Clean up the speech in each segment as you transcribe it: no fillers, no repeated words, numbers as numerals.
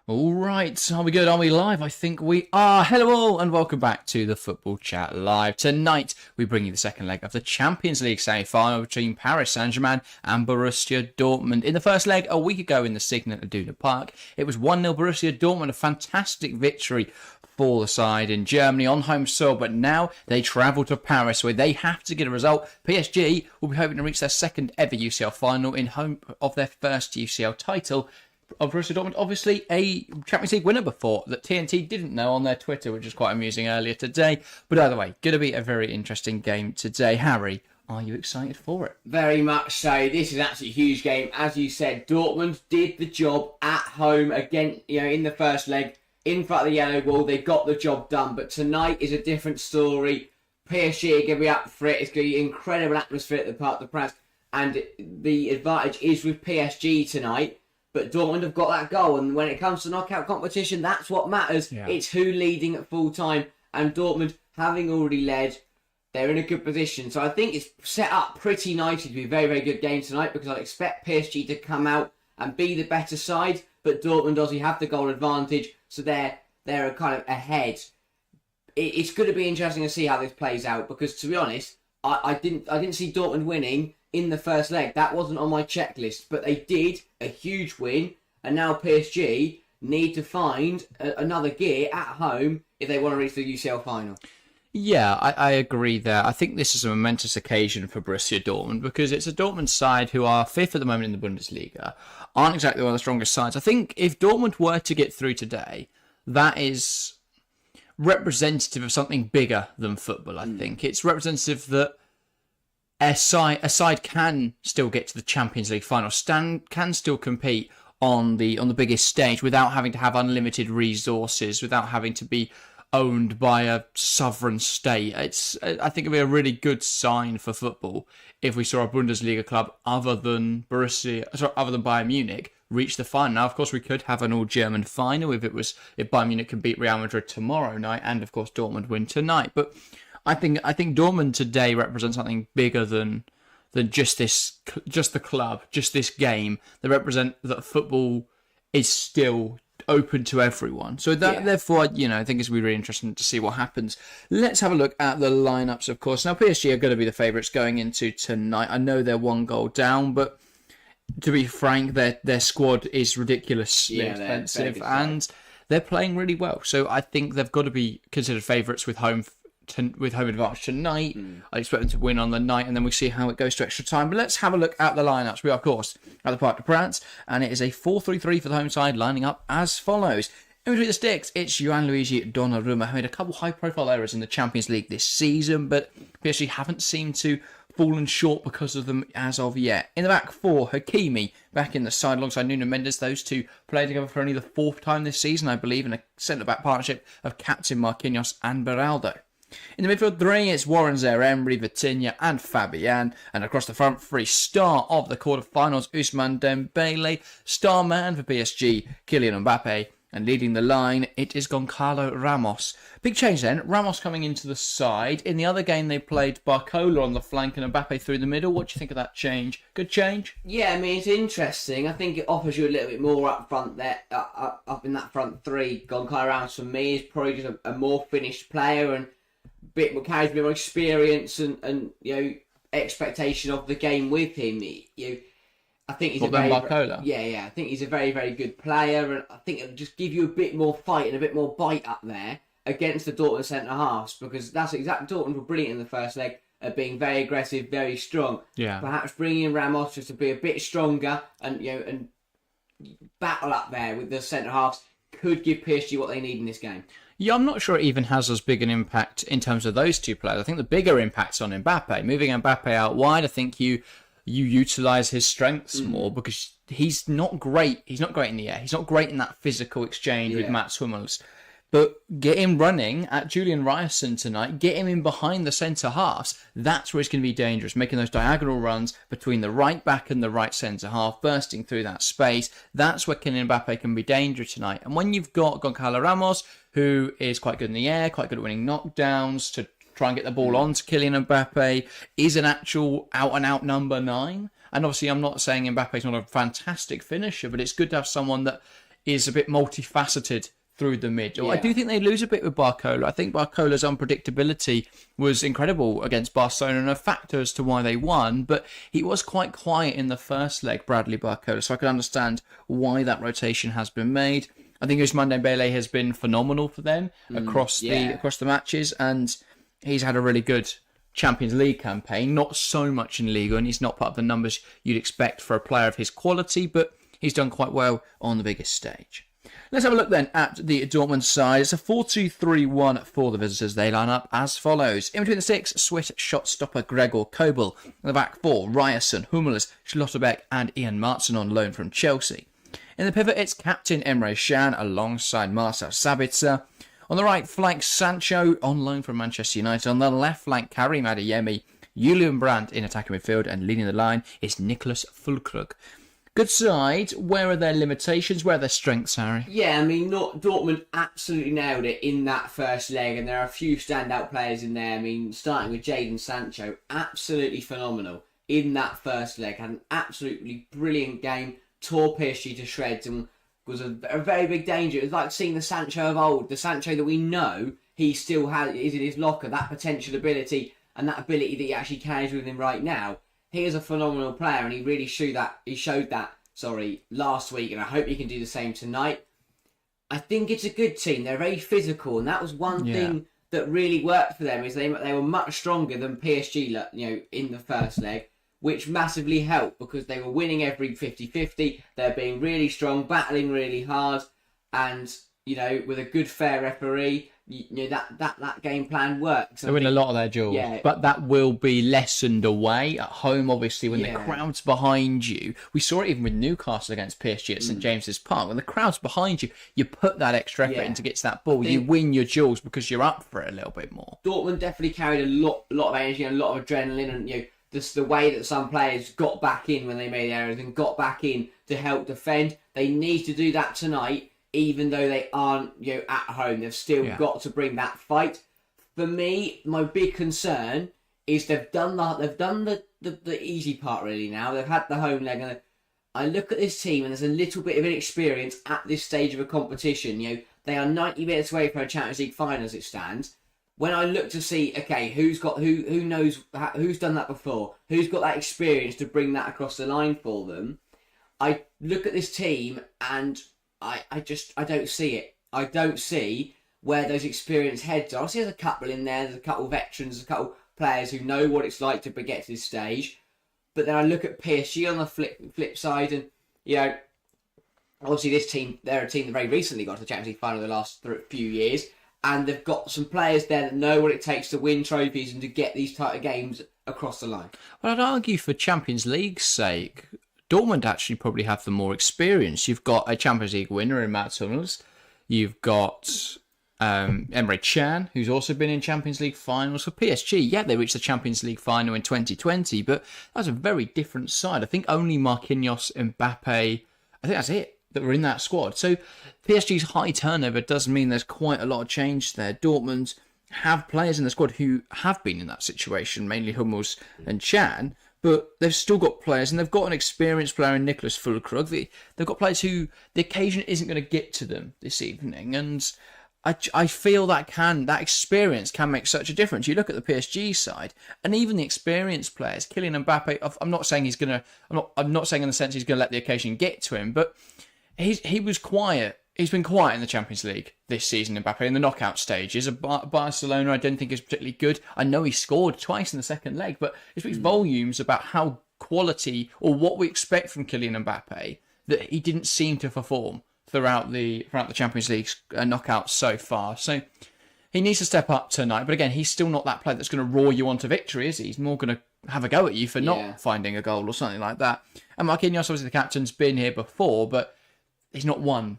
All right, are we good? Are we live? I think we are. Hello all and welcome back to the Football Chat Live. Tonight, we bring you the second leg of the Champions League semi-final between Paris Saint-Germain and Borussia Dortmund. In the first leg, a week ago in the Signal Iduna Park, it was 1-0 Borussia Dortmund, a fantastic victory for the side in Germany on home soil, but now they travel to Paris where they have to get a result. PSG will be hoping to reach their second ever UCL final in hope of their first UCL title. Of Borussia Dortmund, obviously a Champions League winner before that TNT didn't know on their Twitter, which was quite amusing earlier today. But either way, going to be a very interesting game today. Harry, are you excited for it? Very much so. This is actually a huge game. As you said, Dortmund did the job at home again, in the first leg, in front of the yellow wall. They got the job done. But tonight is a different story. PSG are going to be up for it. It's going to be an incredible atmosphere at the Parc des Princes. And the advantage is with PSG tonight. But Dortmund have got that goal, and when it comes to knockout competition, that's what matters. Yeah. It's who leading at full time, and Dortmund, having already led, they're in a good position. So I think it's set up pretty nicely to be a very, very good game tonight, because I expect PSG to come out and be the better side, but Dortmund obviously have the goal advantage, so they're kind of ahead. It's going to be interesting to see how this plays out, because to be honest, I didn't see Dortmund winning in the first leg. That wasn't on my checklist, but they did a huge win, and now PSG need to find another gear at home if they want to reach the UCL final. Yeah, I agree there. I think this is a momentous occasion for Borussia Dortmund because it's a Dortmund side who are fifth at the moment in the Bundesliga, aren't exactly one of the strongest sides. I think if Dortmund were to get through today, that is representative of something bigger than football, I think. It's representative that a side can still get to the Champions League final, can still compete on the biggest stage without having to have unlimited resources, without having to be owned by a sovereign state. I think it'd be a really good sign for football if we saw a Bundesliga club other than Bayern Munich reach the final. Now, of course, we could have an all-German final if Bayern Munich can beat Real Madrid tomorrow night, and of course Dortmund win tonight. But I think Dortmund today represents something bigger than just the club, just this game. They represent that football is still open to everyone. So therefore, I think it's going to be really interesting to see what happens. Let's have a look at the lineups, of course. Now, PSG are going to be the favourites going into tonight. I know they're one goal down, but to be frank, their squad is ridiculously expensive, and they're playing really well. So I think they've got to be considered favourites with home advantage tonight. I expect them to win on the night, and then we see how it goes to extra time. But let's have a look at the lineups. We are, of course, at the Parc des Princes, and it is a 4-3-3 for the home side, lining up as follows. In between the sticks, it's Gianluigi Donnarumma, who made a couple high-profile errors in the Champions League this season, but PSG haven't seemed to fallen short because of them as of yet. In the back four, Hakimi back in the side alongside Nuno Mendes. Those two played together for only the fourth time this season, I believe, in a centre-back partnership of captain Marquinhos and Beraldo. In the midfield three, it's Warren Zaire-Emery, Vitinha and Fabian. And across the front three, star of the quarterfinals, Ousmane Dembele. Star man for PSG, Kylian Mbappe. And leading the line, it is Goncalo Ramos. Big change then, Ramos coming into the side. In the other game, they played Barcola on the flank and Mbappe through the middle. What do you think of that change? Good change? Yeah, I mean, it's interesting. I think it offers you a little bit more up front there, up in that front three. Goncalo Ramos, for me, is probably just a more finished player and carries a bit more experience and expectation of the game with him. I think he's Barcola? I think he's a very, very good player, and I think it'll just give you a bit more fight and a bit more bite up there against the Dortmund centre halves, because that's exactly Dortmund were brilliant in the first leg at being very aggressive, very strong. Yeah. Perhaps bringing in Ramos just to be a bit stronger and battle up there with the centre halves could give PSG what they need in this game. Yeah, I'm not sure it even has as big an impact in terms of those two players. I think the bigger impact's on Mbappe. Moving Mbappe out wide, I think you utilise his strengths more, because he's not great. He's not great in the air. He's not great in that physical exchange with Mats Hummels. But get him running at Julian Ryerson tonight, get him in behind the centre halves, that's where it's going to be dangerous, making those diagonal runs between the right back and the right centre half, bursting through that space. That's where Kylian Mbappe can be dangerous tonight. And when you've got Goncalo Ramos, who is quite good in the air, quite good at winning knockdowns, to try and get the ball on to Kylian Mbappe, is an actual out-and-out number 9. And obviously I'm not saying Mbappe's not a fantastic finisher, but it's good to have someone that is a bit multifaceted through the middle. I Yeah. do think they lose a bit with Barcola. I think Barcola's unpredictability was incredible against Barcelona and a factor as to why they won, but he was quite quiet in the first leg, Bradley Barcola, so I can understand why that rotation has been made. I think Ousmane Dembele has been phenomenal for them across the matches, and he's had a really good Champions League campaign. Not so much in Liga, and he's not part of the numbers you'd expect for a player of his quality, but he's done quite well on the biggest stage. Let's have a look then at the Dortmund side. It's a 4-2-3-1 for the visitors. They line up as follows. In between the six, Swiss shot stopper Gregor Kobel. In the back four, Ryerson, Hummels, Schlotterbeck and Ian Martin on loan from Chelsea. In the pivot, it's captain Emre Can alongside Marcel Sabitzer. On the right flank, Sancho on loan from Manchester United. On the left flank, Karim Adeyemi, Julian Brandt in attacking midfield, and leading the line is Nicholas Füllkrug. Good side. Where are their limitations? Where are their strengths, Harry? Yeah, I mean, Dortmund absolutely nailed it in that first leg, and there are a few standout players in there. I mean, starting with Jadon Sancho, absolutely phenomenal in that first leg. Had an absolutely brilliant game, tore PSG to shreds, and was a very big danger. It was like seeing the Sancho of old, the Sancho that we know he still is in his locker, that potential ability and that ability that he actually carries with him right now. He is a phenomenal player, and he really showed that last week, and I hope he can do the same tonight. I think it's a good team. They're very physical, and that was one thing that really worked for them, is they were much stronger than PSG, in the first leg, which massively helped because they were winning every 50-50. They're being really strong, battling really hard, and with a good fair referee, that game plan works. They win a lot of their duels, but that will be lessened away at home, obviously, when the crowd's behind you. We saw it even with Newcastle against PSG at St James's Park. When the crowd's behind you, you put that extra effort in to get to that ball. You win your duels because you're up for it a little bit more. Dortmund definitely carried a lot of energy and a lot of adrenaline, and just the way that some players got back in when they made errors and got back in to help defend. They need to do that tonight. Even though they aren't, at home, they've still got to bring that fight. For me, my big concern is they've done the easy part really now. They've had the home leg, and I look at this team, and there's a little bit of inexperience at this stage of a competition. They are 90 minutes away from a Champions League final as it stands. When I look to see, okay, who knows, who's done that before, who's got that experience to bring that across the line for them, I look at this team and I don't see it. I don't see where those experienced heads are. Obviously, there's a couple in there. There's a couple of veterans, a couple of players who know what it's like to get to this stage. But then I look at PSG on the flip side, and obviously this team, they're a team that very recently got to the Champions League final the last few years, and they've got some players there that know what it takes to win trophies and to get these type of games across the line. Well, I'd argue for Champions League's sake, Dortmund actually probably have the more experience. You've got a Champions League winner in Mats Hummels. You've got Emre Can, who's also been in Champions League finals. For PSG, they reached the Champions League final in 2020, but that was a very different side. I think only Marquinhos, Mbappe, I think that's it, that were in that squad. So PSG's high turnover does mean there's quite a lot of change there. Dortmund have players in the squad who have been in that situation, mainly Hummels and Can, but they've still got players, and they've got an experienced player in Nicholas Füllkrug. They've got players who the occasion isn't going to get to them this evening, and I feel that experience can make such a difference. You look at the PSG side, and even the experienced players, Kylian Mbappe. I'm not saying I'm not saying in the sense he's going to let the occasion get to him, but he was quiet. He's been quiet in the Champions League this season, Mbappe, in the knockout stages. Barcelona, I don't think is particularly good. I know he scored twice in the second leg, but it speaks volumes about how quality, or what we expect from Kylian Mbappe, that he didn't seem to perform throughout the Champions League knockouts so far. So he needs to step up tonight. But again, he's still not that player that's going to roar you onto victory, is he? He's more going to have a go at you for not finding a goal or something like that. And Marquinhos, obviously the captain's been here before, but he's not won.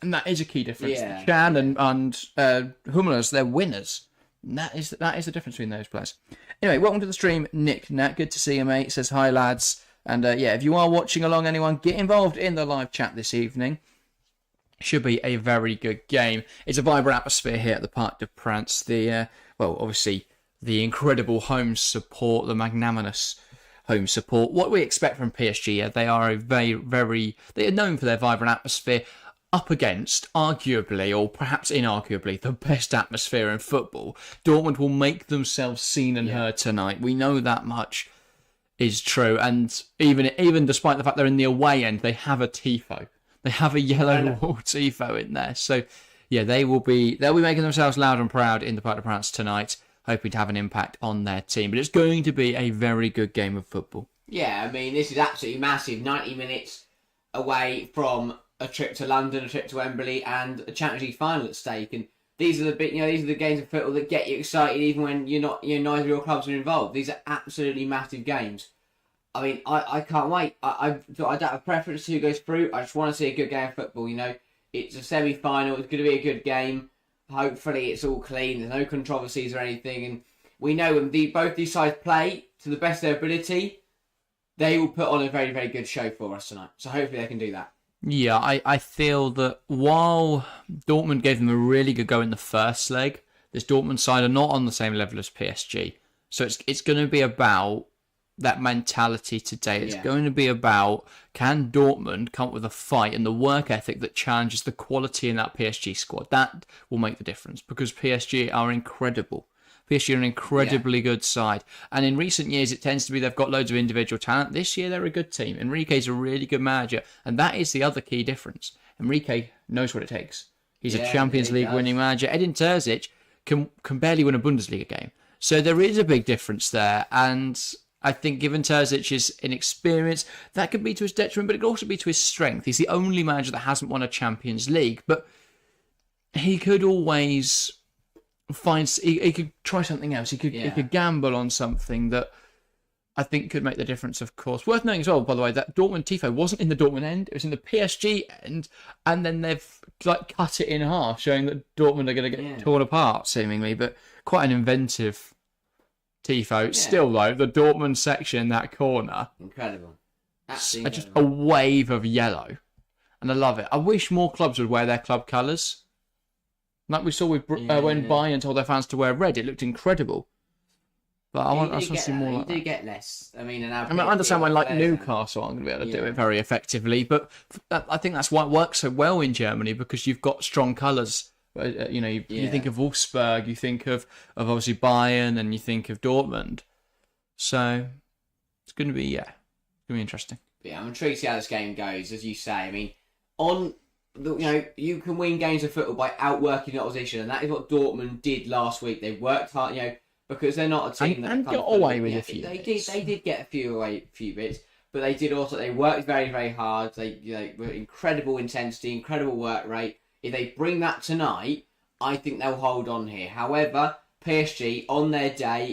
And that is a key difference. Can and Hummels, they're winners. And that is the difference between those players. Anyway, welcome to the stream, Nick Nat. Good to see you, mate. Says hi, lads. And if you are watching along, anyone, get involved in the live chat this evening. Should be a very good game. It's a vibrant atmosphere here at the Parc des Princes. Obviously, the incredible home support, the magnanimous home support. What we expect from PSG, they are they are known for their vibrant atmosphere. up against, arguably, or perhaps inarguably, the best atmosphere in football. Dortmund will make themselves seen and heard tonight. We know that much is true. And even despite the fact they're in the away end, they have a tifo. They have a yellow wall tifo in there. So, yeah, they'll be making themselves loud and proud in the Parc des Princes tonight, hoping to have an impact on their team. But it's going to be a very good game of football. Yeah, I mean, this is absolutely massive. 90 minutes away from a trip to London, a trip to Wembley, and a Champions League final at stake. And these are the games of football that get you excited, even when neither of your clubs are involved. These are absolutely massive games. I mean, I can't wait. I don't have a preference to who goes through. I just want to see a good game of football. It's a semi-final. It's going to be a good game. Hopefully, it's all clean. There's no controversies or anything. And we know when both these sides play to the best of their ability, they will put on a very, very good show for us tonight. So hopefully they can do that. Yeah, I feel that while Dortmund gave them a really good go in the first leg, this Dortmund side are not on the same level as PSG. So it's going to be about that mentality today. It's going to be about, can Dortmund come up with a fight and the work ethic that challenges the quality in that PSG squad? That will make the difference, because PSG are incredible. PSG are an incredibly good side. And in recent years, it tends to be they've got loads of individual talent. This year, they're a good team. Enrique's a really good manager. And that is the other key difference. Enrique knows what it takes. He's a Champions League winning manager. Edin Terzic can barely win a Bundesliga game. So there is a big difference there. And I think given Terzic's inexperience, that could be to his detriment, but it could also be to his strength. He's the only manager that hasn't won a Champions League. But he could always he could try something else. He could gamble on something that I think could make the difference, of course. Worth knowing as well, by the way, that Dortmund tifo wasn't in the Dortmund end, it was in the PSG end, and then they've cut it in half, showing that Dortmund are going to get torn apart, seemingly, but quite an inventive tifo. Yeah. Still, though, the Dortmund section, that corner, incredible. Just a wave of yellow, and I love it. I wish more clubs would wear their club colours. Like we saw with when Bayern told their fans to wear red, it looked incredible. But I want us to see more like that. You do get less. I understand why Newcastle aren't going to be able to do it very effectively, but I think that's why it works so well in Germany, because you've got strong colours. You think of Wolfsburg, you think of obviously Bayern, and you think of Dortmund. So it's going to be interesting. Yeah, I'm intrigued to see how this game goes. As you say, I mean, you can win games of football by outworking the opposition, and that is what Dortmund did last week. They worked hard, because they're not a team and got away with a few. They did get a few bits, but they did also. They worked very, very hard. They were incredible intensity, incredible work rate. If they bring that tonight, I think they'll hold on here. However, PSG on their day,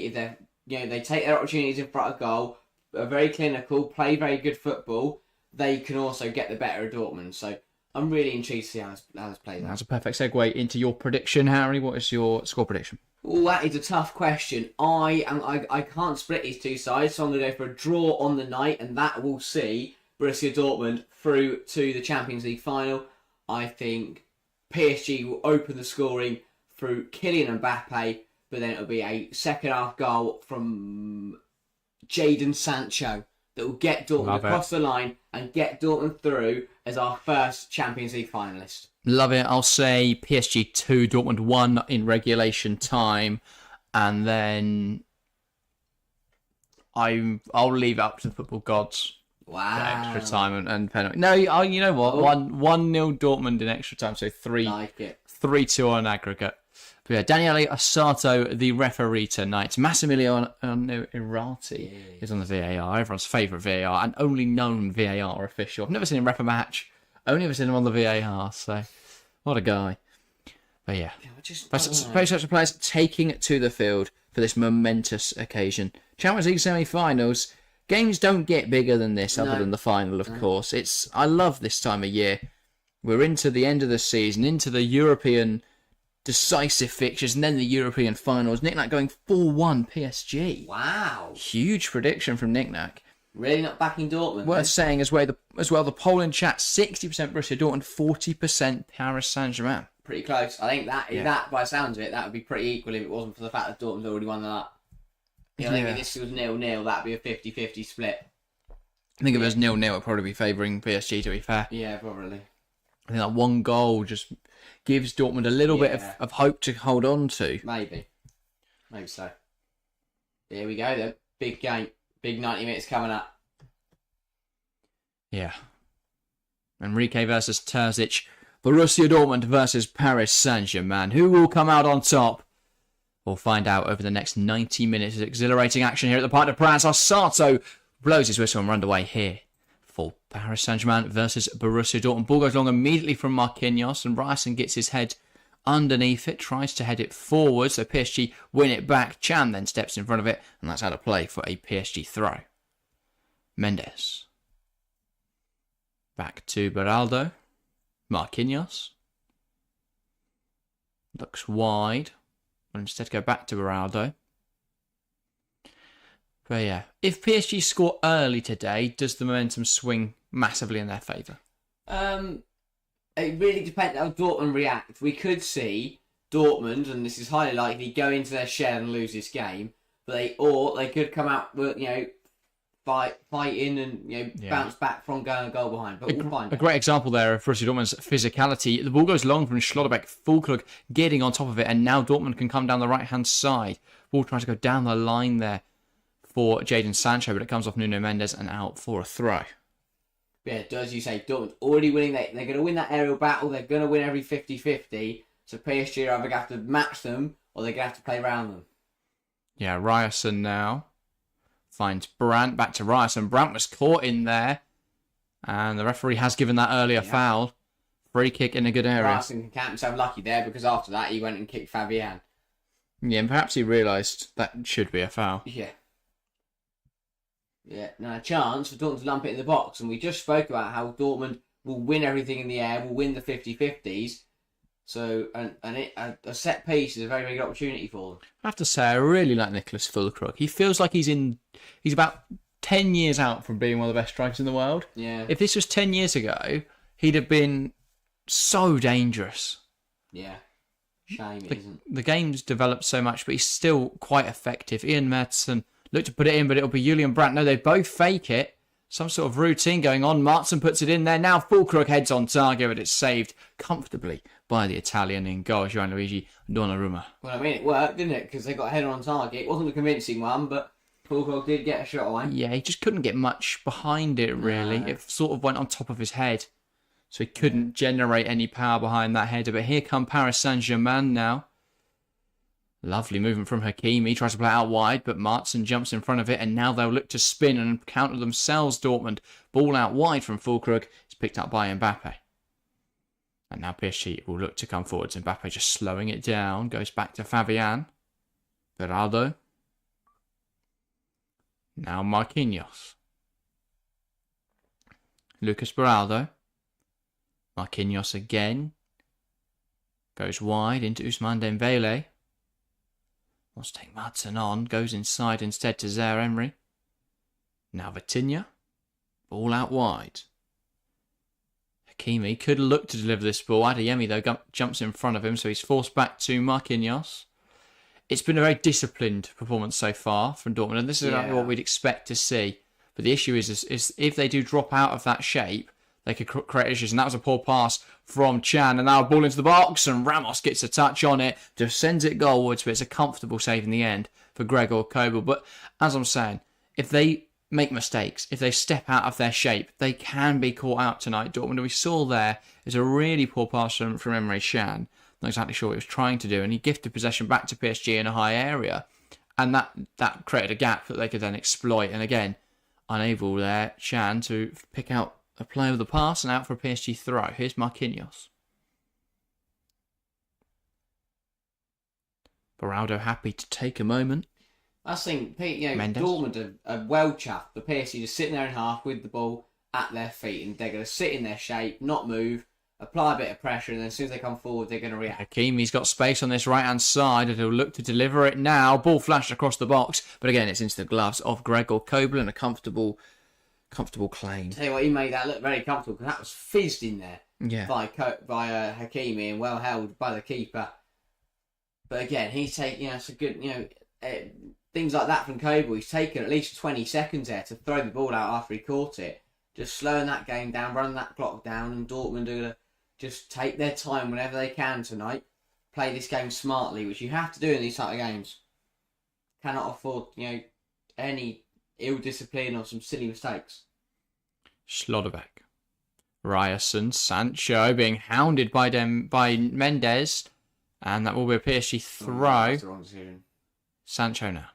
if they take their opportunities in front of goal, are very clinical, play very good football, they can also get the better of Dortmund. So I'm really intrigued to see how this plays out. That's a perfect segue into your prediction, Harry. What is your score prediction? Oh, that is a tough question. I can't split these two sides, so I'm going to go for a draw on the night, and that will see Borussia Dortmund through to the Champions League final. I think PSG will open the scoring through Kylian Mbappe, but then it'll be a second half goal from Jadon Sancho that will get Dortmund across the line and get Dortmund through as our first Champions League finalist. Love it. I'll say PSG 2, Dortmund 1 in regulation time, and then I'll leave it up to the football gods. Wow. Extra time and penalty. No, you know what? 1-0 Dortmund in extra time, so 3-2 on aggregate. But yeah, Daniele Assato, the referee tonight. Massimiliano Irati is on the VAR, everyone's favourite VAR, and only known VAR official. I've never seen him ref a match, only ever seen him on the VAR, so what a guy. But yeah, special players taking it to the field for this momentous occasion. Champions League semi-finals. Games don't get bigger than this, other than the final, of course. I love this time of year. We're into the end of the season, into the European decisive fixtures, and then the European finals. Nick Nack going 4-1 PSG. Wow. Huge prediction from Nick Nack. Really not backing Dortmund. Worth saying as well, the poll in chat, 60% Borussia Dortmund, 40% Paris Saint-Germain. Pretty close. I think that by the sounds of it, that would be pretty equal if it wasn't for the fact that Dortmund already won that. I think if this was 0-0, that'd be a 50-50 split. I think if it was 0-0, it'd probably be favouring PSG, to be fair. Yeah, probably. I think that one goal just gives Dortmund a little bit of hope to hold on to. Maybe so. Here we go then. Big game. Big 90 minutes coming up. Yeah. Enrique versus Terzic. Borussia Dortmund versus Paris Saint-Germain. Who will come out on top? We'll find out over the next 90 minutes. Exhilarating action here at the Parc des Princes. Sato blows his whistle and we're underway here for Paris Saint-Germain versus Borussia Dortmund. Ball goes long immediately from Marquinhos and Bryson gets his head underneath it, tries to head it forward, so PSG win it back. Chan then steps in front of it, and that's out of play for a PSG throw. Mendes. Back to Beraldo. Marquinhos. Looks wide. Will instead go back to Beraldo. But yeah, if PSG score early today, does the momentum swing massively in their favour? It really depends how Dortmund react. We could see Dortmund, and this is highly likely, go into their shell and lose this game. But they could come out with, fighting and bounce back from going a goal behind. But we'll find out. A great example there of Borussia Dortmund's physicality. The ball goes long from Schlotterbeck, Füllkrug getting on top of it, and now Dortmund can come down the right hand side. Ball tries to go down the line there for Jadon Sancho, but it comes off Nuno Mendes and out for a throw. Yeah, as you say, Dortmund already winning. They're going to win that aerial battle. They're going to win every 50-50. So PSG are either going to have to match them or they're going to have to play around them. Yeah, Ryerson now finds Brandt. Back to Ryerson. Brandt was caught in there. And the referee has given that earlier foul. Free kick in a good area. Ryerson can count himself lucky there because after that he went and kicked Fabian. Yeah, and perhaps he realised that should be a foul. Yeah. Yeah, now a chance for Dortmund to lump it in the box. And we just spoke about how Dortmund will win everything in the air, will win the 50-50s. So, a set piece is a very, very good opportunity for them. I have to say, I really like Nicholas Füllkrug. He feels like he's about 10 years out from being one of the best strikers in the world. Yeah. If this was 10 years ago, he'd have been so dangerous. Yeah. Shame it isn't. The game's developed so much, but he's still quite effective. Ian Maatsen looked to put it in, but it'll be Julian Brandt. No, they both fake it. Some sort of routine going on. Maatsen puts it in there. Now Füllkrug heads on target, but it's saved comfortably by the Italian in goal, Gianluigi Donnarumma. Well, I mean, it worked, didn't it? Because they got a header on target. It wasn't a convincing one, but Füllkrug did get a shot away. Yeah, he just couldn't get much behind it, really. No. It sort of went on top of his head. So he couldn't generate any power behind that header. But here come Paris Saint-Germain now. Lovely movement from Hakimi. Tries to play out wide, but Maatsen jumps in front of it. And now they'll look to spin and counter themselves, Dortmund. Ball out wide from Füllkrug. It's picked up by Mbappe. And now PSG will look to come forwards. Mbappe just slowing it down. Goes back to Fabian. Beraldo. Now Marquinhos. Lucas Beraldo. Marquinhos again. Goes wide into Ousmane Dembele. Wants to take Maatsen on. Goes inside instead to Zaire Emery. Now Vitinha. Ball out wide. Hakimi could look to deliver this ball. Adeyemi, though, jumps in front of him, so he's forced back to Marquinhos. It's been a very disciplined performance so far from Dortmund, and this is what we'd expect to see. But the issue is if they do drop out of that shape, they could create issues. And that was a poor pass from Chan. And now a ball into the box, and Ramos gets a touch on it, just sends it goalwards, but it's a comfortable save in the end for Gregor Kobel. But as I'm saying, if they make mistakes, if they step out of their shape, they can be caught out tonight. Dortmund, and we saw there is a really poor pass from Emre Can. Not exactly sure what he was trying to do, and he gifted possession back to PSG in a high area, and that created a gap that they could then exploit. And again, unable there, Can to pick out a play with the pass and out for a PSG throw. Here's Marquinhos. Beraldo happy to take a moment. I think Dortmund are well chuffed. The PSG just sitting there in half with the ball at their feet, and they're going to sit in their shape, not move, apply a bit of pressure, and then as soon as they come forward, they're going to react. Hakimi's got space on this right-hand side, and he'll look to deliver it now. Ball flashed across the box, but again, it's into the gloves of Gregor Kobel, and a comfortable claim. Tell you what, he made that look very comfortable, because that was fizzed in there by Hakimi and well held by the keeper. But again, he's taking, it's a good, things like that from Kobel. He's taken at least 20 seconds there to throw the ball out after he caught it. Just slowing that game down, running that clock down, and Dortmund are going to just take their time whenever they can tonight. Play this game smartly, which you have to do in these type of games. Cannot afford, any ill discipline or some silly mistakes. Schlotterbeck. Ryerson. Sancho being hounded by Mendes. And that will be a PSG throw. That's the wrong decision. Sancho now.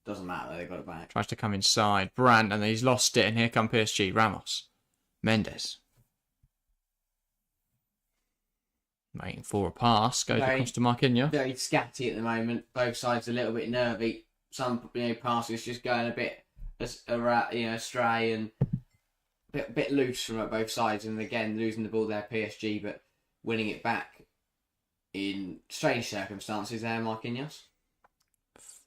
Doesn't matter, they got it back. Tries to come inside. Brandt, and he's lost it. And here come PSG. Ramos. Mendes. Waiting for a pass. Goes across to Marquinhos. Very scatty at the moment. Both sides a little bit nervy. Some passes just going a bit astray and a bit loose from both sides. And again, losing the ball there, PSG, but winning it back in strange circumstances there, Marquinhos.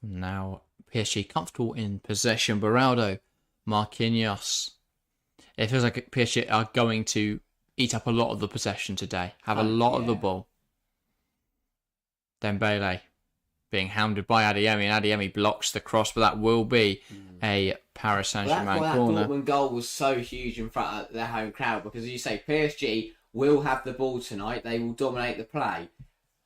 Now, PSG comfortable in possession. Beraldo, Marquinhos. It feels like PSG are going to eat up a lot of the possession today. Have a lot of the ball. Dembele being hounded by Adeyemi, and Adeyemi blocks the cross, but that will be a Paris Saint-Germain corner. That Dortmund goal was so huge in front of their home crowd because, as you say, PSG will have the ball tonight. They will dominate the play.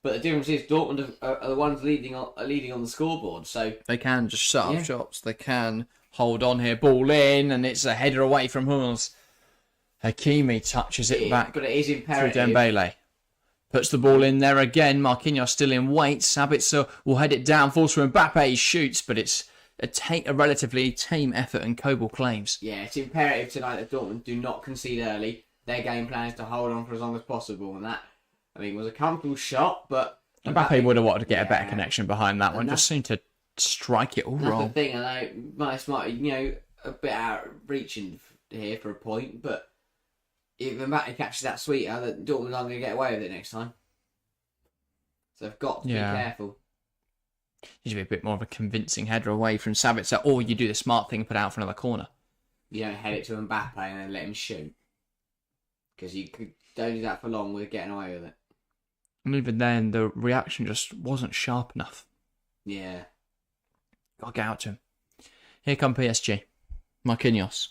But the difference is Dortmund are the ones leading on the scoreboard. So they can just shut up shots. They can hold on here. Ball in, and it's a header away from Hummels. Hakimi touches it back, but it is imperative. To Dembele. Puts the ball in there again. Marquinhos still in wait. Sabitzer will head it down. Falls for Mbappe. He shoots, but it's a relatively tame effort, and Kobel claims. Yeah, it's imperative tonight that Dortmund do not concede early. Their game plan is to hold on for as long as possible, and that, was a comfortable shot, but Mbappe would have wanted to get a better connection behind that one. Just seemed to strike it all wrong. That's the thing, and I might a bit out reaching here for a point, but if Mbappe catches that sweeter, then Dortmund aren't going to get away with it next time. So they've got to be careful. Needs to be a bit more of a convincing header away from Sabitzer, or you do the smart thing and put it out for another corner. You don't head it to Mbappe and then let him shoot. Because you don't do that for long with getting away with it. And even then, the reaction just wasn't sharp enough. Yeah. Got to get out to him. Here come PSG. Marquinhos.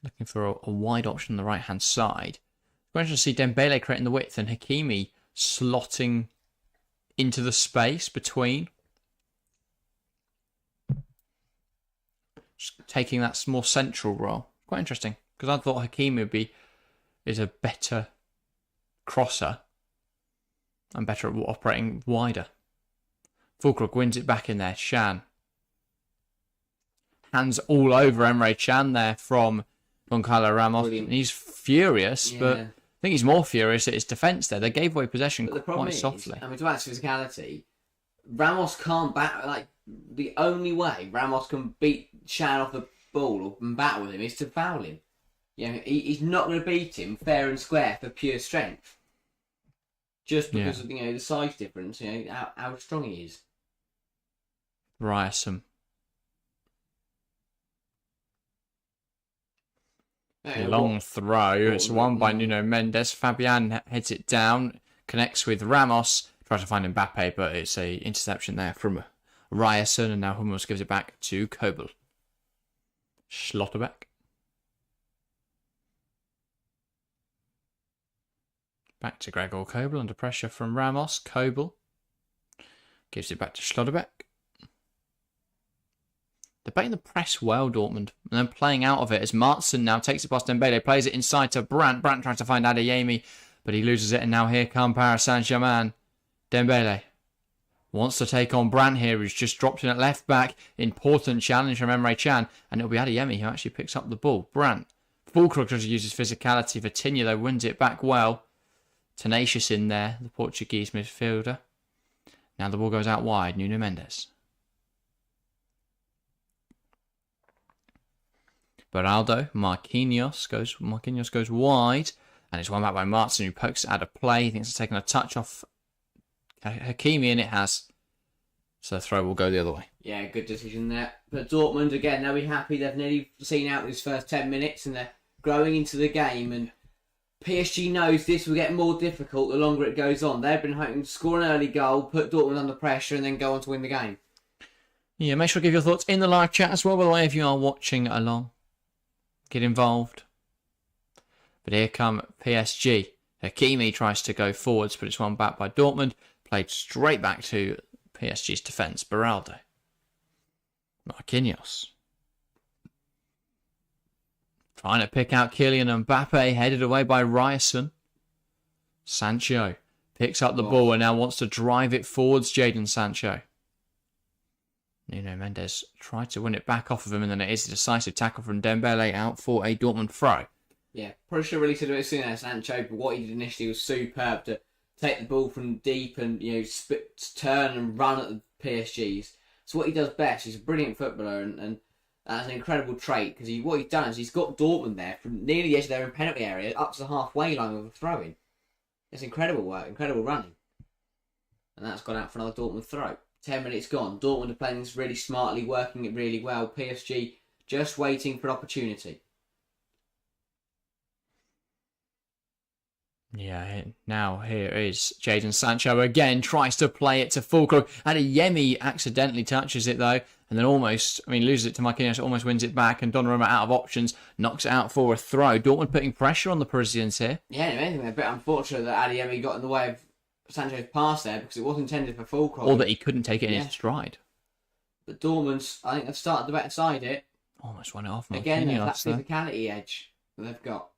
Looking for a wide option on the right-hand side. We're going to see Dembele creating the width and Hakimi slotting into the space between. Just taking that more central role. Quite interesting. Because I thought Hakimi is a better crosser and better at operating wider. Fulkrug wins it back in there. Can. Hands all over Emre Can there from Goncalo Ramos. And he's furious, but I think he's more furious at his defence there. They gave away possession quite softly. To add to physicality, Ramos can't bat. The only way Ramos can beat Can off the ball and battle with him is to foul him. He's not going to beat him fair and square for pure strength. Just because of the size difference, how strong he is. Ryerson. Long throw. It's won by Nuno Mendes. Fabian heads it down, connects with Ramos, tries to find Mbappe, but it's a interception there from Ryerson, and now Hummels gives it back to Kobel. Schlotterbeck. Back to Gregor Kobel under pressure from Ramos. Kobel gives it back to Schlotterbeck. They're playing the press well, Dortmund, and then playing out of it as Martson now takes it past Dembele, plays it inside to Brandt. Brandt tries to find Adeyemi, but he loses it, and now here come Paris Saint-Germain. Dembele wants to take on Brandt here, who's just dropped in at left back. Important challenge from Emre Can, and it'll be Adeyemi who actually picks up the ball. Brandt. Fulkrug tries to use his physicality. Vitinha, though, wins it back well. Tenacious in there, the Portuguese midfielder. Now the ball goes out wide. Nuno Mendes. Beraldo, Marquinhos goes wide, and it's won back by Martin, who pokes it out of play. He thinks it's taken a touch off Hakimi, and it has. So the throw will go the other way. Yeah, good decision there. But Dortmund, again, they'll be happy. They've nearly seen out these first 10 minutes, and they're growing into the game. And PSG knows this will get more difficult the longer it goes on. They've been hoping to score an early goal, put Dortmund under pressure, and then go on to win the game. Yeah, make sure to give your thoughts in the live chat as well, by the way, if you are watching along. Get involved. But here come PSG. Hakimi tries to go forwards, but it's won back by Dortmund. Played straight back to PSG's defence. Beraldo. Marquinhos. Trying to pick out Kylian Mbappe. Headed away by Ryerson. Sancho picks up the ball and now wants to drive it forwards, Jadon Sancho. Nuno Mendes tried to win it back off of him, and then it is a decisive tackle from Dembele out for a Dortmund throw. Yeah, probably should have released it a bit sooner as Sancho, but what he did initially was superb to take the ball from deep and turn and run at the PSGs. So what he does best, he's a brilliant footballer, and that's an incredible trait, because what he's done is he's got Dortmund there from near the edge of their own penalty area up to the halfway line with a throw-in. It's incredible work, incredible running. And that's gone out for another Dortmund throw. 10 minutes gone. Dortmund are playing this really smartly, working it really well. PSG just waiting for an opportunity. Yeah, now here is Jadon Sancho again, tries to play it to Fulkrug. Adeyemi accidentally touches it though, and then loses it to Marquinhos, almost wins it back, and Donnarumma out of options, knocks it out for a throw. Dortmund putting pressure on the Parisians here. Yeah, if anything, they're a bit unfortunate that Adeyemi got in the way of Sancho's pass there, because it was intended for Fulkrug. Or that he couldn't take it in his stride. But Dortmund, I think they've started the better side it. Almost won it off. Again, that physicality edge that they've got.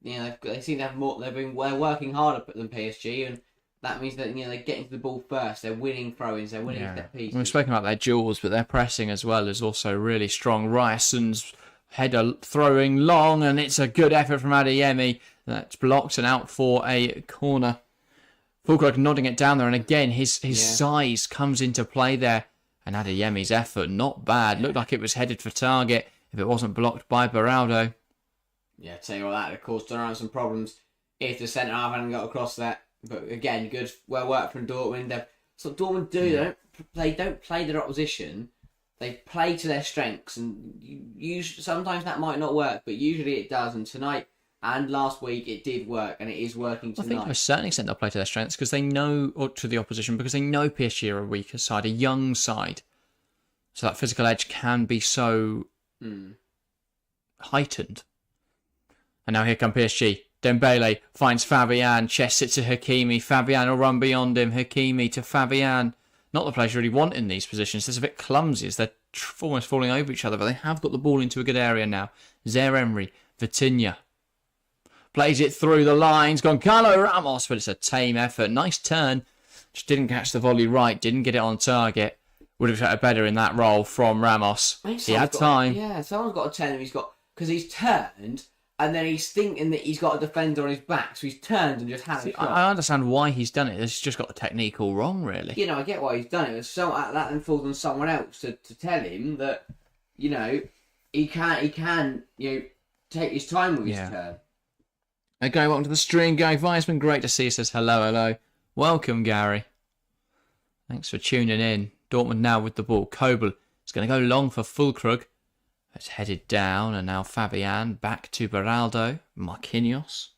They seem to have more. They're working harder than PSG, and that means that they're getting to the ball first. They're winning throw-ins. They're winning set pieces. We've spoken about their duels, but their pressing as well is also really strong. Ryerson's header throwing long, and it's a good effort from Adeyemi. That's blocked and out for a corner. Fulkrug nodding it down there, and again his size comes into play there. And Adeyemi's effort, not bad. Looked like it was headed for target if it wasn't blocked by Beraldo. Yeah, tell you what, that of course don't have some problems if the centre half hadn't got across that. But again, good, well worked from Dortmund. That's what Dortmund do. Yeah. They don't play their opposition. They play to their strengths, and sometimes that might not work, but usually it does. And tonight and last week it did work, and it is working tonight. I think to a certain extent they'll play to their strengths because they know, or to the opposition, because they know PSG are a weaker side, a young side. So that physical edge can be so heightened. And now here come PSG. Dembele finds Fabian, chests it to Hakimi. Fabian will run beyond him. Hakimi to Fabian. Not the players really want in these positions. They're a bit clumsy as they're almost falling over each other, but they have got the ball into a good area now. Zaire-Emery, Vitinha. Plays it through the lines. Goncalo Ramos, but it's a tame effort. Nice turn. Just didn't catch the volley right. Didn't get it on target. Would have shot better in that role from Ramos. He had time. Yeah, someone's got to tell him because he's turned. And then he's thinking that he's got a defender on his back, so he's turned and just had it. I understand why he's done it. He's just got the technique all wrong, really. I get why he's done it. So that then falls on someone else to tell him that, he can take his time with his turn. Okay, welcome to the stream, Gary Weissman. Great to see you. Says hello. Welcome, Gary. Thanks for tuning in. Dortmund now with the ball. Kobel is going to go long for Fulkrug. It's headed down, and now Fabian back to Beraldo. Marquinhos.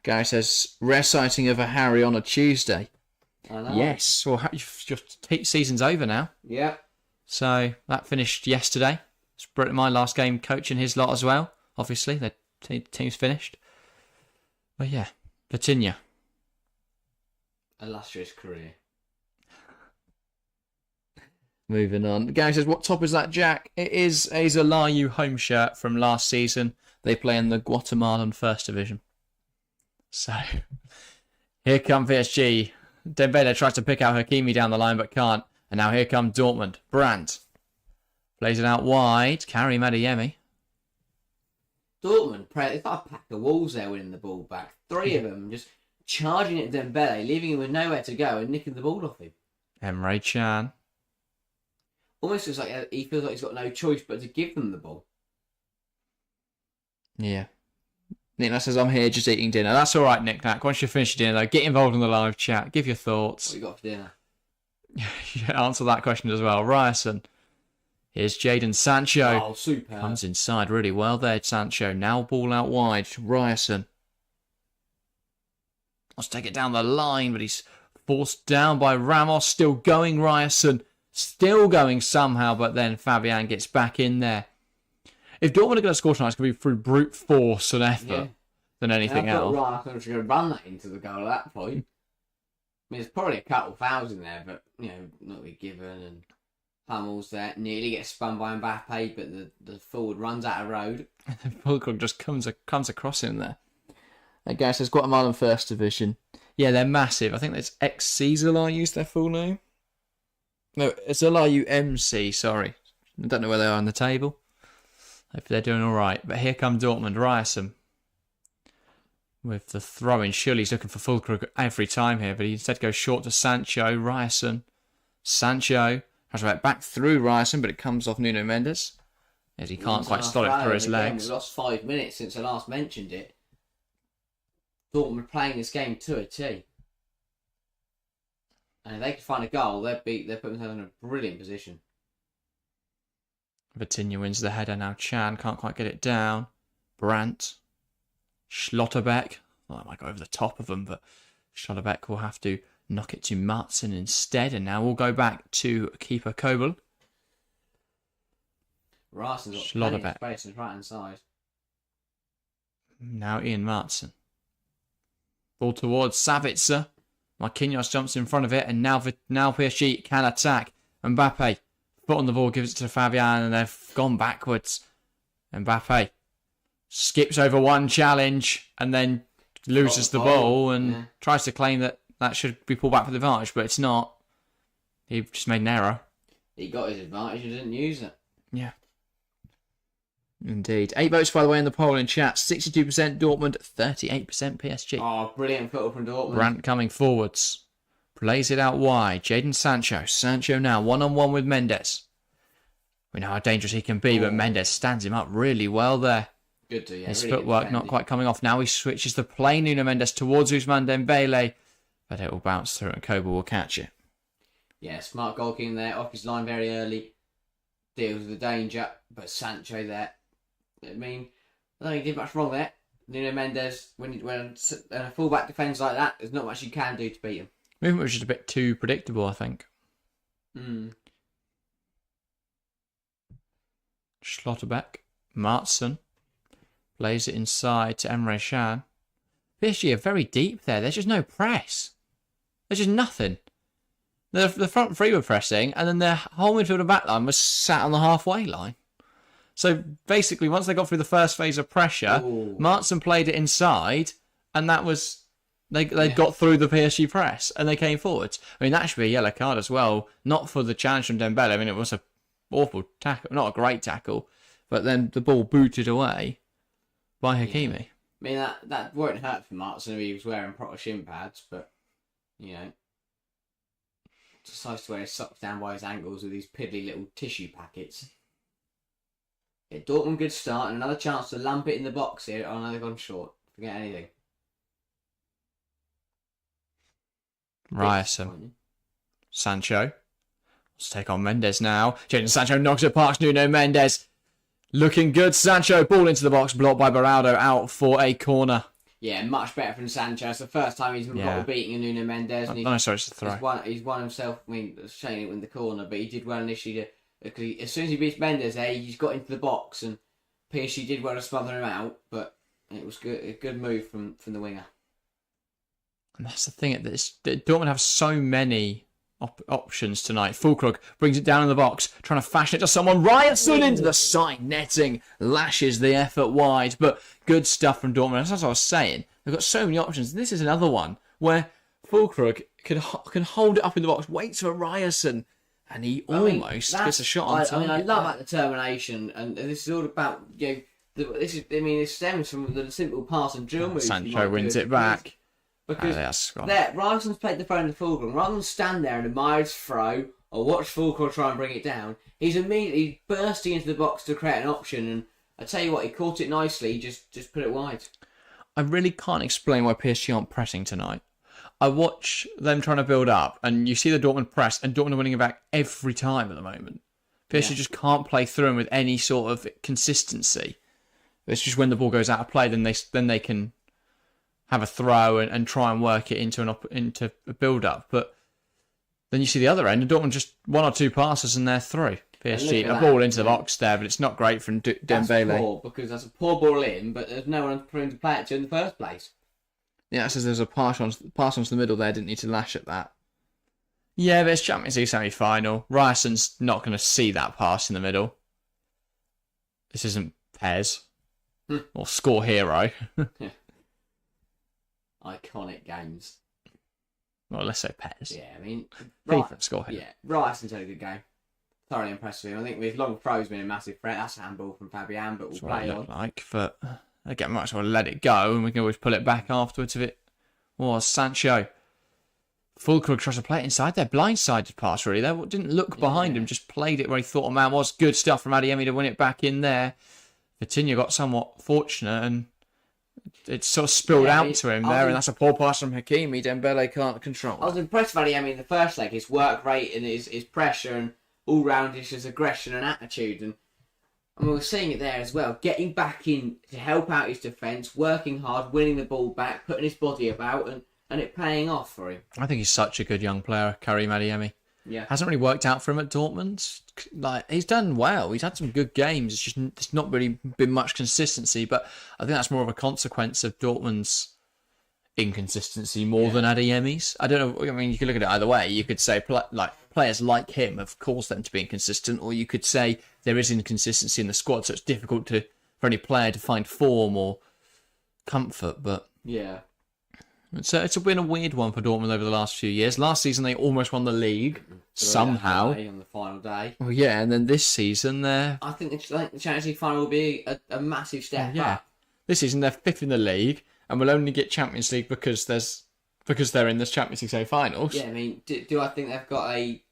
Gary says, rare sighting of a Harry on a Tuesday. I know. Yes, well, your season's over now. Yeah. So that finished yesterday. It's my last game coaching his lot as well. Obviously, the team's finished. But yeah, Vitinha. Illustrious career. Moving on. Gary says, what top is that, Jack? It is a Zalayu home shirt from last season. They play in the Guatemalan First Division. So, here come PSG. Dembele tries to pick out Hakimi down the line, but can't. And now here come Dortmund. Brandt plays it out wide. Karim Adeyemi. Dortmund, it's like a pack of wolves there winning the ball back. Three of them just charging at Dembele, leaving him with nowhere to go and nicking the ball off him. Emre Can. Almost looks like he feels like he's got no choice but to give them the ball. Yeah. Nick says, I'm here just eating dinner. That's all right, Nick. Once you finish your dinner, though, get involved in the live chat. Give your thoughts. What you got for dinner? Yeah, answer that question as well. Ryerson. Here's Jadon Sancho. Oh, super. Comes inside really well there, Sancho. Now ball out wide. Ryerson. Let's take it down the line, but he's forced down by Ramos. Still going, Ryerson. Still going somehow, but then Fabian gets back in there. If Dortmund are going to score tonight, it's going to be through brute force and effort Yeah. than anything else. Right, I thought I was going to run that into the goal at that point. I mean, there's probably a couple of fouls in there, but, not be given. And Hummels there nearly gets spun by Mbappe, but the forward runs out of road. And then Fulkrug just comes across him there. That guy says Guatemala First Division. Yeah, they're massive. I think that's XC Zalayu is their full name. No, it's Zalayu MC, sorry. I don't know where they are on the table. Hopefully they're doing all right. But here comes Dortmund. Ryerson with the throw-in. Surely he's looking for Fulkrug every time here, but he instead goes short to Sancho. Ryerson. Sancho has to back through Ryerson, but it comes off Nuno Mendes, as he can't quite stop it through his legs. We lost 5 minutes since I last mentioned it. Dortmund playing this game to a T. And if they could find a goal, they'd put themselves in a brilliant position. Vitinha wins the header now. Chan can't quite get it down. Brandt. Schlotterbeck. Well, that might go over the top of them, but Schlotterbeck will have to knock it to Martin instead. And now we'll go back to keeper Kobel. Ryerson's got plenty of space on his right-hand side. Now Ian Martin. Ball towards Savitzer. Marquinhos jumps in front of it, and now PSG can attack. Mbappe, foot on the ball, gives it to Fabian, and they've gone backwards. Mbappe skips over one challenge, and then loses the ball, and tries to claim that should be pulled back for the advantage, but it's not. He just made an error. He got his advantage and didn't use it. Yeah. Indeed. 8 votes, by the way, in the poll in chat. 62% Dortmund, 38% PSG. Oh, brilliant football from Dortmund. Brandt coming forwards. Plays it out wide. Jadon Sancho. Sancho now one-on-one with Mendes. We know how dangerous he can be, but Mendes stands him up really well there. Good to, yeah. His really footwork not quite coming off. Now he switches the play Nuno Mendes towards Ousmane Dembele, but it will bounce through and Koba will catch it. Yeah, smart goalkeeping there. Off his line very early. Deals with the danger, but Sancho there. I mean, I don't think he did much wrong there. Nuno Mendes, when a fullback defends like that, there's not much you can do to beat him. Movement was just a bit too predictable, I think. Schlotterbeck. Martson. Plays it inside to Emre Can. PSG are very deep there. There's just no press. There's just nothing. The front three were pressing, and then their whole midfield and back line was sat on the halfway line. So basically, once they got through the first phase of pressure, Martson played it inside, and that was they got through the PSG press and they came forwards. I mean, that should be a yellow card as well, not for the challenge from Dembele. I mean, it was an awful tackle, not a great tackle, but then the ball booted away by Hakimi. I mean, that won't hurt for Martson if he was wearing proper shin pads, but decides to wear his socks down by his ankles with these piddly little tissue packets. Yeah, Dortmund good start and another chance to lump it in the box here. Oh no, they've gone short. Forget anything. Ryerson. Sancho. Let's take on Mendes now. Jadon Sancho knocks it past Nuno Mendes. Looking good. Sancho, ball into the box, blocked by Beraldo, out for a corner. Yeah, much better from Sancho. It's the first time he's got beating a Nuno Mendes. And sorry, it's a throw. He's won himself. I mean, showing it in the corner, but he did well initially. Because as soon as he beats Mendes, he's got into the box, and PSG did well to smother him out. But it was good, a good move from the winger. And that's the thing. Dortmund have so many options tonight. Fulkrug brings it down in the box, trying to fashion it to someone. Ryerson into the side netting, lashes the effort wide, but good stuff from Dortmund. That's what I was saying. They've got so many options. This is another one where Fulkrug can hold it up in the box, waits for Ryerson, and he almost gets a shot on target. I love that determination, and this is all about it stems from the simple pass and drill move. Sancho wins it back. Because Ryerson's played the throw in the Fulkrug. Rather than stand there and admire his throw or watch Fulkrug try and bring it down, he's immediately bursting into the box to create an option. And I tell you what, he caught it nicely. Just put it wide. I really can't explain why PSG aren't pressing tonight. I watch them trying to build up, and you see the Dortmund press, and Dortmund are winning it back every time at the moment. PSG just can't play through them with any sort of consistency. It's just when the ball goes out of play, then they can have a throw and try and work it into a build-up. But then you see the other end, and Dortmund just one or two passes and they're through. PSG, a ball into the box there, but it's not great from Dembele. That's poor, because that's a poor ball in, but there's no one for him to play it to in the first place. Yeah, it says there's a pass onto the middle there, didn't need to lash at that. Yeah, but it's Champions League semi-final. Ryerson's not going to see that pass in the middle. This isn't Pez. Or Score Hero. Iconic games. Well, let's say Pez. Yeah, I mean... FIFA Score Hero. Yeah, Ryerson's had a good game. Thoroughly impressed with him. I think with long throws being a massive threat, that's a handball from Fabian, but we'll play on. But again, might as well let it go, and we can always pull it back afterwards if it was Sancho. Fulkrug tries to play it inside there. Blindsided pass, really. There didn't look behind him, just played it where he thought a man was. Good stuff from Adeyemi to win it back in there. Vitinha got somewhat fortunate, and it sort of spilled out to him there, and that's a poor pass from Hakimi. Dembele can't control. I was impressed with Adeyemi in the first leg. His work rate and his pressure and all-round his aggression and attitude. And we were seeing it there as well. Getting back in to help out his defence, working hard, winning the ball back, putting his body about, and it paying off for him. I think he's such a good young player, Karim Adeyemi. Yeah. Hasn't really worked out for him at Dortmund. Like, he's done well. He's had some good games. It's just there's not really been much consistency, but I think that's more of a consequence of Dortmund's inconsistency more than Adeyemi's. I don't know. I mean, you could look at it either way. You could say players like him have caused them to be inconsistent, or you could say there is inconsistency in the squad, so it's difficult for any player to find form or comfort. But yeah. It's been a weird one for Dortmund over the last few years. Last season, they almost won the league somehow. On the final day. Well, yeah, and then this season, I think the Champions League final will be a massive step up. This season, they're 5th in the league, and will only get Champions League because they're in this Champions League semi-finals. Yeah, I mean, do I think they've got a...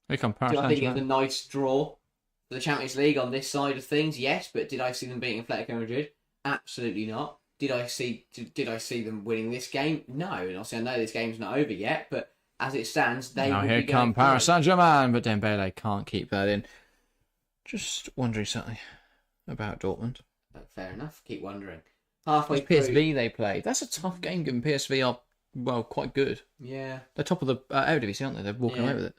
Paris Do I think it's a nice draw for the Champions League on this side of things? Yes, but did I see them beating Atletico Madrid? Absolutely not. Did I see them winning this game? No. And obviously I know this game's not over yet, but as it stands, they will be going come Paris Saint-Germain, but Dembele can't keep that in. Just wondering something about Dortmund. Fair enough. Keep wondering. Halfway through... PSV they played. That's a tough game given PSV are, well, quite good. Yeah. They're top of the Eredivisie, aren't they? They're walking away with it.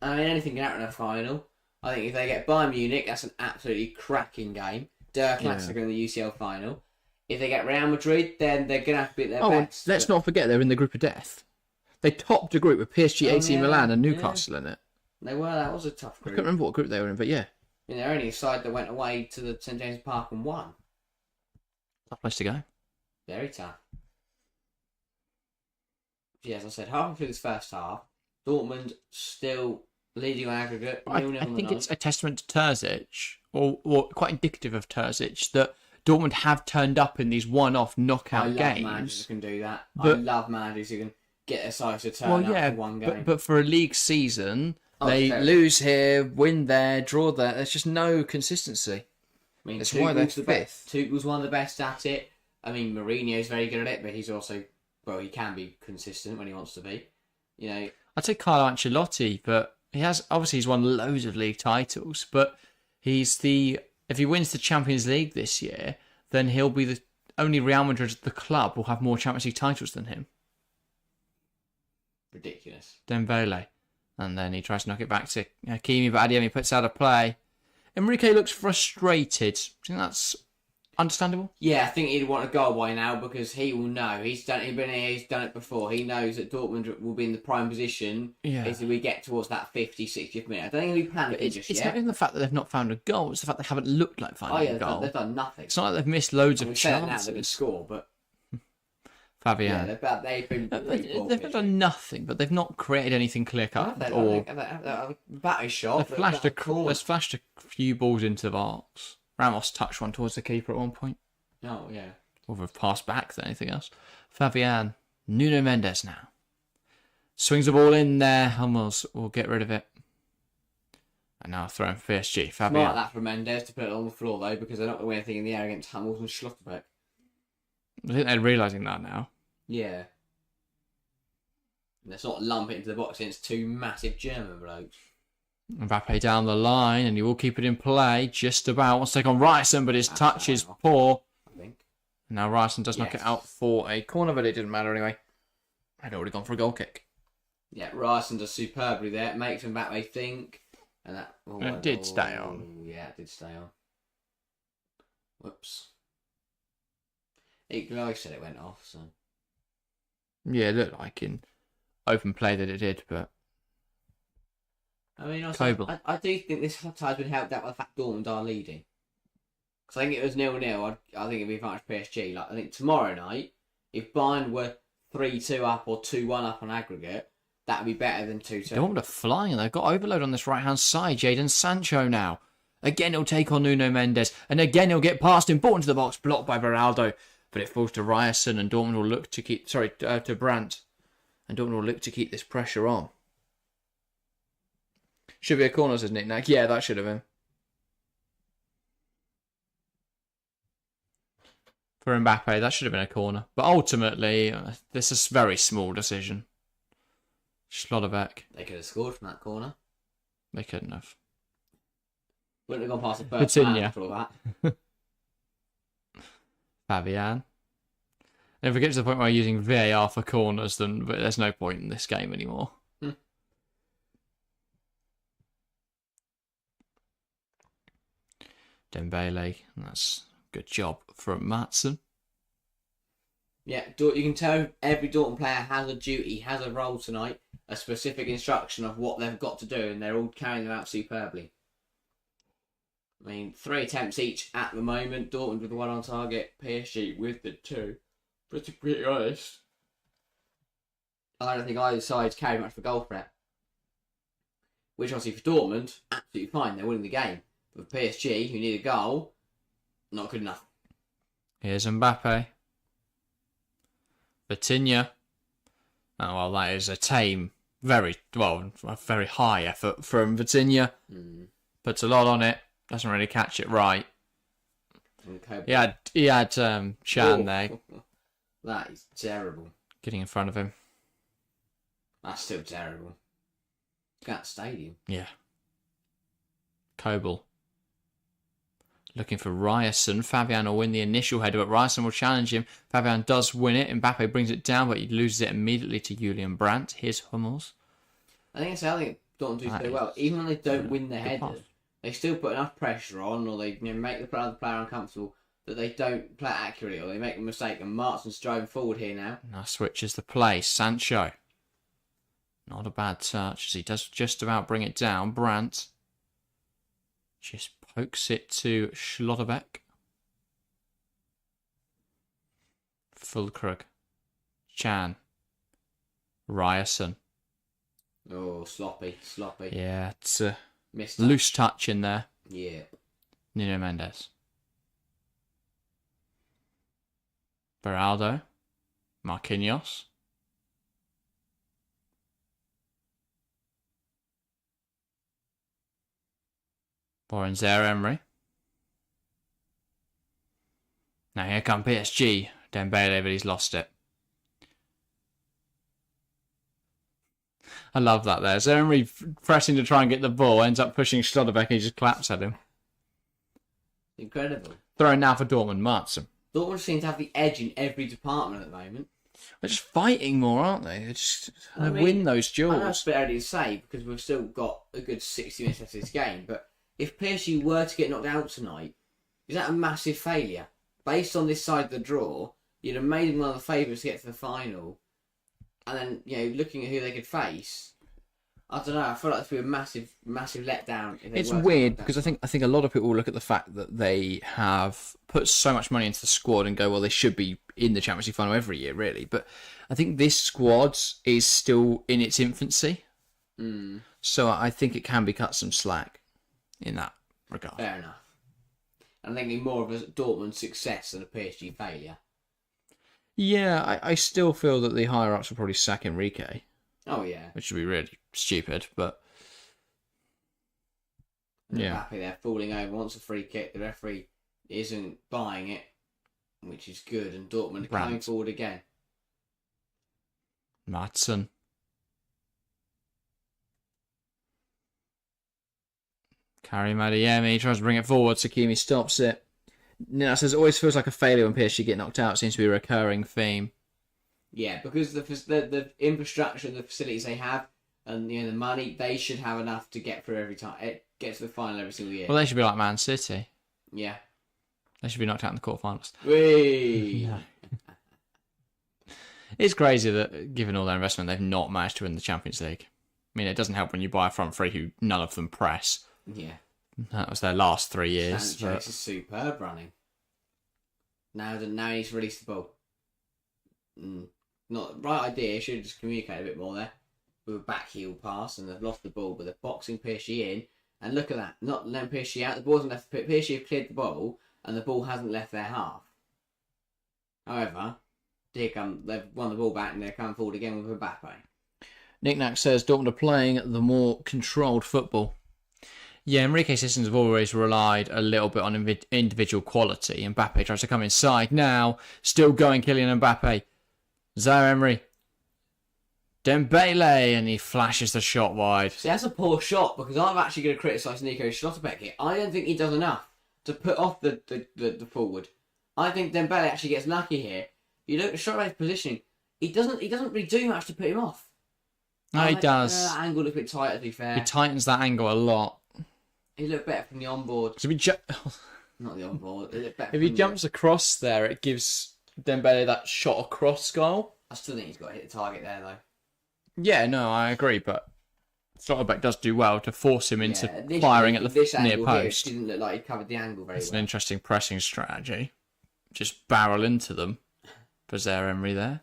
I mean, anything can happen in a final. I think if they get Bayern Munich, that's an absolutely cracking game. Der Klassiker in the UCL final. If they get Real Madrid, then they're going to have to be at their best. Let's not forget they're in the group of death. They topped a group with PSG, AC Milan and Newcastle in it. They were. That was a tough group. I can't remember what group they were in, but yeah. I mean, they're only a side that went away to the St James Park and won. Tough place to go. Very tough. Yeah, as I said, halfway through this first half, Dortmund still leading on aggregate. I think it's a testament to Terzic, or quite indicative of Terzic, that Dortmund have turned up in these one-off knockout games. I love managers who can do that. I love managers who can get their sides to turn up for one game. But for a league season, they lose here, win there, draw there. There's just no consistency. I mean, that's why they're 5th. Tuchel's one of the best at it. I mean, Mourinho's very good at it, but he's also, well, he can be consistent when he wants to be. You know, I'd say Carlo Ancelotti, but he's won loads of league titles, but if he wins the Champions League this year, then he'll be the only Real Madrid, the club, will have more Champions League titles than him. Ridiculous. Dembele. And then he tries to knock it back to Hakimi, but Adeyemi puts out a play. Enrique looks frustrated. Do you think that's understandable? Yeah, I think he'd want a goal by now because he will know. He's done it before. He knows that Dortmund will be in the prime position as we get towards that 50, 60th minute. I don't think he'll be panicking just yet. It's not even the fact that they've not found a goal. It's the fact they haven't looked like finding a goal. They've done nothing. It's not like they've missed loads of chances. Now they can score, but... Fabian. Yeah, they've been they've done nothing, but they've not created anything clear cut. Battery shot. They've flashed a few balls into the box. Ramos touched one towards the keeper at one point. Oh, yeah. Or have passed back than anything else. Fabian. Nuno Mendes now. Swings the ball in there and we'll get rid of it. And now throwing for PSG. Fabian. Smart that from Mendes to put it on the floor, though, because they're not going to win anything in the air against Hummels and Schlotterbeck. I think they're realising that now. Yeah. And they're sort of lumping it into the box against two massive German blokes. Mbappe down the line, and he will keep it in play just about. Wants to take on Ryerson, but his touch is poor. I think. Now Ryerson does knock it out for a corner, but it didn't matter anyway. I'd already gone for a goal kick. Yeah, Ryerson does superbly there. It makes Mbappe think. And that... It did stay on. Yeah, it did stay on. Whoops. I said it went off, so... Yeah, it looked like in open play that it did, but... I mean, also, I do think this tie's been helped out by the fact Dortmund are leading. Because I think it was 0-0, I think it'd be much PSG. Like, I think tomorrow night, if Bayern were 3-2 up or 2-1 up on aggregate, that would be better than 2-2. Dortmund are flying. They've got overload on this right-hand side. Jadon Sancho now. Again, he'll take on Nuno Mendes. And again, he'll get past him. Ball into the box, blocked by Beraldo. But it falls to Ryerson, and Dortmund will look to keep... to Brandt. And Dortmund will look to keep this pressure on. Should be a corner, says Nick Nack. Yeah, that should have been. For Mbappe, that should have been a corner. But ultimately, this is a very small decision. Schlotterbeck. They could have scored from that corner. They couldn't have. Wouldn't have gone past the first man after all that. Fabian. And if we get to the point where we're using VAR for corners, then there's no point in this game anymore. Dembele. That's a good job from Maatsen. Yeah, you can tell every Dortmund player has a duty, has a role tonight, a specific instruction of what they've got to do, and they're all carrying them out superbly. I mean, 3 attempts each at the moment. Dortmund with the 1 on target, PSG with the 2. But to be pretty honest, I don't think either side's carry much for goal threat. Which obviously for Dortmund, absolutely fine, they're winning the game. But for PSG, who need a goal, not good enough. Here's Mbappe. Vitinha. Oh, well, that is a tame, a very high effort from Vitinha. Puts a lot on it. Doesn't really catch it right. Okay. He had Chan there. That is terrible. Getting in front of him. That's still terrible. Look at that stadium. Yeah. Kobel. Looking for Ryerson. Fabian will win the initial header, but Ryerson will challenge him. Fabian does win it. Mbappe brings it down, but he loses it immediately to Julian Brandt. Here's Hummels. I think Dortmund do so well. Even when they don't win the header, they still put enough pressure on, or they make the other player uncomfortable that they don't play accurately, or they make a mistake. And Martin's driving forward here now. Now switches the play. Sancho. Not a bad touch, as he does just about bring it down. Brandt just pokes it to Schlotterbeck. Fulkrug. Chan. Ryerson. Oh, sloppy. Yeah, it's a Missed loose touch in there. Yeah. Nuno Mendes. Beraldo. Marquinhos. Borenzer Emery. Now here come PSG. Dembele, but he's lost it. I love that there. So Emery pressing to try and get the ball, ends up pushing Schlotterbeck and he just claps at him. Incredible. Throwing now for Dortmund, Martsen. Dortmund seem to have the edge in every department at the moment. They're just fighting more, aren't they? They win those duels. I know it's a bit early to say because we've still got a good 60 minutes left of this game, but if PSG were to get knocked out tonight, is that a massive failure? Based on this side of the draw, you'd have made them one of the favourites to get to the final, and then, looking at who they could face, I don't know, I feel like this would be a massive, massive letdown. If they it's were to weird get because I think a lot of people will look at the fact that they have put so much money into the squad and go, well, they should be in the Champions League final every year, really. But I think this squad is still in its infancy, so I think it can be cut some slack in that regard. Fair enough. I'm thinking more of a Dortmund success than a PSG failure. Yeah, I still feel that the higher ups will probably sack Enrique. Oh, yeah. Which would be really stupid, but Mbappe, they're falling over. Wants a free kick. The referee isn't buying it, which is good. And Dortmund are coming forward again. Maatsen. Karim Adeyemi tries to bring it forward. Sakimi stops it. Nina says it always feels like a failure when PSG get knocked out. It seems to be a recurring theme. Yeah, because the infrastructure and the facilities they have, and the money, they should have enough to get through every time. It gets to the final every single year. Well, they should be like Man City. Yeah. They should be knocked out in the quarterfinals. Whee! No. It's crazy that, given all their investment, they've not managed to win the Champions League. I mean, it doesn't help when you buy a front three who none of them press. Yeah. That was their last 3 years. Sanchez is superb running. Now he needs to release the ball. Not right idea. Should have just communicated a bit more there. With a back heel pass, and they've lost the ball, but they're boxing PSG in. And look at that, not letting PSG out. The ball hasn't left. PSG have cleared the ball, and the ball hasn't left their half. However, they've won the ball back, and they're coming forward again with Mbappe. Nick Nack says Dortmund are playing the more controlled football. Yeah, Enrique systems have always relied a little bit on individual quality. Mbappe tries to come inside now, still going Kylian Mbappe. Zaire Emery. Dembele, and he flashes the shot wide. See, that's a poor shot, because I'm actually going to criticise Nico Schlotterbeck here. I don't think he does enough to put off the forward. I think Dembele actually gets lucky here. You look at Schlotterbeck's positioning, he doesn't really do much to put him off. No, he does. That angle looks a bit tighter, to be fair. He tightens that angle a lot. He looked better from the onboard. Not the onboard. If he jumps across there, it gives Dembele that shot across goal. I still think he's got to hit the target there, though. Yeah, no, I agree, but Schlotterbeck does do well to force him into firing at the near post. Didn't look like he covered the angle very well. It's an interesting pressing strategy. Just barrel into them. For Zaire Emery there.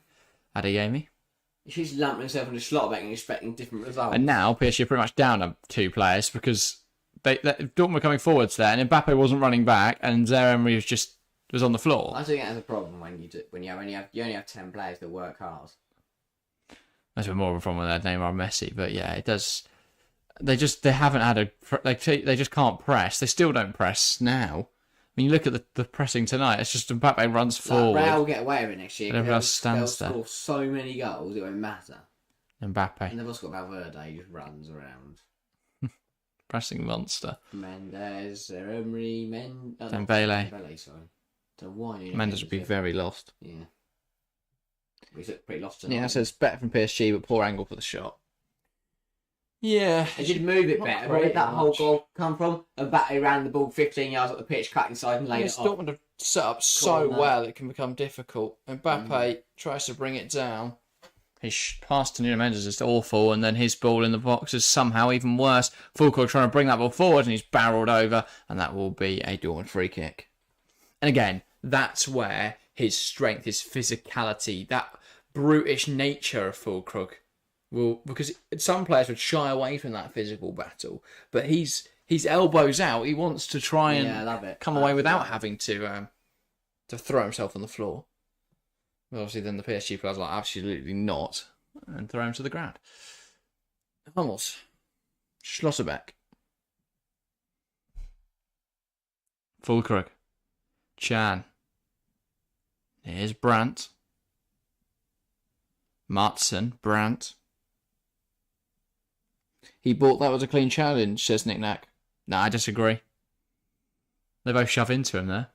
Adeyemi. He's lumping himself into Schlotterbeck and expecting different results. And now PSG are pretty much down to 2 players because Dortmund were coming forwards there, and Mbappe wasn't running back, and Zaire Emery was on the floor. I think that's a problem when you only have 10 players that work hard. That's a bit more of a problem with Neymar and Messi, but yeah, it does. They haven't had they just can't press. They still don't press now. I mean, you look at the pressing tonight. It's just Mbappe runs forward. Real will get away with it next year. And everyone else stands there. They'll score so many goals, it won't matter. Mbappe. And they've also got Valverde, he just runs around. Pressing monster. Mendes, Emery, Dembele. Dembele, sorry. So why Mendes would be very lost. Yeah. He's looked pretty lost tonight. Yeah, so it's better from PSG, but poor angle for the shot. Yeah. They did move it better. Where did that whole goal come from? Mbappe ran the ball 15 yards up the pitch, cut inside and laid it off. Dortmund have set up so well it can become difficult. Mbappe tries to bring it down. His pass to Nuno Mendes is awful, and then his ball in the box is somehow even worse. Fulco trying to bring that ball forward, and he's barrelled over, and that will be a Dortmund free kick. And again, that's where his strength, his physicality, that brutish nature of Fulkrug will, because some players would shy away from that physical battle, but he's elbows out. He wants to try and come away without having to throw himself on the floor. But obviously, then the PSG players are like, absolutely not, and throw him to the ground. Hummels, Schlotterbeck, Fulkrug, Chan. Here's Brandt. Martsen, Brandt. He thought that was a clean challenge, says Nick Nack. No, I disagree. They both shove into him there.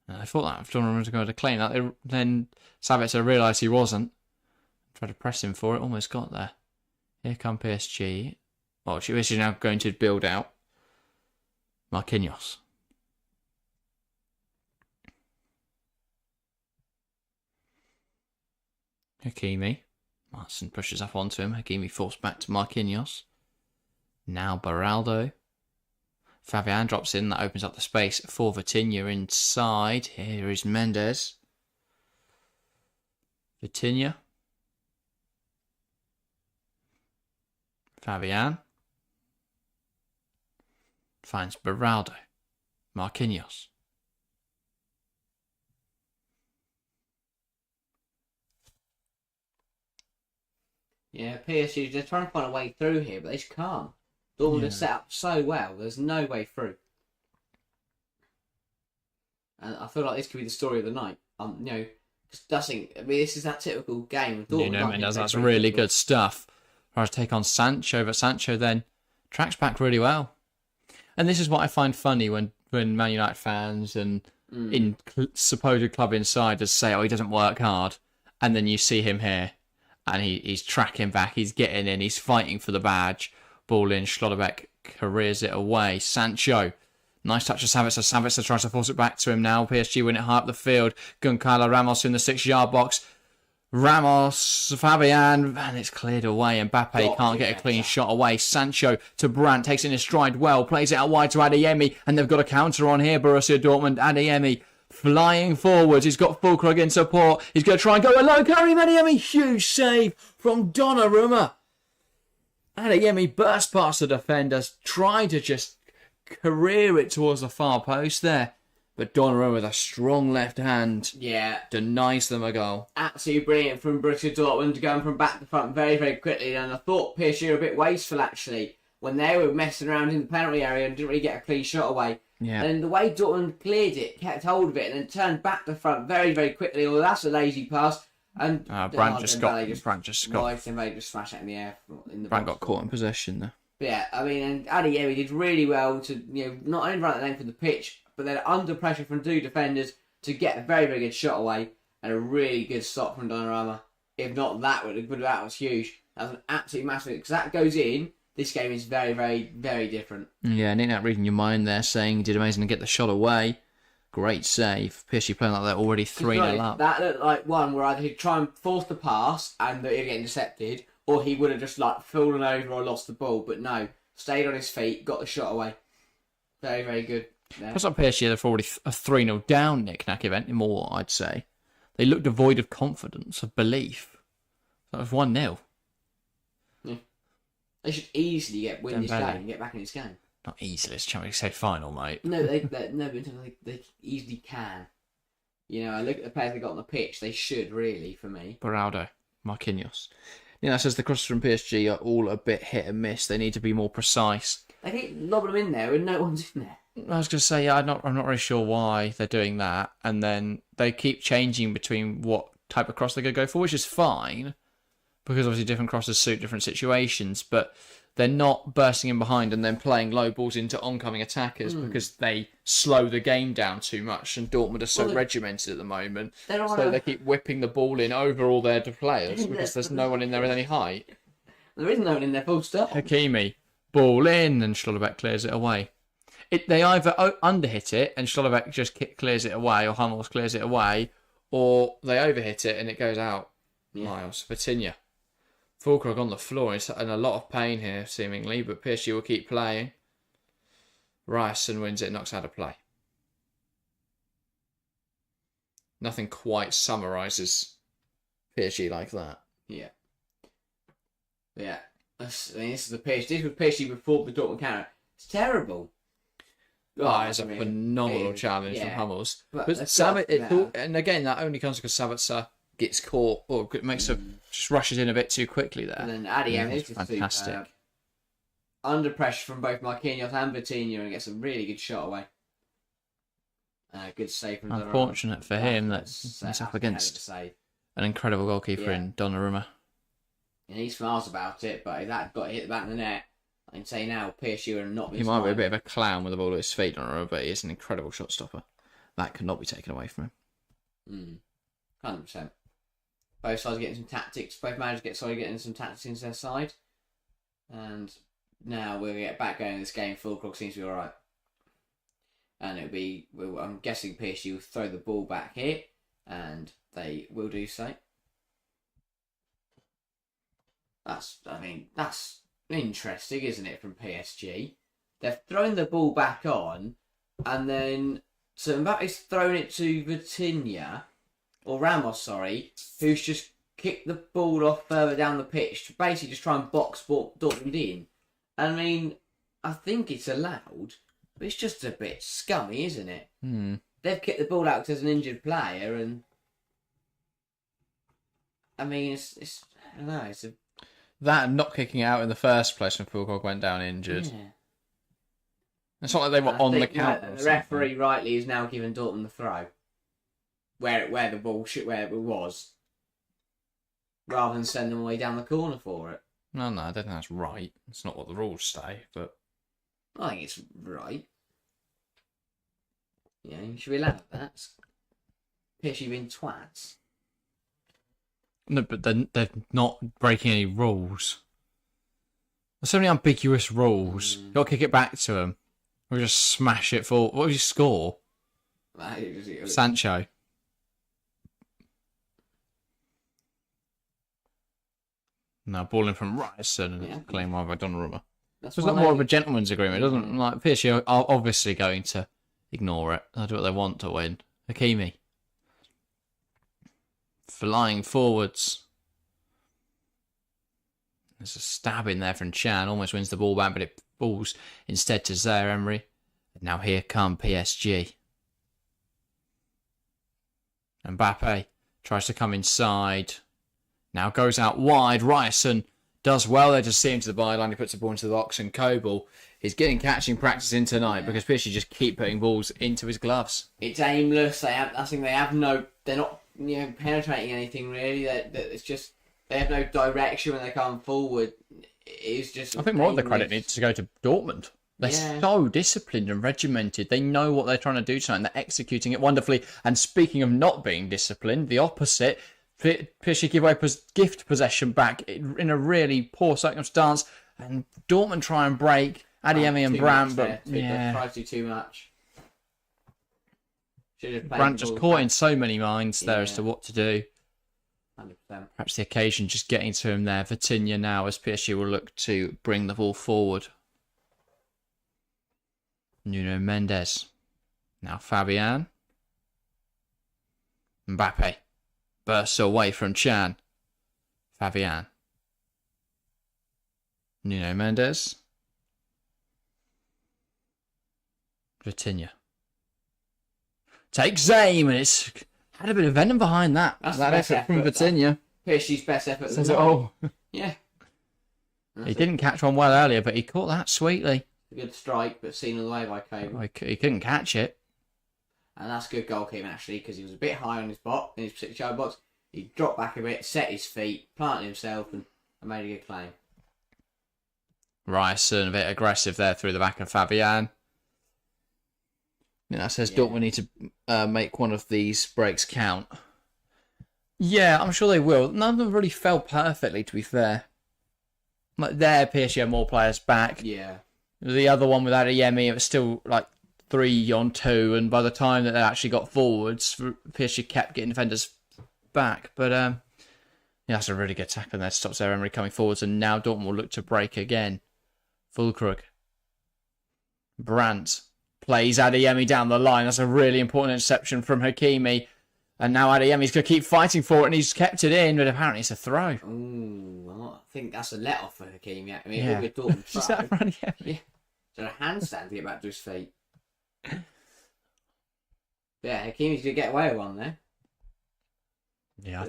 I thought that Dortmund was going to clean that. Then Savitzer realised he wasn't. Tried to press him for it, almost got there. Here come PSG. Oh, she's now going to build out. Marquinhos. Hakimi. Martin pushes up onto him. Hakimi forced back to Marquinhos. Now Beraldo. Fabian drops in. That opens up the space for Vitinha inside. Here is Mendes. Vitinha. Fabian. Finds Beraldo. Marquinhos. Yeah, PSG, they're trying to find a way through here, but they just can't. Dortmund are set up so well, there's no way through. And I feel like this could be the story of the night. This is that typical game. That's really good stuff. Tries to take on Sancho, but Sancho then tracks back really well. And this is what I find funny when Man United fans and supposed club insiders say, oh, he doesn't work hard. And then you see him here, and he's tracking back, he's getting in, he's fighting for the badge. Ball in, Schlotterbeck careers it away. Sancho, nice touch of Savitzer. Savitzer tries to force it back to him now. PSG win it high up the field. Goncalo Ramos in the 6-yard box. Ramos, Fabian, and it's cleared away. Mbappe can't get a clean shot away. Sancho to Brandt, takes it in his stride well, plays it out wide to Adeyemi, and they've got a counter on here. Borussia Dortmund, Adeyemi flying forwards. He's got Fulkrug in support. He's going to try and go alone. Karim Adeyemi, huge save from Donnarumma. Adeyemi burst past the defenders, trying to just career it towards the far post there. But Donnarumma with a strong left hand denies them a goal. Absolutely brilliant from Borussia Dortmund, going from back to front very, very quickly. And I thought PSG were a bit wasteful, actually, when they were messing around in the penalty area and didn't really get a clean shot away. Yeah. And the way Dortmund cleared it, kept hold of it, and then turned back to front very, very quickly. Well, that's a lazy pass. And Brandt just smashed it in the air. Brandt got caught in possession there. But yeah, I mean, and Adeyemi did really well to, not only run the length of the pitch, but then under pressure from two defenders to get a very, very good shot away and a really good stop from Donnarumma. If not, that was huge. That was an absolutely massive, because that goes in. This game is very, very, very different. Yeah, Nick Nat reading your mind there, saying he did amazing to get the shot away. Great save. PSG playing like that already 3-0 up. That looked like one where either he'd try and force the pass and it'd get intercepted, or he would have just fallen over or lost the ball. But no, stayed on his feet, got the shot away. Very, very good. Plus, like PSG, they're already a 3-0 down, Nick Nack event, more, I'd say. They looked devoid of confidence, of belief. That was 1-0. Yeah. They should easily win this game and get back in this game. Not easily, it's Champions League final, mate. No, they easily can. I look at the players they got on the pitch, they should, really, for me. Beraldo, Marquinhos. That says the crosses from PSG are all a bit hit and miss. They need to be more precise. They keep lobbing them in there when no one's in there. I was going to say, I'm not really sure why they're doing that. And then they keep changing between what type of cross they're going to go for, which is fine. Because obviously different crosses suit different situations. But they're not bursting in behind and then playing low balls into oncoming attackers because they slow the game down too much. And Dortmund are so regimented at the moment. So they keep whipping the ball in over all their players because there's no one in there with any height. There is no one in there, full stop. Hakimi, ball in, and Schlotterbeck clears it away. They either underhit it and Schlotterbeck just clears it away, or Hummels clears it away, or they overhit it and it goes out. Miles, Vitinha. Fulkrug on the floor. He's in a lot of pain here, seemingly, but PSG will keep playing. Ryerson wins it, knocks out of play. Nothing quite summarises PSG like that. Yeah. Yeah. This is the PSG. This was PSG before the Dortmund counter. It's terrible. It's a phenomenal challenge from Hummels. And again, that only comes because Savitzer gets caught or just rushes in a bit too quickly there. And then Adeyemi is fantastic. Under pressure from both Marquinhos and Vitinha, and gets a really good shot away. Good save from Donnarumma. Unfortunate for him that he's up against an incredible goalkeeper in Donnarumma. And he smiles about it, but if that got hit the back of the net, I can say now PSG are not. He might be a bit of a clown with the ball at his feet, Donnarumma, but he is an incredible shot stopper. That cannot be taken away from him. 100%. Both sides getting some tactics. Both managers getting some tactics into their side. And now we'll get back going in this game. Fulkrug seems to be alright. And it'll be, I'm guessing PSG will throw the ball back here. And they will do so. That's interesting, isn't it, from PSG? They've thrown the ball back on. And then, so Mbappe's thrown it to Vitinha. Or Ramos, sorry, who's just kicked the ball off further down the pitch to basically just try and box Dortmund in. I mean, I think it's allowed, but it's just a bit scummy, isn't it? They've kicked the ball out as an injured player, and I mean, it's I don't know, it's a... That not kicking it out in the first place when Fulkrug went down injured. Yeah. It's not like they were on the counter. The referee rightly is now giving Dortmund the throw. Where the ball where it was, rather than send them away down the corner for it. No, I don't think that's right. It's not what the rules say, but I think it's right. Yeah, you should be allowed that. PSG being twats. No, but they're not breaking any rules. There's so many ambiguous rules. You got to kick it back to him. Or just smash it for... What was your score? Sancho. No, ball in from Ryerson and claim by Donnarumma. It's not more of a gentleman's agreement. It doesn't like PSG are obviously going to ignore it. They'll do what they want to win. Hakimi. Flying forwards. There's a stab in there from Chan. Almost wins the ball back, but it falls instead to Zaire-Emery. And now here come PSG. Mbappe tries to come inside. Now goes out wide. Ryerson does well there to see him to the byline. He puts the ball into the box, and Kobel is getting catching practice in tonight because PSG just keep putting balls into his gloves. It's aimless. They're not penetrating anything really. It's just they have no direction when they come forward. It's just. I think more of the credit needs to go to Dortmund. They're so disciplined and regimented. They know what they're trying to do tonight, and they're executing it wonderfully. And speaking of not being disciplined, the opposite. PSG give away gift possession back in a really poor circumstance, and Dortmund try and break Adeyemi and Brandt, but try to do too much. Brandt just caught in so many minds there as to what to do. 100%. Perhaps the occasion just getting to him there. Vitinha now as PSG will look to bring the ball forward. Nuno Mendes. Now Fabian. Mbappe. Bursts away from Chan. Fabian. Nuno Mendes. Vitinha. Takes aim, and it's had a bit of venom behind that. That's that effort from Vitinha. PSG's best effort. Yeah. He didn't catch one well earlier, but he caught that sweetly. A good strike, but seen all the way by Kobel. He couldn't catch it. And that's good goalkeeping, actually, because he was a bit high on his box, in his 6-yard box. He dropped back a bit, set his feet, planted himself, and made a good claim. Ryerson a bit aggressive there through the back of Fabian. That says Dortmund need to make one of these breaks count. Yeah, I'm sure they will. None of them really fell perfectly, to be fair. Like there, PSG had more players back. Yeah. The other one with Adeyemi, it was still like 3-on-2, and by the time that they actually got forwards, PSG kept getting defenders back. But that's a really good tackle there. Stops Zaire-Emery coming forwards, and now Dortmund will look to break again. Füllkrug. Brandt plays Adeyemi down the line. That's a really important interception from Hakimi. And now Adeyemi's going to keep fighting for it, and he's kept it in, but apparently it's a throw. Ooh, I think that's a let-off for Hakimi. I mean, yeah. It will be a Dortmund Is that for Adeyemi? Yeah. So a handstand to get back to his feet. Yeah, Hakimi's going to get away with one there. Yeah, I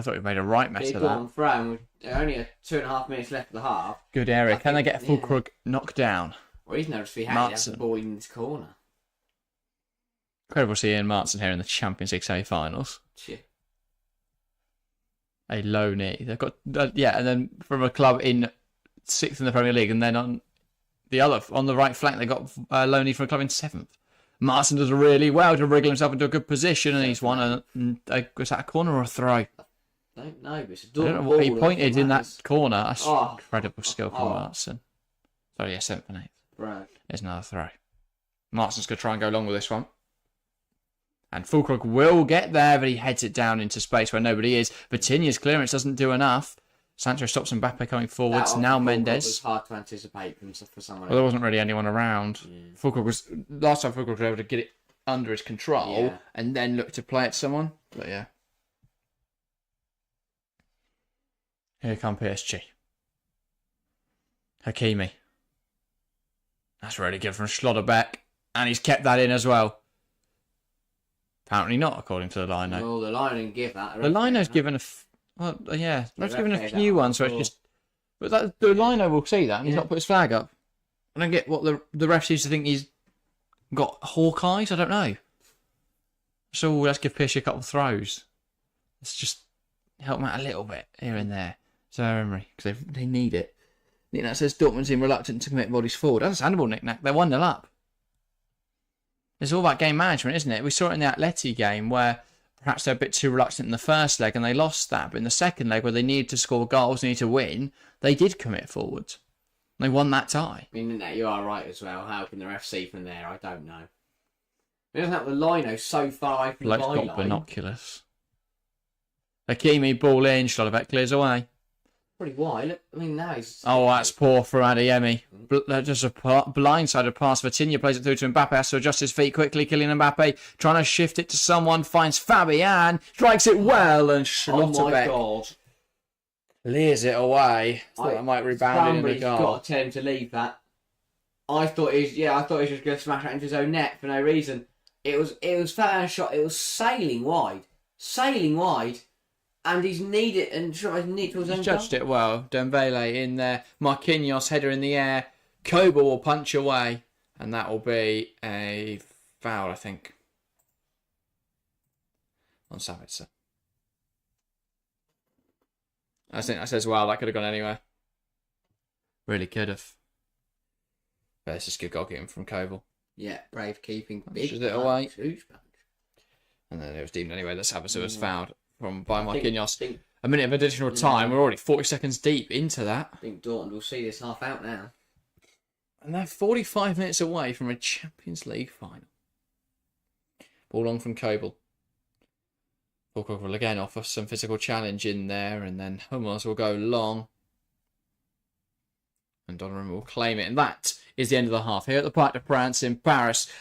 thought he made a right mess of that. Throw, only 2.5 minutes left of the half. Good area. Can they get Füllkrug knocked down? Well, he's noticed he had the ball in this corner. Incredible to see Ian Martin here in the Champions League semi-finals. Yeah. A low knee. They've got and then from a club in 6th in the Premier League, and then on the right flank they got a low knee from a club in 7th. Martin does really well to wriggle himself into a good position, and he's won. Was that a corner or a throw? I don't know, but it's a I don't know what he pointed in that corner. That's incredible skill from Martin. Sorry, 7th and 8th. Right. There's another throw. Martin's going to try and go long with this one. And Füllkrug will get there, but he heads it down into space where nobody is. Vitinha's clearance doesn't do enough. Sancho stops Mbappe coming forwards. Now Mendes. It was hard to anticipate for someone else. Well, there wasn't really anyone around. Yeah. Last time Füllkrug was able to get it under his control and then look to play it to someone. But yeah. Here come PSG. Hakimi. That's really good from Schlotterbeck. And he's kept that in as well. Apparently not, according to the lino. Well, the lino didn't give that. The lino's given they've given a few ones, so it's just... But the lino will see that, and he's not put his flag up. I don't get what the ref seems to think he's got hawk eyes. I don't know. So let's give PSG a couple of throws. Let's just help them out a little bit here and there. So Emery, because they need it. Nick says Dortmund seem reluctant to commit bodies forward. Understandable, Nick. They're 1-0 up. It's all about game management, isn't it? We saw it in the Atleti game where perhaps they're a bit too reluctant in the first leg and they lost that. But in the second leg, where they needed to score goals, needed to win, they did commit forwards. They won that tie. I mean, you are right as well. How can the ref see from there? I don't know. It doesn't have the lino so far away from the byline. Got binoculars. Hakimi, ball in, Schlotterbeck clears away. Pretty wide. Look, I mean, now he's... Oh, that's poor for Adeyemi. Just a blindsided pass. Vitinha plays it through to Mbappe. Has to adjust his feet quickly. Kylian Mbappe trying to shift it to someone. Finds Fabian. Strikes it well. And Schlotterbeck clears it away. Thought that might rebound in the goal. Somebody's got to tell him to leave that. I thought he was just going to smash it into his own net for no reason. It was Fabian's shot. It was sailing wide. And he's needed and tries to need towards his own goal. Judged it well. Dembele in there. Marquinhos, header in the air. Koba will punch away. And that will be a foul, I think, on Savitzer. I think that says, wow, that could have gone anywhere. Really could have. But it's just good goalkeeping from Koval. Yeah, brave keeping. Punches it away. Huge punch. And then it was deemed anyway that Savitzer was fouled by Marquinhos. A minute of additional time. We're already 40 seconds deep into that. I think Dortmund will see this half out now. And they're 45 minutes away from a Champions League final. Ball on from Koval. Volkov will again offer some physical challenge in there, and then Hummels will go long. And Donnarumma will claim it. And that is the end of the half. Here at the Parc des Princes in Paris.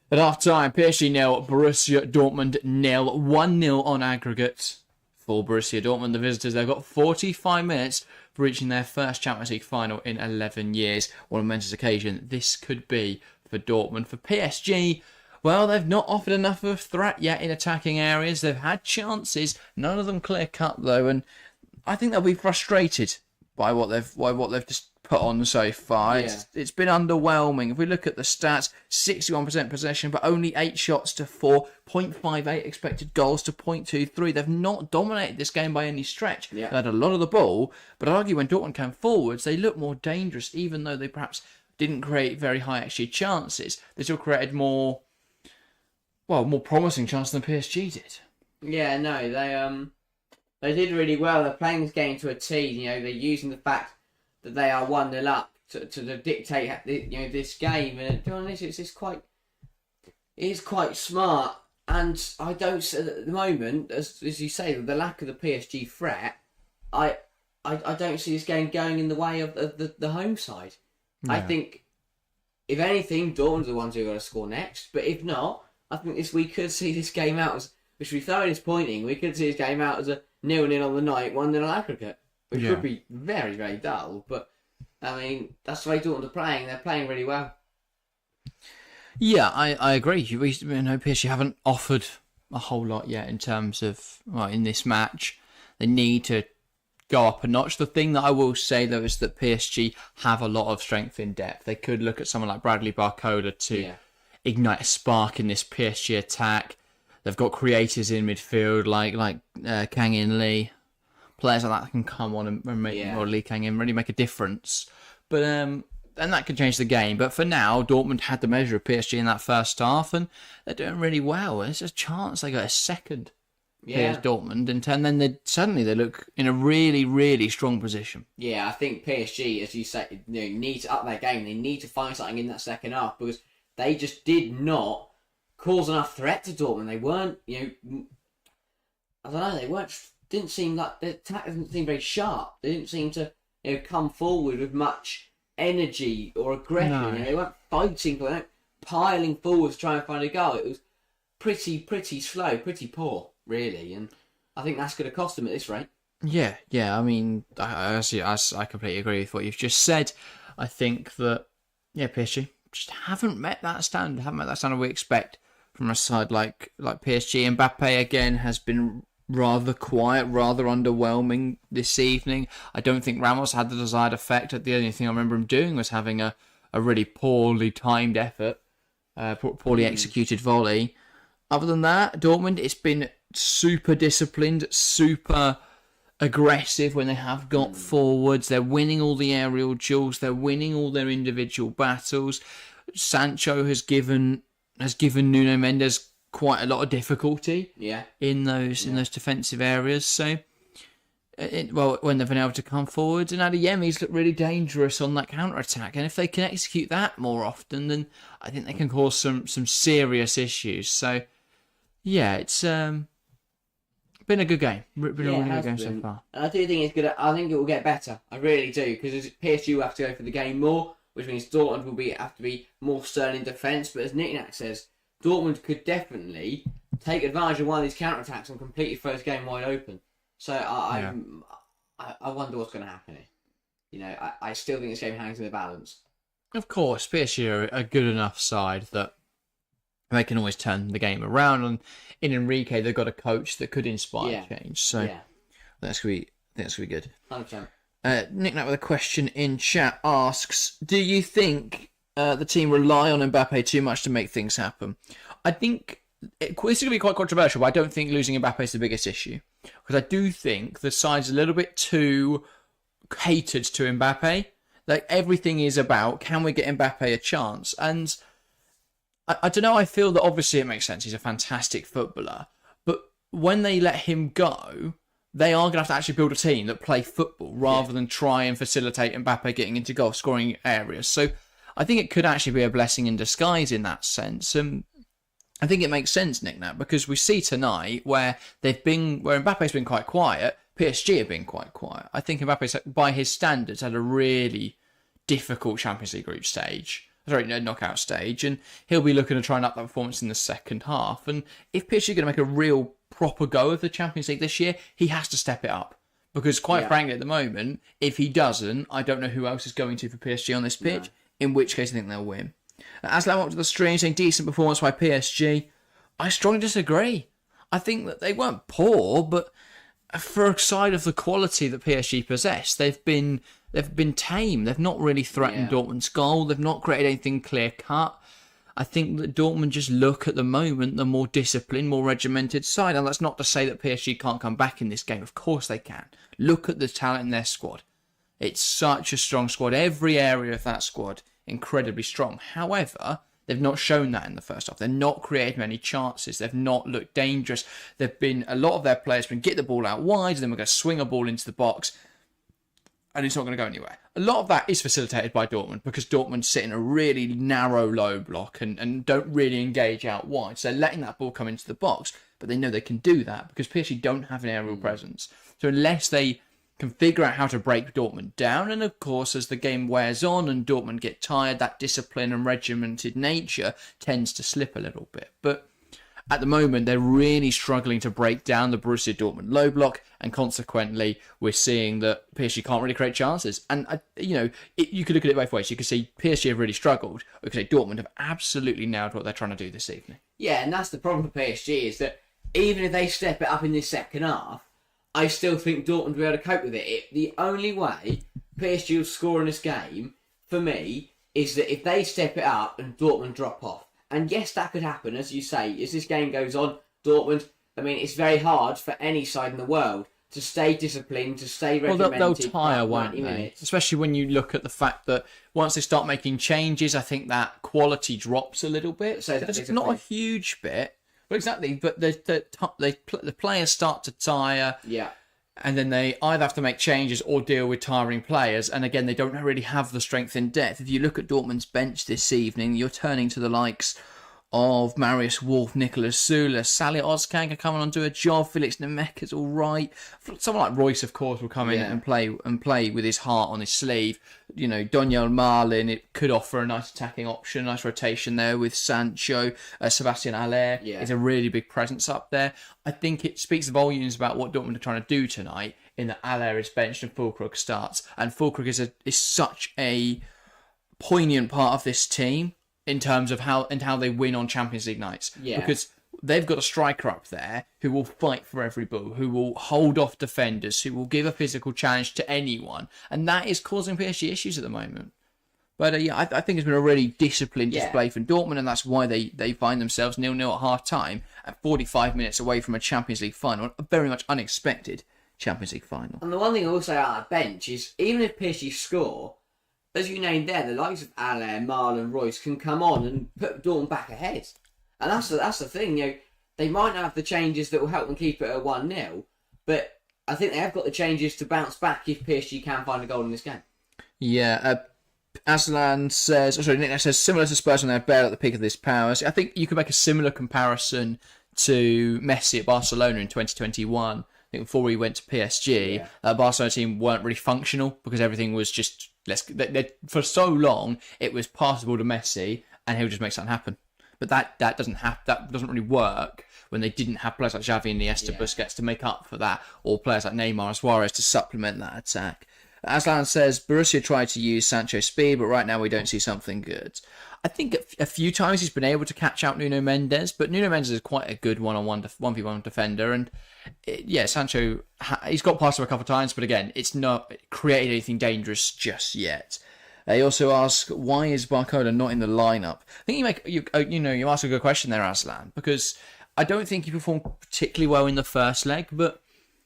At half-time, PSG 0, Borussia Dortmund 0. 1-0 on aggregate for Borussia Dortmund. The visitors, they've got 45 minutes for reaching their first Champions League final in 11 years. What a momentous occasion this could be for Dortmund. For PSG, well, they've not offered enough of a threat yet in attacking areas. They've had chances, none of them clear-cut though, and I think they'll be frustrated by what they've just put on so far. Yeah. It's been underwhelming. If we look at the stats, 61% possession, but only 8 shots to 4, 0.58 expected goals to 0.23. They've not dominated this game by any stretch. Yeah. They had a lot of the ball, but I'd argue when Dortmund came forwards, they looked more dangerous, even though they perhaps didn't create very high XG chances. They still created more promising chances than PSG did. Yeah, no, they did really well. They're playing this game to a T. You know, they're using the fact that they are 1-0 up to dictate, you know, this game. And to be honest, it is quite smart. And I don't, at the moment, as you say, the lack of the PSG threat, I don't see this game going in the way of the home side. Yeah. I think, if anything, Dortmund's the ones who are going to score next. But if not, I think we could see this game out as, which would be thoroughly disappointing, we could see this game out as a 0-0 on the night, 1-0 aggregate. Which would be very, very dull. But, I mean, that's the way Dortmund are playing. They're playing really well. Yeah, I agree. PSG haven't offered a whole lot yet in terms of, in this match. They need to go up a notch. The thing that I will say, though, is that PSG have a lot of strength in depth. They could look at someone like Bradley Barcola to ignite a spark in this PSG attack. They've got creators in midfield like Kang In Lee. Players like that can come on and make, or Lee Kang In, really make a difference. But and that could change the game. But for now, Dortmund had the measure of PSG in that first half, and they're doing really well. There's a chance they got a second. Here's Dortmund, and then they look in a really, really strong position. Yeah, I think PSG, as you say, need to up their game. They need to find something in that second half because they just did not cause enough threat to Dortmund. They weren't, I don't know, didn't seem like the attack didn't seem very sharp. They didn't seem to come forward with much energy or aggression. No. They weren't fighting, they weren't piling forward to try and find a goal. It was pretty slow, pretty poor, really, and I think that's going to cost them at this rate. Yeah. I mean, I completely agree with what you've just said. I think that PSG just haven't met that standard. We expect from a side like PSG. Mbappe again has been rather quiet, rather underwhelming this evening. I don't think Ramos had the desired effect. The only thing I remember him doing was having a really poorly timed effort, poorly executed volley. Other than that, Dortmund, it's been super disciplined, super aggressive when they have got forwards. They're winning all the aerial duels. They're winning all their individual battles. Sancho has given Nuno Mendes quite a lot of difficulty Yeah. in those defensive areas. So, when they've been able to come forward, and Adeyemi's looked really dangerous on that counter attack. And if they can execute that more often, then I think they can cause some serious issues. So, yeah, it's been a good game. Been a really good game so far. And I do think it's good. I think it will get better. I really do, because PSG will have to go for the game more, which means Dortmund will have to be more stern in defence. But as Nick Nack says, Dortmund could definitely take advantage of one of these counter attacks and completely throw this game wide open. So I wonder what's going to happen here. You know, I still think this game hangs in the balance. Of course, PSG are a good enough side that they can always turn the game around. And in Enrique, they've got a coach that could inspire change. So that's going to be good. 100%. Nick Knapp with a question in chat asks, do you think the team rely on Mbappe too much to make things happen? I think this is going to be quite controversial, but I don't think losing Mbappe is the biggest issue. Because I do think the side's a little bit too catered to Mbappe. Like, everything is about, can we get Mbappe a chance? And I don't know, I feel that obviously it makes sense. He's a fantastic footballer. But when they let him go, they are going to have to actually build a team that play football rather than try and facilitate Mbappe getting into goal scoring areas. So I think it could actually be a blessing in disguise in that sense. I think it makes sense, Nick Nat, because we see tonight where Mbappe's been quite quiet, PSG have been quite quiet. I think Mbappe, by his standards, had a really difficult Champions League group stage. Knockout stage, and he'll be looking to try and up that performance in the second half. And if PSG are going to make a real proper go of the Champions League this year, he has to step it up. Because quite frankly, at the moment, if he doesn't, I don't know who else is going to for PSG on this pitch, in which case I think they'll win. Aslam up to the stream saying decent performance by PSG. I strongly disagree. I think that they weren't poor, but for a side of the quality that PSG possess, they've been tame. They've not really threatened Dortmund's goal. They've not created anything clear cut. I think that Dortmund just look at the moment the more disciplined, more regimented side. And that's not to say that PSG can't come back in this game. Of course they can. Look at the talent in their squad. It's such a strong squad. Every area of that squad incredibly strong. However, they've not shown that in the first half. They've not created many chances. They've not looked dangerous. They've been, a lot of their players can get the ball out wide, and then we're going to swing a ball into the box, and it's not going to go anywhere. A lot of that is facilitated by Dortmund, because Dortmund sit in a really narrow low block and don't really engage out wide. So they're letting that ball come into the box, but they know they can do that because PSG don't have an aerial presence. So unless they can figure out how to break Dortmund down, and of course as the game wears on and Dortmund get tired, that discipline and regimented nature tends to slip a little bit. But at the moment they're really struggling to break down the Borussia Dortmund low block, and consequently we're seeing that PSG can't really create chances. And you could look at it both ways. You could see PSG have really struggled, or you could say Dortmund have absolutely nailed what they're trying to do this evening. Yeah, and that's the problem for PSG, is that even if they step it up in this second half, I still think Dortmund will be able to cope with it. The only way PSG will score in this game, for me, is that if they step it up and Dortmund drop off. And yes, that could happen, as you say. As this game goes on, Dortmund, it's very hard for any side in the world to stay disciplined, to stay regimented. Well, they'll tire, won't they? Minutes. Especially when you look at the fact that once they start making changes, I think that quality drops a little bit. So it's not a huge bit. Well, exactly, but the players start to tire. Yeah. And then they either have to make changes or deal with tiring players. And again, they don't really have the strength in depth. If you look at Dortmund's bench this evening, you're turning to the likes of Marius Wolf, Nicolas Sula, Salih Ozkan can come on and do a job. Felix Nemec is all right. Someone like Royce, of course, will come in and play with his heart on his sleeve. Doniel Marlin, it could offer a nice attacking option, nice rotation there with Sancho. Sebastian Haller is a really big presence up there. I think it speaks volumes about what Dortmund are trying to do tonight, in that Haller is benched and Füllkrug starts. And Füllkrug is such a poignant part of this team, in terms of how they win on Champions League nights. Yeah. Because they've got a striker up there who will fight for every ball, who will hold off defenders, who will give a physical challenge to anyone. And that is causing PSG issues at the moment. But I think it's been a really disciplined display from Dortmund, and that's why they find themselves 0-0 at half-time at 45 minutes away from a Champions League final, a very much unexpected Champions League final. And the one thing I will say out of the bench is, even if PSG score, as you named there, the likes of Haller, Marlon, Royce can come on and put Dortmund back ahead. And that's the thing, they might not have the changes that will help them keep it at 1-0, but I think they have got the changes to bounce back if PSG can find a goal in this game. Yeah, Aslan says, Nick says, similar to Spurs when they're bare at the peak of this powers. I think you could make a similar comparison to Messi at Barcelona in 2021. I think before he went to PSG, Barcelona team weren't really functional because everything was just for so long it was passable to Messi and he'll just make something happen. But that doesn't really work when they didn't have players like Xavi and Iniesta, Busquets to make up for that, or players like Neymar and Suarez to supplement that attack. Aslan says, Borussia tried to use Sancho's speed, but right now we don't see something good. I think a few times he's been able to catch out Nuno Mendes, but Nuno Mendes is quite a good one-on-one 1v1 defender, and Sancho, he's got past him a couple of times, but again, it's not created anything dangerous just yet. They also ask, why is Barcola not in the lineup? I think you ask a good question there, Aslan, because I don't think he performed particularly well in the first leg, but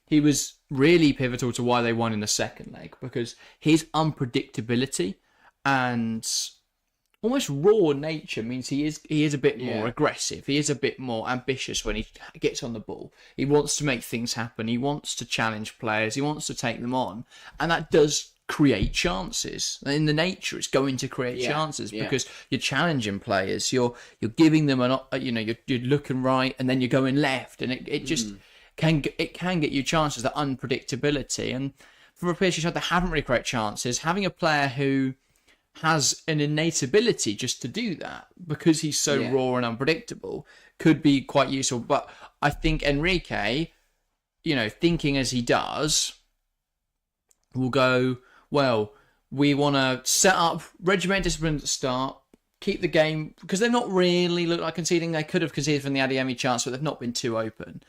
he was really pivotal to why they won in the second leg, because his unpredictability and almost raw nature means he is a bit more aggressive. He is a bit more ambitious when he gets on the ball. He wants to make things happen. He wants to challenge players. He wants to take them on, and that does create chances. In the nature, it's going to create chances because you're challenging players. You're giving them you're looking right, and then you're going left, and it just can get you chances. That unpredictability, and for a PSG side that haven't really created chances, having a player who has an innate ability just to do that because he's so raw and unpredictable could be quite useful. But I think Enrique, thinking as he does, will go, well, we want to set up regimented discipline at the start, keep the game, because they've not really looked like conceding. They could have conceded from the Adeyemi chance, but they've not been too open.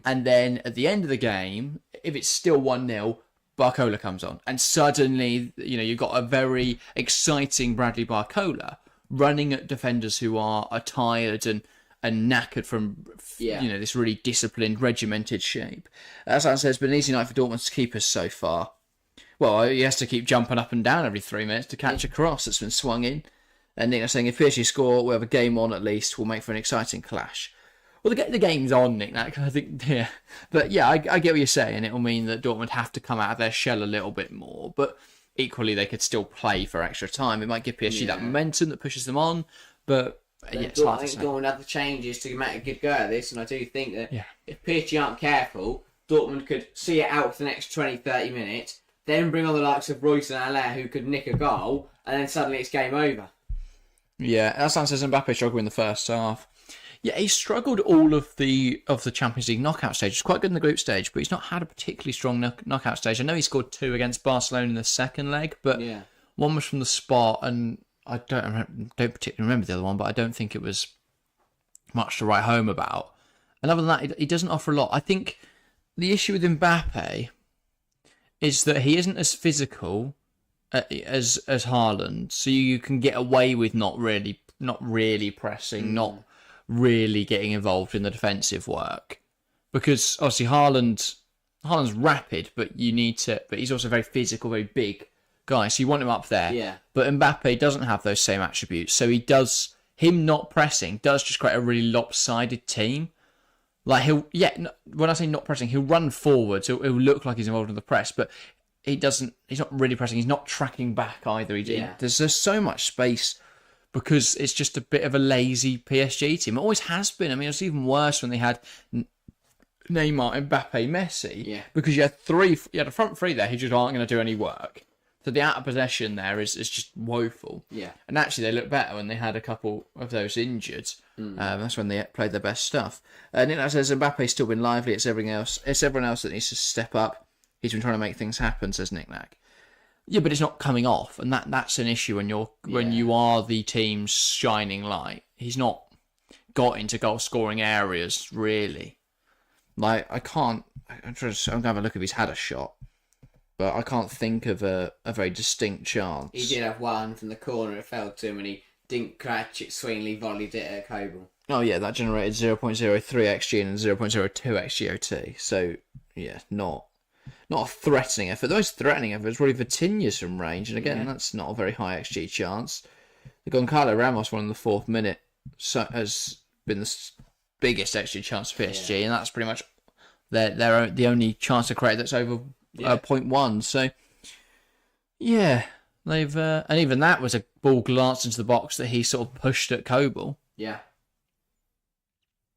And then at the end of the game, if it's still 1-0, Barcola comes on. And suddenly, you've got a very exciting Bradley Barcola running at defenders who are tired and knackered from this really disciplined, regimented shape. As I says, been an easy night for Dortmund's keepers so far. Well, he has to keep jumping up and down every 3 minutes to catch a cross that's been swung in. And Nick is saying, if PSG score, we'll have a game on at least, we'll make for an exciting clash. Well, the game's on, Nick. I think, But I get what you're saying. It'll mean that Dortmund have to come out of their shell a little bit more. But equally, they could still play for extra time. It might give PSG that momentum that pushes them on. But it's hard to say. Dortmund have the changes to make a good go at this. And I do think that if PSG aren't careful, Dortmund could see it out for the next 20-30 minutes, then bring on the likes of Royce and Allaire who could nick a goal, and then suddenly it's game over. Yeah, Aslan says Mbappe struggled in the first half. Yeah, he struggled all of the Champions League knockout stage. He's quite good in the group stage, but he's not had a particularly strong knockout stage. I know he scored 2 against Barcelona in the second leg, but one was from the spot, and I don't particularly remember the other one, but I don't think it was much to write home about. And other than that, he doesn't offer a lot. I think the issue with Mbappe is that he isn't as physical as Haaland, so you can get away with not really pressing, not really getting involved in the defensive work, because obviously Haaland's rapid, but he's also very physical, very big guy, so you want him up there. Yeah. But Mbappe doesn't have those same attributes, so him not pressing does just create a really lopsided team. Like when I say not pressing, he'll run forward, so he'll look like he's involved in the press, but he's not really pressing, he's not tracking back either. There's just so much space because it's just a bit of a lazy PSG team. It always has been. I mean, it's even worse when they had Neymar, Mbappe, Messi, because you had a front three there who just aren't going to do any work. So the out of possession there is just woeful. Yeah. And actually they looked better when they had a couple of those injured. That's when they played their best stuff. Nick says Mbappe's still been lively. It's everyone else that needs to step up. He's been trying to make things happen, says Nick Nack. Yeah, but it's not coming off, and that's an issue when you are the team's shining light. He's not got into goal scoring areas really. Like I'm going to have a look if he's had a shot, but I can't think of a very distinct chance. He did have one from the corner. It fell to him, and he didn't catch it. Swingley volleyed it at Coble. Oh yeah, that generated 0.03 xG and 0.02 xGOT. So yeah, not a threatening effort. The most threatening effort is really Vitinha's from range, and again, that's not a very high XG chance. The Goncalo Ramos one in the 4th minute has been biggest XG chance for PSG, and that's pretty much the only chance to create that's over 0.1. So yeah, they've and even that was a ball glanced into the box that he sort of pushed at Kobel. Yeah.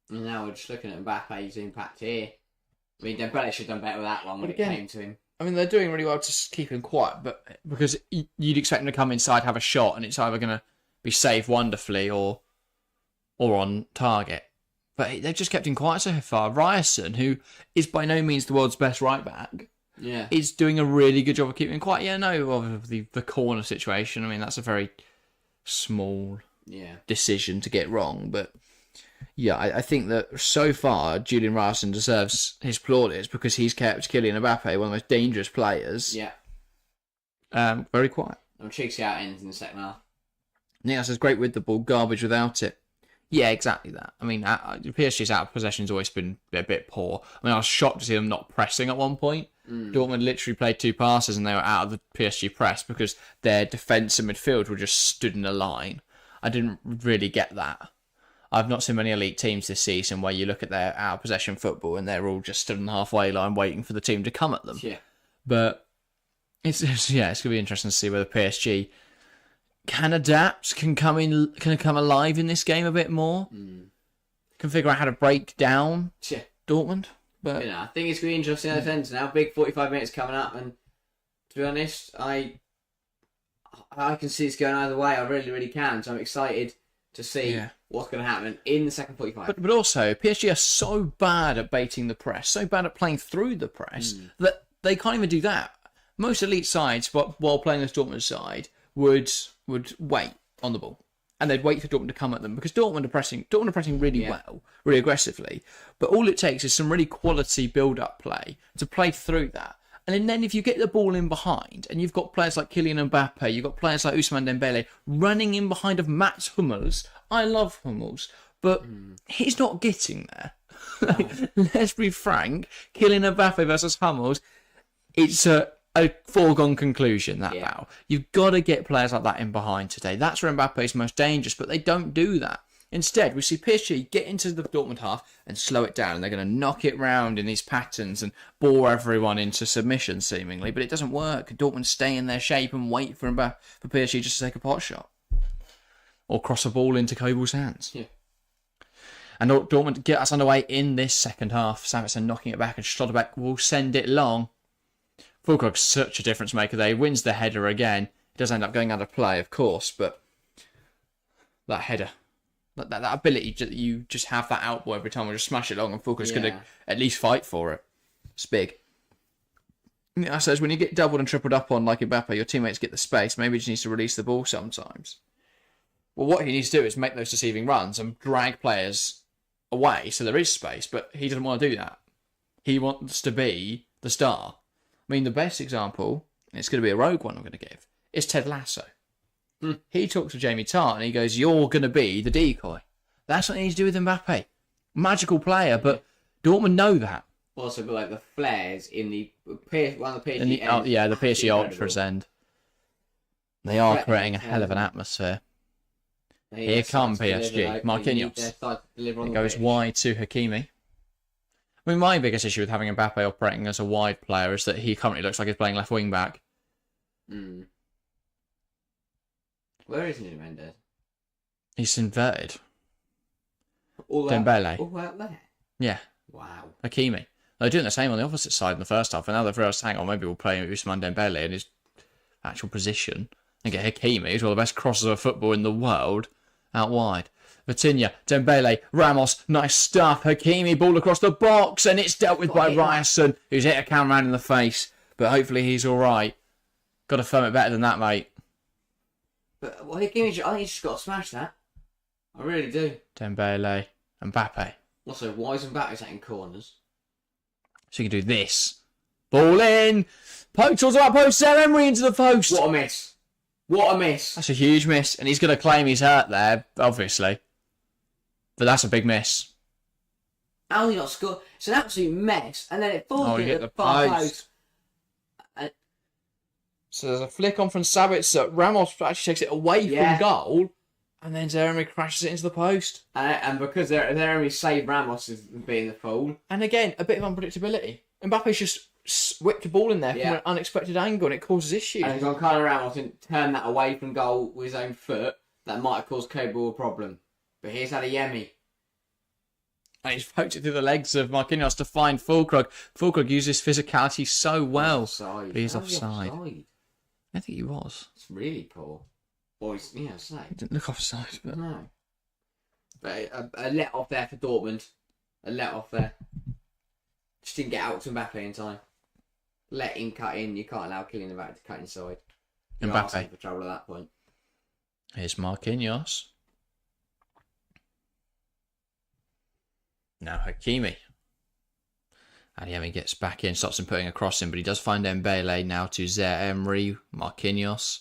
And now we're just looking at Mbappe's impact here. I mean, Dembele should have done better with that one when it came to him. I mean, they're doing really well to keep him quiet, but because you'd expect him to come inside, have a shot, and it's either going to be saved wonderfully or on target. But they've just kept him quiet so far. Ryerson, who is by no means the world's best right back, is doing a really good job of keeping him quiet. Yeah, no, obviously the corner situation. I mean, that's a very small decision to get wrong, but yeah, I think that so far Julian Ryerson deserves his plaudits because he's kept Kylian Mbappe, one of the most dangerous players, very quiet. And cheeks out ends in the second half. Nias is great with the ball, garbage without it. Yeah, exactly that. I mean, PSG's out of possession has always been a bit poor. I mean, I was shocked to see them not pressing at one point. Dortmund literally played 2 passes and they were out of the PSG press because their defence and midfield were just stood in a line. I didn't really get that. I've not seen many elite teams this season where you look at their out of possession football and they're all just stood on the halfway line waiting for the team to come at them. Yeah. But it's going to be interesting to see whether PSG can adapt, can come alive in this game a bit more, can figure out how to break down Dortmund. But I think it's going to be interesting at the end now. Big 45 minutes coming up, and to be honest, I can see it's going either way. I really, really can. So I'm excited to see what's going to happen in the second 45. But also, PSG are so bad at baiting the press, so bad at playing through the press, that they can't even do that. Most elite sides, while playing this Dortmund side, would wait on the ball. And they'd wait for Dortmund to come at them because Dortmund are pressing really well, really aggressively. But all it takes is some really quality build-up play to play through that. And then if you get the ball in behind and you've got players like Kylian Mbappe, you've got players like Ousmane Dembele running in behind of Mats Hummels. I love Hummels, but he's not getting there. Let's be frank, Kylian Mbappe versus Hummels, it's a foregone conclusion, that battle. You've got to get players like that in behind today. That's where Mbappe's most dangerous, but they don't do that. Instead, we see PSG get into the Dortmund half and slow it down, and they're going to knock it round in these patterns and bore everyone into submission, seemingly. But it doesn't work. Dortmund stay in their shape and wait for PSG just to take a pot shot. Or cross a ball into Kobel's hands. Yeah. And Dortmund get us underway in this second half. Savitzer knocking it back and Schlotterbeck will send it long. Fulkrug's such a difference maker there. He wins the header again. It does end up going out of play, of course, but that header, that ability that you just have that out ball every time, we just smash it long, and Fulkrug's going to at least fight for it. It's big. I suppose when you get doubled and tripled up on like Mbappe, your teammates get the space. Maybe he just needs to release the ball sometimes. Well, what he needs to do is make those deceiving runs and drag players away so there is space, but he doesn't want to do that. He wants to be the star. I mean, the best example, and it's going to be a rogue one I'm going to give, is Ted Lasso. He talks to Jamie Tartt and he goes, "You're going to be the decoy." That's what he needs to do with Mbappe. Magical player, but Dortmund know that. Also, but like the flares in the one of the PSG ends. The PSG Ultras end. They are creating a hell of an atmosphere. Here come PSG. Marquinhos. It goes wide to Hakimi. I mean, my biggest issue with having Mbappe operating as a wide player is that he currently looks like he's playing left wing back. Where is Nuno Mendes? He's inverted. Dembele. All out there? Yeah. Wow. Hakimi. They're doing the same on the opposite side in the first half, and now they've realised, hang on, maybe we'll play Ousmane Dembele in his actual position and get Hakimi, who's one of the best crossers of football in the world, out wide. Vitinha, Dembele, Ramos, nice stuff. Hakimi, ball across the box, and it's dealt with by Ryerson, who's hit a cameraman in the face. But hopefully he's all right. Got to firm it better than that, mate. But Hakimi, I think he's just got to smash that. I really do. Dembele, Mbappe. Also, why is Mbappe taking corners? So you can do this. Ball in. Poke towards the right post. Sarah Emery into the post. What a miss. What a miss. That's a huge miss. And he's going to claim he's hurt there, obviously. But that's a big miss. How he got scored? It's an absolute mess. And then it falls into the far post. So there's a flick on from Sabitzer. Ramos actually takes it away from goal. And then Jeremy crashes it into the post. And because they're only saved Ramos as being the fool. And again, a bit of unpredictability. Mbappe's just whipped a ball in there from an unexpected angle, and it causes issues. And Giancarlo Ramos didn't turn that away from goal with his own foot. That might have caused Coburn a problem. But here's Adeyemi. And he's poked it through the legs of Marquinhos to find Fulkrug. Fulkrug uses physicality so well. Offside. But he's offside. I think he was. It's really poor. Boys, yeah, say. He didn't look offside. But... No. But a let off there for Dortmund. A let off there. Just didn't get out to Mbappe in time. Let him cut in. You can't allow Kylian Mbappe to cut inside. You're asking for trouble at that point. Here's Marquinhos. Now Hakimi. Adeyemi gets back in, stops him putting a cross in, but he does find Mbele now to Zaire Emery, Marquinhos.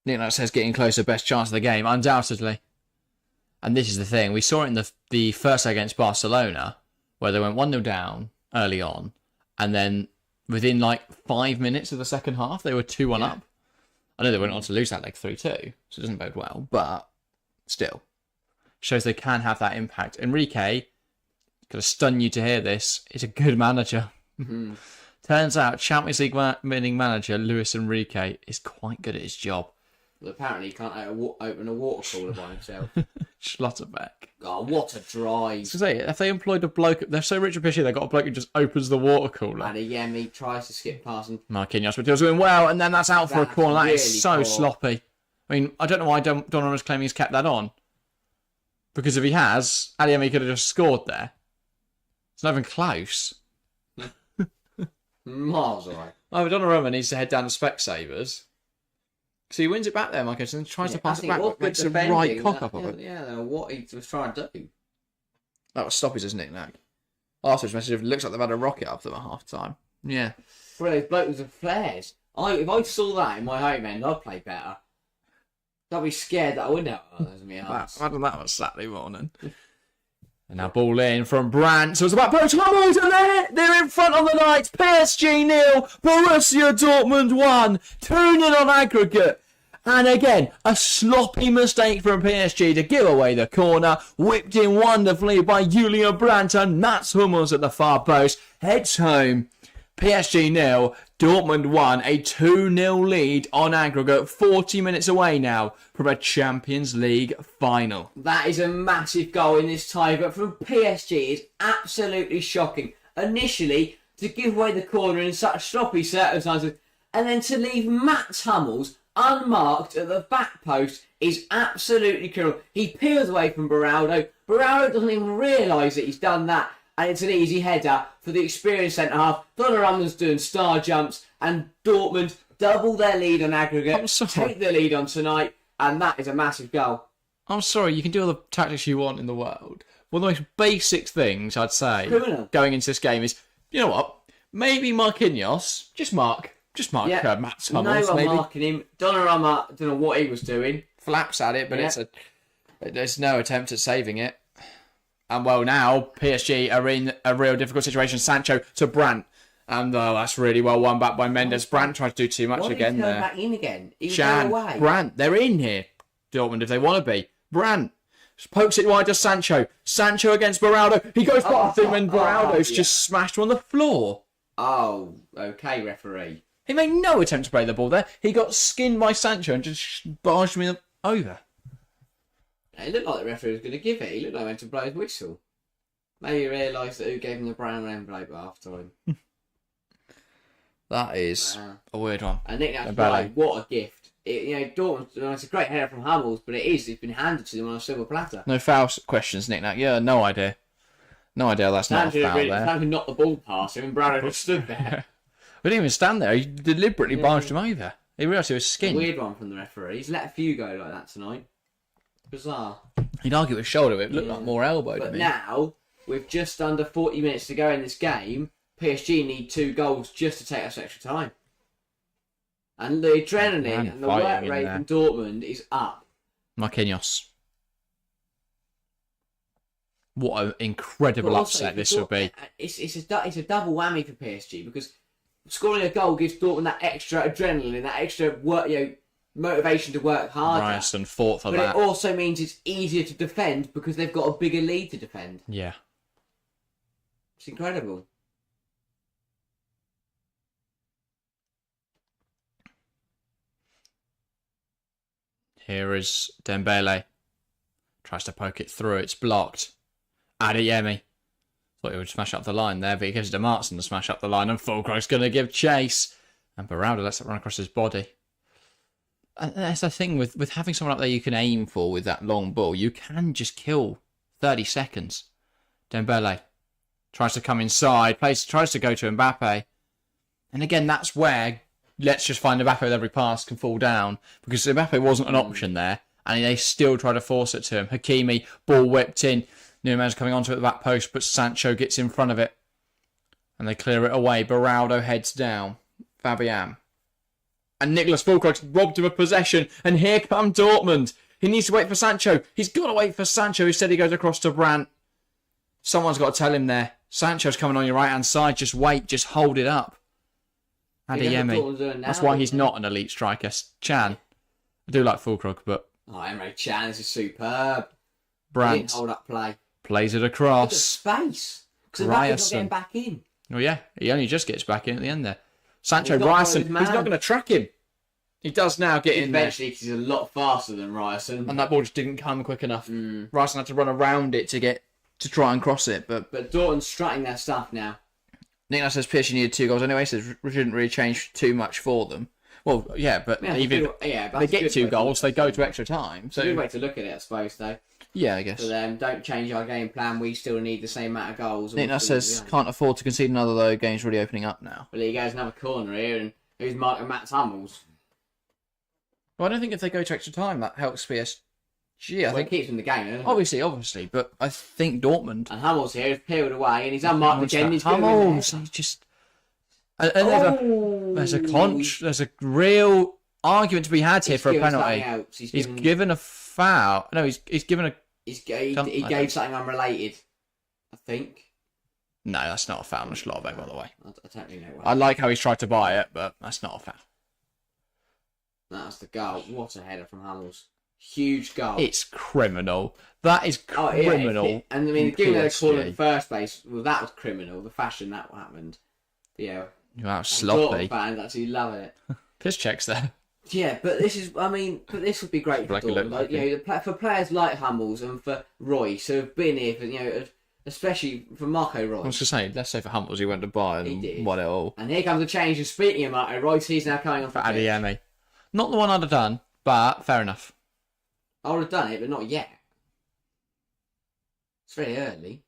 Nick says getting closer, best chance of the game, undoubtedly. And this is the thing, we saw it in the first leg against Barcelona, where they went 1-0 down early on, and then within like 5 minutes of the second half, they were 2-1 up. I know they went on to lose that leg 3-2, so it doesn't bode well, but still. Shows they can have that impact. Enrique, gonna stun you to hear this, is a good manager. Mm-hmm. Turns out Champions League winning manager Luis Enrique is quite good at his job. Well, apparently he can't open a water cooler by himself. Schlotterbeck. Oh, what a drive. So say, if they employed a bloke, they're so rich at PSG, they've got a bloke who just opens the water cooler. Adeyemi tries to skip past him. Marquinhos, but he was doing well, and then that's out for a corner. That really is so poor. sloppy. I mean, I don't know why Donnarumma's claiming he's kept that on. Because if he has, Adeyemi could have just scored there. It's not even close. Miles away. Oh, but Donnarumma needs to head down to Specsavers. So he wins it back there, Marcus, and tries to pass it back. But makes a right cock up of it. Yeah, what he was trying to do. That was Stoppy's, isn't it, Nick? Afterwards, message of, looks like they've had a rocket up them at half time. Yeah. For those blokes with flares. If I saw that in my home end, I'd play better. I'd be scared that I wouldn't have one of those in my arms. Imagine that was Saturday morning. And now ball in from Brandt. So it's about both Hummels, and they're in front on the night. PSG 0, Borussia Dortmund 1. 2-0 on aggregate. And again, a sloppy mistake from PSG to give away the corner. Whipped in wonderfully by Julian Brandt, and Mats Hummels at the far post. Heads home. PSG 0, Dortmund 1, a 2-0 lead on aggregate, 40 minutes away now from a Champions League final. That is a massive goal in this tie, but from PSG is absolutely shocking. Initially, to give away the corner in such sloppy circumstances, and then to leave Mats Hummels unmarked at the back post is absolutely criminal. He peels away from Beraldo. Beraldo doesn't even realise that he's done that. And it's an easy header for the experienced centre-half. Donnarumma's doing star jumps, and Dortmund double their lead on aggregate, take the lead on tonight, and that is a massive goal. I'm sorry, you can do all the tactics you want in the world. One of the most basic things, I'd say, going into this game is, you know what, maybe Marquinhos, just mark Mats Hummels. No one marking him. Donnarumma, I don't know what he was doing. Flaps at it, but there's no attempt at saving it. And well, now PSG are in a real difficult situation. Sancho to Brandt. And that's really well won back by Mendes. Brandt tried to do too much again there. Back in again? He was away. Brandt, they're in here. Dortmund, if they want to be. Brandt pokes it wide to Sancho. Sancho against Beraldo. He goes past him, and Beraldo's just smashed him on the floor. Oh, okay, referee. He made no attempt to play the ball there. He got skinned by Sancho and just barged him over. It looked like the referee was going to give it. He looked like he went to blow his whistle. Maybe he realised that who gave him the brown envelope at half time. That is a weird one. And Nick what a gift. Dortmund, it's a great header from Hummels, but it's been handed to them on a silver platter. No foul questions, Nick. Yeah, no idea. No idea that's not a foul there. Sancho knocked the ball past him, and Brado just stood there. We didn't even stand there. He deliberately barged him over. He realised he was skinned. A weird one from the referee. He's let a few go like that tonight. Bizarre. He'd argue with shoulder, but it looked like more elbow to me. But now, with just under 40 minutes to go in this game, PSG need 2 goals just to take us extra time. And the adrenaline and the work rate from Dortmund is up. Marquinhos. What an incredible upset this would be. It's a double whammy for PSG, because scoring a goal gives Dortmund that extra adrenaline, that extra work, motivation to work harder. Ryerson fought for but that. It also means it's easier to defend because they've got a bigger lead to defend. Yeah. It's incredible. Here is Dembele. Tries to poke it through. It's blocked. Adeyemi. Thought he would smash up the line there, but he gives it to Martin to smash up the line, and Fulcrook's going to give chase. And Beraldo lets it run across his body. And that's the thing with having someone up there you can aim for with that long ball. You can just kill 30 seconds. Dembele tries to come inside, tries to go to Mbappe. And again, that's where let's just find Mbappe with every pass can fall down, because Mbappe wasn't an option there, and they still try to force it to him. Hakimi, ball whipped in. Nunes coming onto it at the back post, but Sancho gets in front of it. And they clear it away. Beraldo heads down. Fabian. And Nicholas Fulcrook's robbed him of possession. And here come Dortmund. He needs to wait for Sancho. He's got to wait for Sancho. Instead he goes across to Brandt. Someone's got to tell him there. Sancho's coming on your right-hand side. Just wait. Just hold it up. Adeyemi. That's why he's not an elite striker. Chan. I do like Fulcrook, but... Oh, Emre Can, this is superb. Brandt. Hold up play. Plays it Look at across. space. Because Mbappe's not Ryerson. getting back in. Oh yeah, he only just gets back in at the end there. Sancho, He's not Ryerson, got his he's not man. going to track him. He does now get in there. Eventually, because he's a lot faster than Ryerson. And that ball just didn't come quick enough. Ryerson had to run around it to try and cross it. But Dortmund's strutting their stuff now. Nick says PSG needed 2 goals anyway, so it shouldn't really change too much for them. Well, yeah, but even but they that's a get good 2 way goals, to they go to extra time. It's a good So way to look at it, I suppose, though. yeah, I guess. For them, don't change our game plan. We still need the same amount of goals. Nick says can't afford to concede another though. Game's really opening up now. Well, he goes another corner here, and who's marking Matt Hummels? Well, I don't think if they go to extra time that helps PSG. I Well, think it keeps him in the game, doesn't it? obviously, but I think Dortmund. And Hummels here is peeled away, and he's unmarked again. He's Hummels, he just. And there's a real argument to be had here for a penalty. He's given a foul. No, he's given a. He gave something unrelated, I think. No, that's not a foul on Schlotterbeck, by the way. I don't really know what. I like how he's tried to buy it, but that's not a foul. That's the goal. What a header from Hummels. Huge goal. It's criminal. That is criminal. And I mean, giving that a call in the first place, well, that was criminal. The fashion that happened. Yeah. Wow, sloppy. Dortmund fans actually love it. Piss checks there. Yeah, but this is, I mean, this would be great for Dortmund. Like, for players like Hummels and for Royce, who have been here for, especially for Marco Royce. I was just saying, let's say for Hummels, he went to Bayern and won it all. And here comes a change. And speaking of Marco Royce, he's now coming on For Adeyemi. Not the one I'd have done, but fair enough. I would have done it, but not yet. It's very early.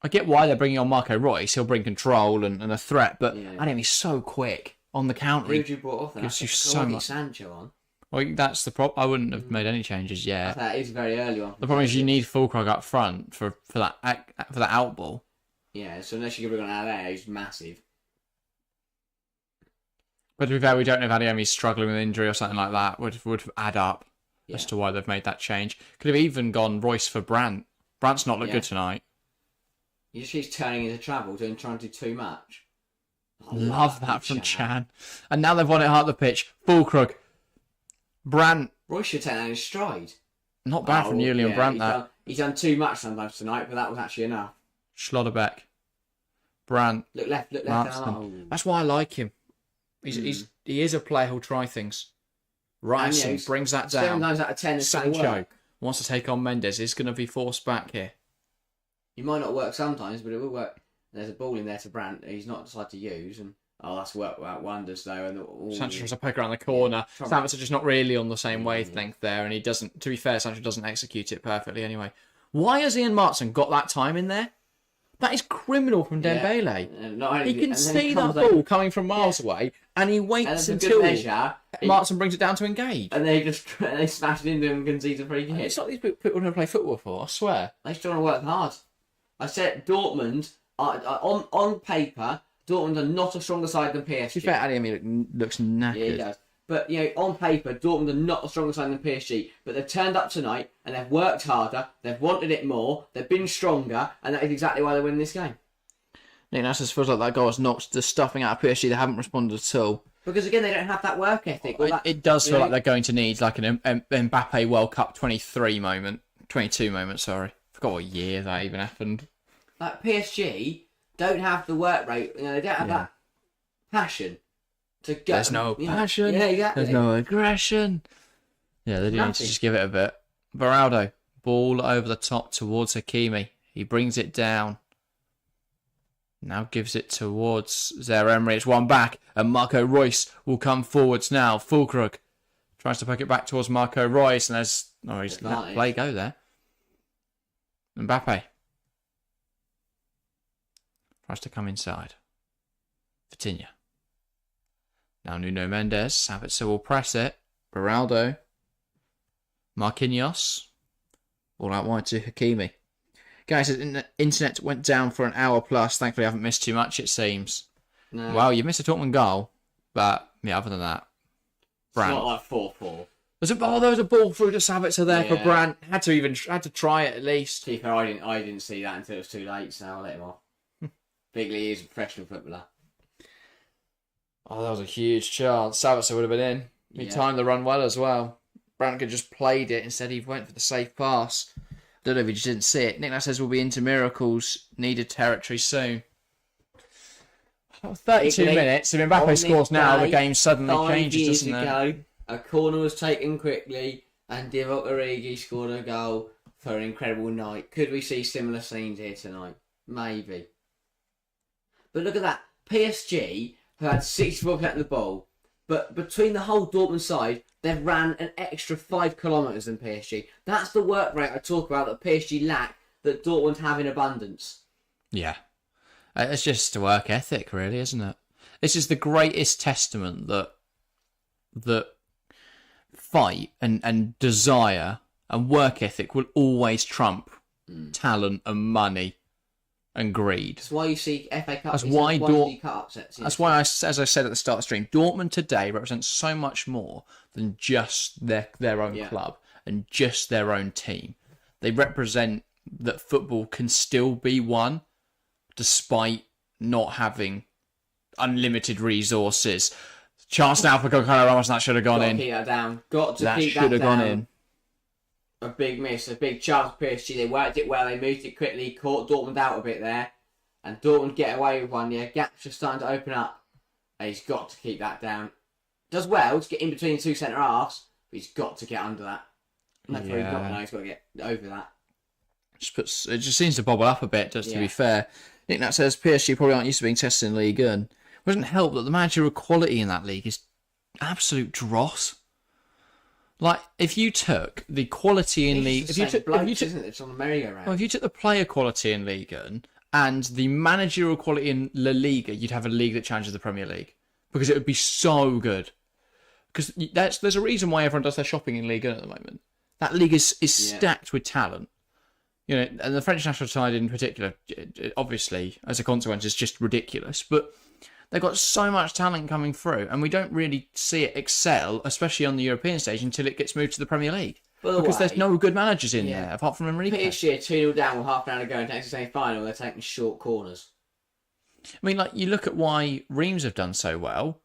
I get why they're bringing on Marco Royce. He'll bring control and a threat, but Adeyemi's so quick on the counter. Who would you brought off? Gives you so much. Sancho on. Well, that's the problem. I wouldn't have made any changes yet. That is a very early one. The problem is you need Fulcrook up front for that out ball. Yeah, so unless you can bring on Alea, who's massive. But to be fair, we don't know if Adeyemi's struggling with injury or something like that. Would add up as to why they've made that change. Could have even gone Royce for Brandt. Brandt's not looked good tonight. He just keeps turning into travel, trying to do too much. Love that from Chan. And now they've won it hard the pitch. Fulcrook. Brandt. Royce should take that in stride. Not bad from Julian Brandt, He's done too much sometimes tonight, but that was actually enough. Schlotterbeck. Brandt. Look left. Down. That's why I like him. He is a player who'll try things. Ryerson brings that down. 7 times out of 10 Sancho wants to take on Mendes. He's going to be forced back here. He might not work sometimes, but it will work. There's a ball in there to Brandt he's not decided to use, and that's worked out wonders though. And Sancho tries to poke around the corner. Stamford's just not really on the same wavelength there, and he doesn't. To be fair, Sancho doesn't execute it perfectly anyway. Why has Ian Martin got that time in there? That is criminal from Dembele. He can see that ball coming from miles away, and he waits until Martin brings it down to engage. And they smash it into him and concede a free kick. It's not these people who play football for, I swear. They still want to work hard. I said Dortmund, on paper, Dortmund are not a stronger side than PSG. To be fair, Adeyemi looks knackered. Yeah, he does. But, on paper, Dortmund are not a stronger side than PSG. But they've turned up tonight, and they've worked harder, they've wanted it more, they've been stronger, and that is exactly why they win this game. Nick Nassers feels like that goal has knocked the stuffing out of PSG. They haven't responded at all. Because again, they don't have that work ethic. It does feel like they're going to need like an Mbappe World Cup 22 moment, sorry. Forgot what year that even happened. Like PSG don't have the work rate, they don't have that passion to go. There's no passion. Yeah, exactly. There's no aggression. Yeah, they do need to just give it a bit. Beraldo, ball over the top towards Hakimi. He brings it down. Now gives it towards Zaire-Emery. It's one back, and Marco Reus will come forwards now. Fulkrug tries to poke it back towards Marco Reus, and he's let play go there. Mbappe tries to come inside. Vitinha. Now Nuno Mendes. Sabitzer will press it. Beraldo. Marquinhos. All out wide to Hakimi. Guys, the internet went down for an hour plus. Thankfully, I haven't missed too much, it seems. No. Well, you missed a Dortmund goal. But, yeah, other than that. Brandt. It's not like 4-4. There was a ball through to Sabitzer there for Brandt. Had to try it at least. To be fair, I didn't see that until it was too late, so I'll let him off. Bigley is a professional footballer. Oh, that was a huge chance. Sabitzer would have been in. He timed the run well as well. Brandt could just played it. Instead, he went for the safe pass. Don't know if he just didn't see it. Nick says we'll be into miracles. Needed territory soon. 32 minutes. If Mbappe scores now, the game suddenly changes, doesn't it? A corner was taken quickly, and Divock Origi scored a goal for an incredible night. Could we see similar scenes here tonight? Maybe. But look at that. PSG have had 64% of the ball, but between the whole Dortmund side, they've ran an extra 5 kilometres than PSG. That's the work rate I talk about that PSG lack, that Dortmund have in abundance. Yeah. It's just a work ethic, really, isn't it? This is the greatest testament that fight and desire and work ethic will always trump talent and money and greed. That's why you see FA Cup. That's why That's why, as I said at the start of the stream, Dortmund today represents so much more than just their own club and just their own team. They represent that football can still be won despite not having unlimited resources. Chance now for Gonzalo Ramos, that should have gone in. Keep that down. Got to that keep should that have down. Gone in. A big miss, a big chance for PSG. They worked it well, they moved it quickly, caught Dortmund out a bit there. And Dortmund get away with one, Gaps are starting to open up. And he's got to keep that down. Does well to get in between the two centre halves, but he's got to get under that. He's got to get over that. It just seems to bobble up a bit, just to be fair. Nick Nat says PSG probably aren't used to being tested in League 1. It doesn't help that the managerial quality in that league is absolute dross. Like, if you took the quality in League... If you took it's on the merry-go-round. Well, if you took the player quality in League 1 and the managerial quality in La Liga, you'd have a league that challenges the Premier League. Because it would be so good. Because there's a reason why everyone does their shopping in League 1 at the moment. That league is stacked with talent. And the French national side in particular, obviously, as a consequence, is just ridiculous. But they've got so much talent coming through, and we don't really see it excel, especially on the European stage, until it gets moved to the Premier League. Because there's no good managers in there, apart from Enrique. PSG are 2-0 down with half an hour to go and take the semi-final, they're taking short corners. I mean, like, you look at why Reims have done so well.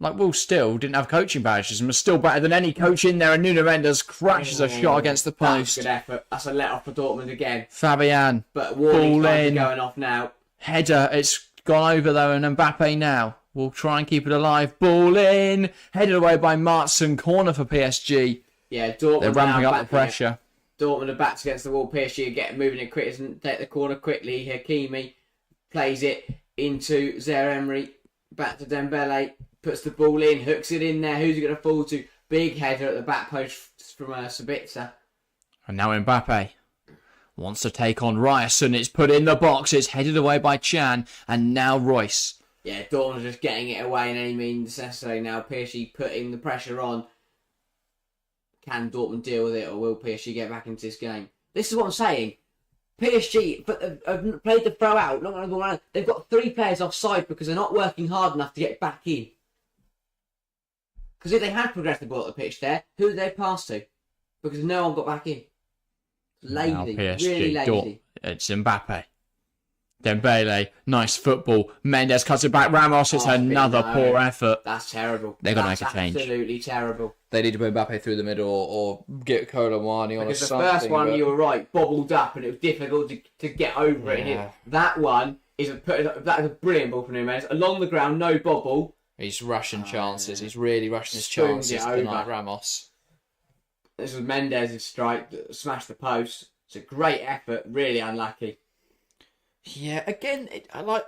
Like, Will Still didn't have coaching badges and was still better than any coach in there, and Nuno Mendes crashes a shot against the post. That's a good effort. That's a let-off for Dortmund again. Fabian, but warning signs are going off now. Header, it's gone over though, and Mbappe now will try and keep it alive. Ball in, headed away by Martson, corner for PSG. Yeah, Dortmund. They're ramping up the pressure. Dortmund are backed against the wall. PSG are getting moving in quick and take the corner quickly. Hakimi plays it into Zaire-Emery, back to Dembele, puts the ball in, hooks it in there. Who's he going to fall to? Big header at the back post from Sabitzer. And now Mbappe wants to take on Ryerson. It's put in the box. It's headed away by Chan. And now Royce. Yeah, Dortmund just getting it away in any means necessary now. PSG putting the pressure on. Can Dortmund deal with it, or will PSG get back into this game? This is what I'm saying. PSG have played the throw out, not going to go around. They've got 3 players offside because they're not working hard enough to get back in. Because if they had progressed the ball at the pitch there, who did they pass to? Because no one got back in. Lazy, now PSG, really lazy. It's Mbappe. Dembele, nice football. Mendes cuts it back. Ramos, it's another poor effort. That's terrible. They've got to make a change. Absolutely terrible. They need to put Mbappe through the middle or get Colomwani on because or something. Because the first one, you were right, bobbled up and it was difficult to get over it. And that one is a brilliant ball from Mendes. Along the ground, no bobble. He's rushing chances. He's really rushing his chances tonight, Ramos. This was Mendes' strike that smashed the post. It's a great effort, really unlucky. Yeah, again, I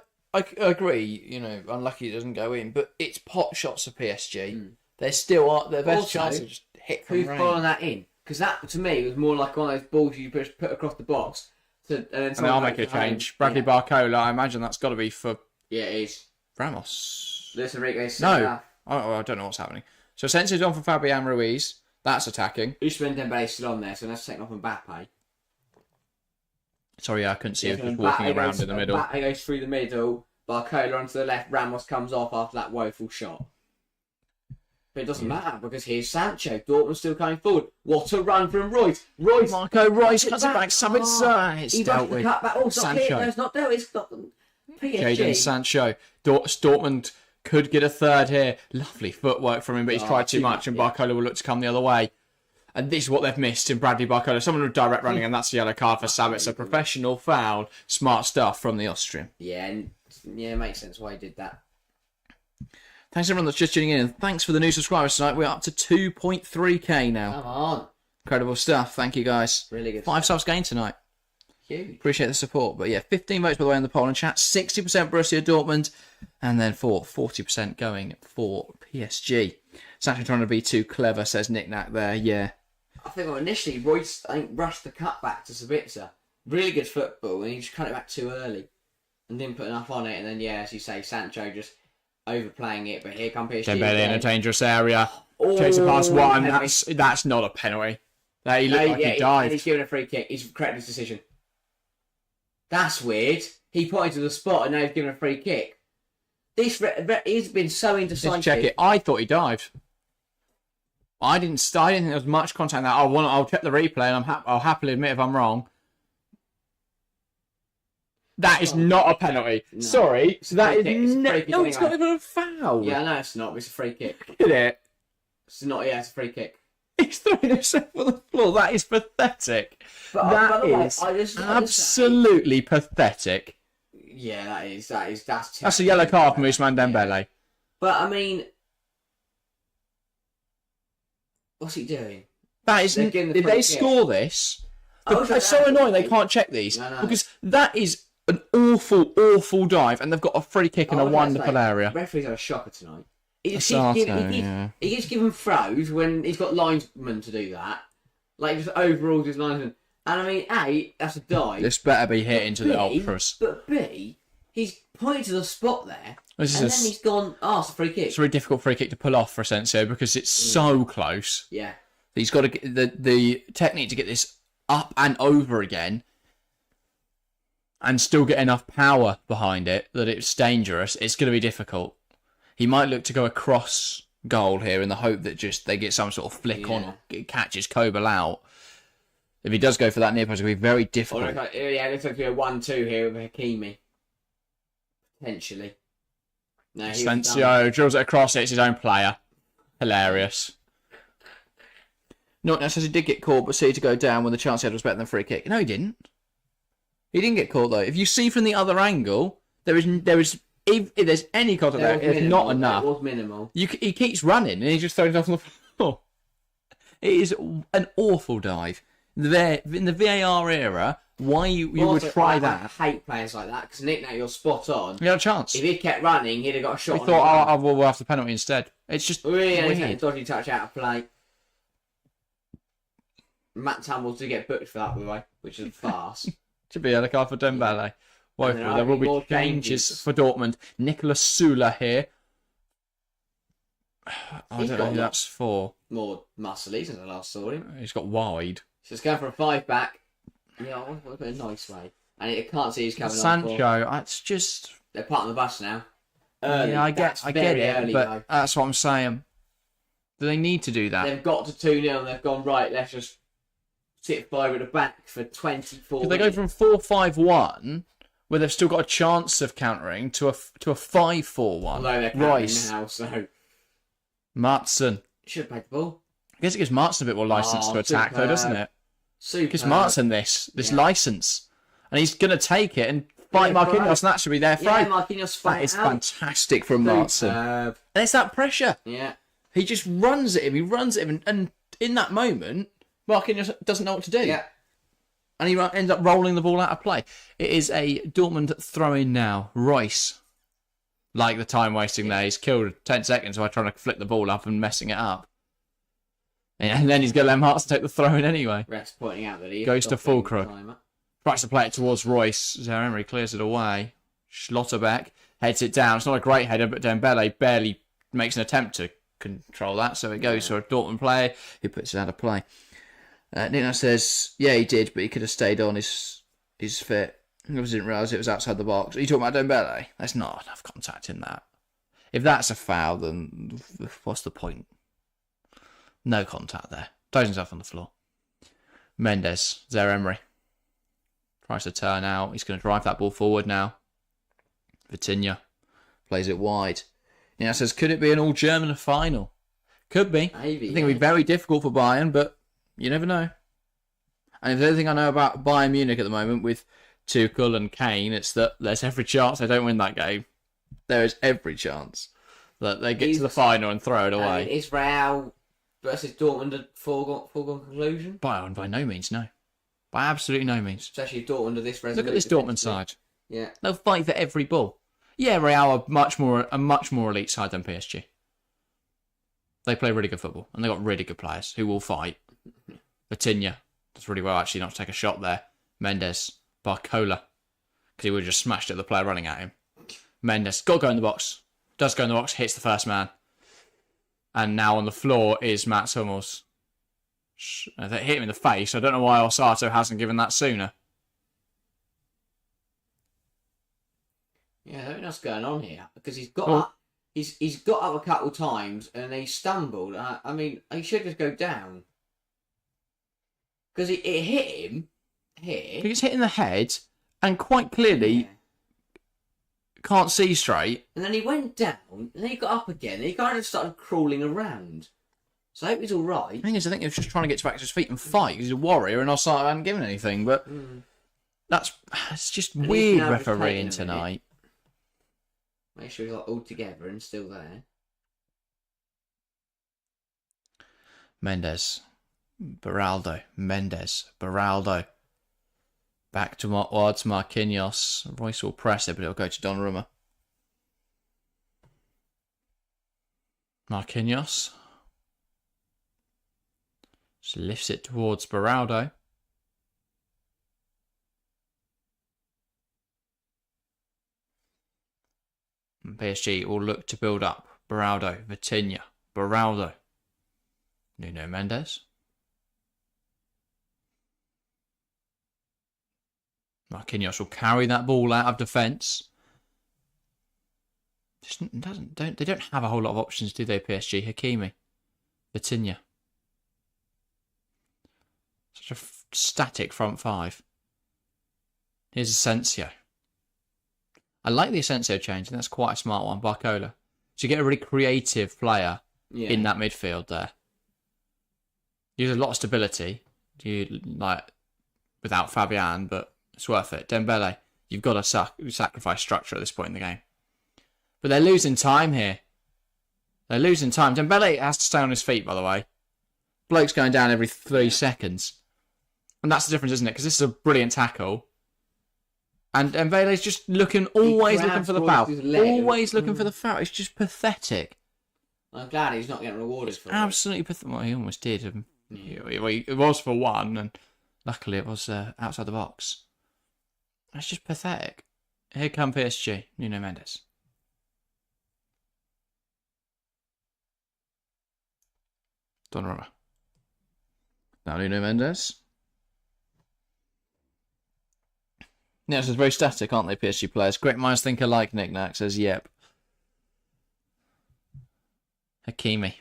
agree, unlucky it doesn't go in, but it's pot shots for PSG. They still are, their best chance to just hit from range. Who's following that in? Because that, to me, was more like one of those balls you put across the box. And I'll make a change. Bradley Barcola, I imagine that's got to be for... Yeah, it is. Ramos. Luis Enrique's No, I don't know what's happening. So Asensio's on for Fabian Ruiz. That's attacking. Ousmane Dembele's still on there, so that's taking off Mbappe. Sorry, I couldn't see him just walking around in the middle. Mbappe goes through the middle, Barcola onto the left, Ramos comes off after that woeful shot. But it doesn't matter because here's Sancho. Dortmund's still coming forward. What a run from Royce. Marco Royce cuts it back. It's dealt with. Sancho. It's not dealt with. It's not PSG. Jadon Sancho. Dortmund could get a third here. Lovely footwork from him, but he's tried too much, and Barcola will look to come the other way. And this is what they've missed in Bradley Barcola. Someone with direct running, and that's the yellow card for Sabitzer. A professional foul. Smart stuff from the Austrian. Yeah, it makes sense why he did that. Thanks everyone that's just tuning in, and thanks for the new subscribers tonight. We're up to 2.3k now. Come on. Incredible stuff. Thank you, guys. Really good 5 subs gained tonight. Huge. Appreciate the support. But yeah, 15 votes by the way in the poll and chat. 60% Borussia Dortmund, and then 40% going for PSG. Sancho trying to be too clever, says Nick Knack there. Yeah. I think initially Royce rushed the cut back to Sabitzer. Really good football, and he just cut it back too early and didn't put enough on it. And then as you say, Sancho just overplaying it. But here comes PSG. Dembele in a dangerous area. Takes it past one. That's not a penalty. He looked like he dived. And he's given a free kick. He's corrected his decision. That's weird. He pointed to the spot and now he's given a free kick. He's been so indecisive. Let's check it. I thought he dived. I didn't think there was much contact there. I'll check the replay and I'll happily admit if I'm wrong. That is not a penalty. No. Sorry. So that is no, it's not even a foul. Yeah, no, it's not. It's a free kick. Look at it. It's not. Yeah, it's a free kick. He's throwing himself on the floor. That is pathetic. That is absolutely pathetic. Yeah, that's terrible. That's a yellow card from Ousmane Dembele. Yeah. But I mean, what's he doing? That is. If they score this, it's so annoying they can't check these because that is an awful, awful dive, and they've got a free kick in a wonderful area. Referee's had a shocker tonight. He keeps giving throws when he's got linesmen to do that. Like, just overrules his linesman. And I mean, A, that's a dive. This better be hit into the Ultras. But B, he's pointed to the spot there, and then he's gone, it's a free kick. It's a very difficult free kick to pull off for Asensio because it's so close. Yeah. He's got to get the technique to get this up and over again and still get enough power behind it that it's dangerous. It's going to be difficult. He might look to go across goal here in the hope that just they get some sort of flick on or it catches Kobel out. If he does go for that near post, it'll be very difficult. It looks like a 1-2 here with Hakimi. Potentially. No, Asensio drills it across, it's his own player. Hilarious. Not necessarily did get caught, but see to go down when the chance he had was better than free kick. No, he didn't. He didn't get caught though. If you see from the other angle, there is if there's any contact there, it's not enough. It was minimal. He keeps running and he just throws it off on the floor. It is an awful dive. In the VAR era, why you would try that? I hate players like that because Nick, now you're spot on. You had a chance. If he kept running, he'd have got a shot. We thought, we'll have the penalty instead. It's just weird. A dodgy touch out of play. Matt Tumbles did get booked for that, by the way, which is a farce. Should be a card for Dembele. There will be changes for Dortmund. Nicolas Sula here. I don't know who that's for. More muscly than the last saw him. He's got wide. So it's going for a 5-back. Yeah, I want to put a nice way. And I can't see he's coming Sancho, on. It's just... They're parting the bus now. Early. Yeah, I get it, early, but though. That's what I'm saying. Do they need to do that? They've got to 2-0 and they've gone, right, let's just sit 5 at the back for 24 Because they go from 4-5-1 where they've still got a chance of countering to a 5-4-1. Although they're Rice, now, so Martson. should have played the ball. I guess it gives Martson a bit more license to attack, though, doesn't it? Super. Gives Martson this license, and he's going to take it and fight Marquinhos, and that should be their throw. Yeah, Marquinhos that is fantastic from Martson. And it's that pressure. Yeah. He just runs at him. He runs at him, and in that moment, Marquinhos doesn't know what to do. Yeah. And he ends up rolling the ball out of play. It is a Dortmund throw-in now. Royce, like the time wasting there, he's killed 10 seconds by trying to flick the ball up and messing it up. And then he's going to let Martson take the throw-in anyway. Ref's pointing out that he goes to Fulcrum. Tries to play it towards Royce. Zaire clears it away. Schlotterbeck heads it down. It's not a great header, but Dembele barely makes an attempt to control that. So it goes to a Dortmund player who puts it out of play. Nina says, yeah, he did, but he could have stayed on his fit. He obviously didn't realise it was outside the box. Are you talking about Dembele? That's not enough contact in that. If that's a foul, then what's the point? No contact there. Throws himself on the floor. Mendes, Zaire tries to turn out. He's going to drive that ball forward now. Vitinha plays it wide. Nina says, could it be an all-German final? Could be. Maybe. I think it'll be very difficult for Bayern, but you never know. And if there's anything I know about Bayern Munich at the moment with Tuchel and Kane, it's that there's every chance they don't win that game. There is every chance that they get to the final and throw it away. Is Real versus Dortmund a foregone conclusion? By no means, no. By absolutely no means. Especially if Dortmund are this resolute. Look at this Dortmund side. Yeah. They'll fight for every ball. Yeah, Real are a much more elite side than PSG. They play really good football, and they've got really good players who will fight. Vitinha does really well, actually, not to take a shot there. Mendes, Barcola, because he would have just smashed at the player running at him. Mendes, got to go in the box. Does go in the box, hits the first man. And now on the floor is Mats Hummels. They hit him in the face. I don't know why Osato hasn't given that sooner. Yeah, I don't know what's going on here. Because he's got up. He's got up a couple times and he stumbled. I mean, he should just go down. Because it hit him here. He gets hit in the head and quite clearly can't see straight. And then he went down and then he got up again and he kind of started crawling around. So I hope he's alright. The thing is, I think he was just trying to get back to his feet and fight. He's a warrior and Osato hadn't given anything. But it's just and weird refereeing tonight. Make sure he's all together and still there. Mendes. Beraldo. Back to Marquinhos. Royce will press it, but it'll go to Donnarumma. Marquinhos. Just lifts it towards Beraldo. PSG will look to build up. Beraldo, Vitinha, Nuno Mendes. Marquinhos will carry that ball out of defence. They don't have a whole lot of options, do they, PSG? Hakimi, Vitinha. Such a static front five. Here's Asensio. I like the Asensio change, and that's quite a smart one. Barcola. So you get a really creative player in that midfield there. You have a lot of stability. Without Fabian, but it's worth it. Dembele, you've got to sacrifice structure at this point in the game. But they're losing time here. Dembele has to stay on his feet, by the way. Bloke's going down every 3 seconds. And that's the difference, isn't it? Because this is a brilliant tackle. And Dembele's just always looking for the foul. Always looking for the foul. It's just pathetic. I'm glad he's not getting rewarded for it. Absolutely pathetic. Well, he almost did. It was for one, and luckily it was outside the box. It's just pathetic. Here come PSG. Nuno Mendes. Donnarumma. Now Nuno Mendes. Yeah, it's very static, aren't they, PSG players? Great minds think alike, Nick Nack says, yep. Hakimi.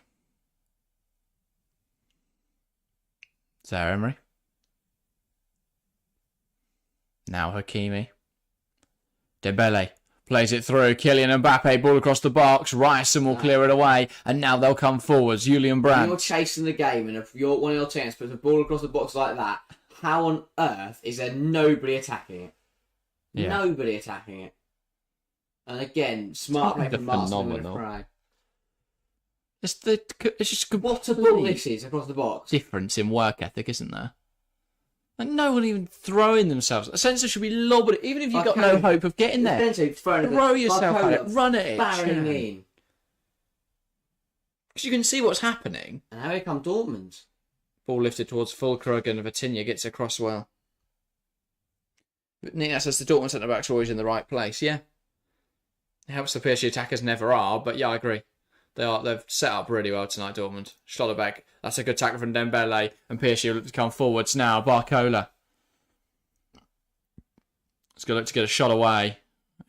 Zaire Now Hakimi. Dembele plays it through. Kylian Mbappe, ball across the box. Ryerson will clear it away. And now they'll come forwards. Julian When Brandt. you're chasing the game and if one of your teams puts a ball across the box like that, how on earth is there nobody attacking it? Yeah. Nobody attacking it. And again, smart play from Martin with a try. It's just What a ball this is across the box. difference in work ethic, isn't there? And no one even throwing themselves. A sensor should be lobbing it, even if you've got no hope of getting there. Throw yourself at it, run at it, barreling in. Because you can see what's happening. And how come Dortmund? Ball lifted towards Fulkrug and Vitinha gets across well. But Nina says the Dortmund centre-backs are always in the right place, yeah. It helps the PSG attackers never are, but yeah, I agree. They've set up really well tonight, Dortmund. Schlotterbeck, that's a good tackle from Dembele, and PSG will come forwards now. Barcola. It's going to look to get a shot away.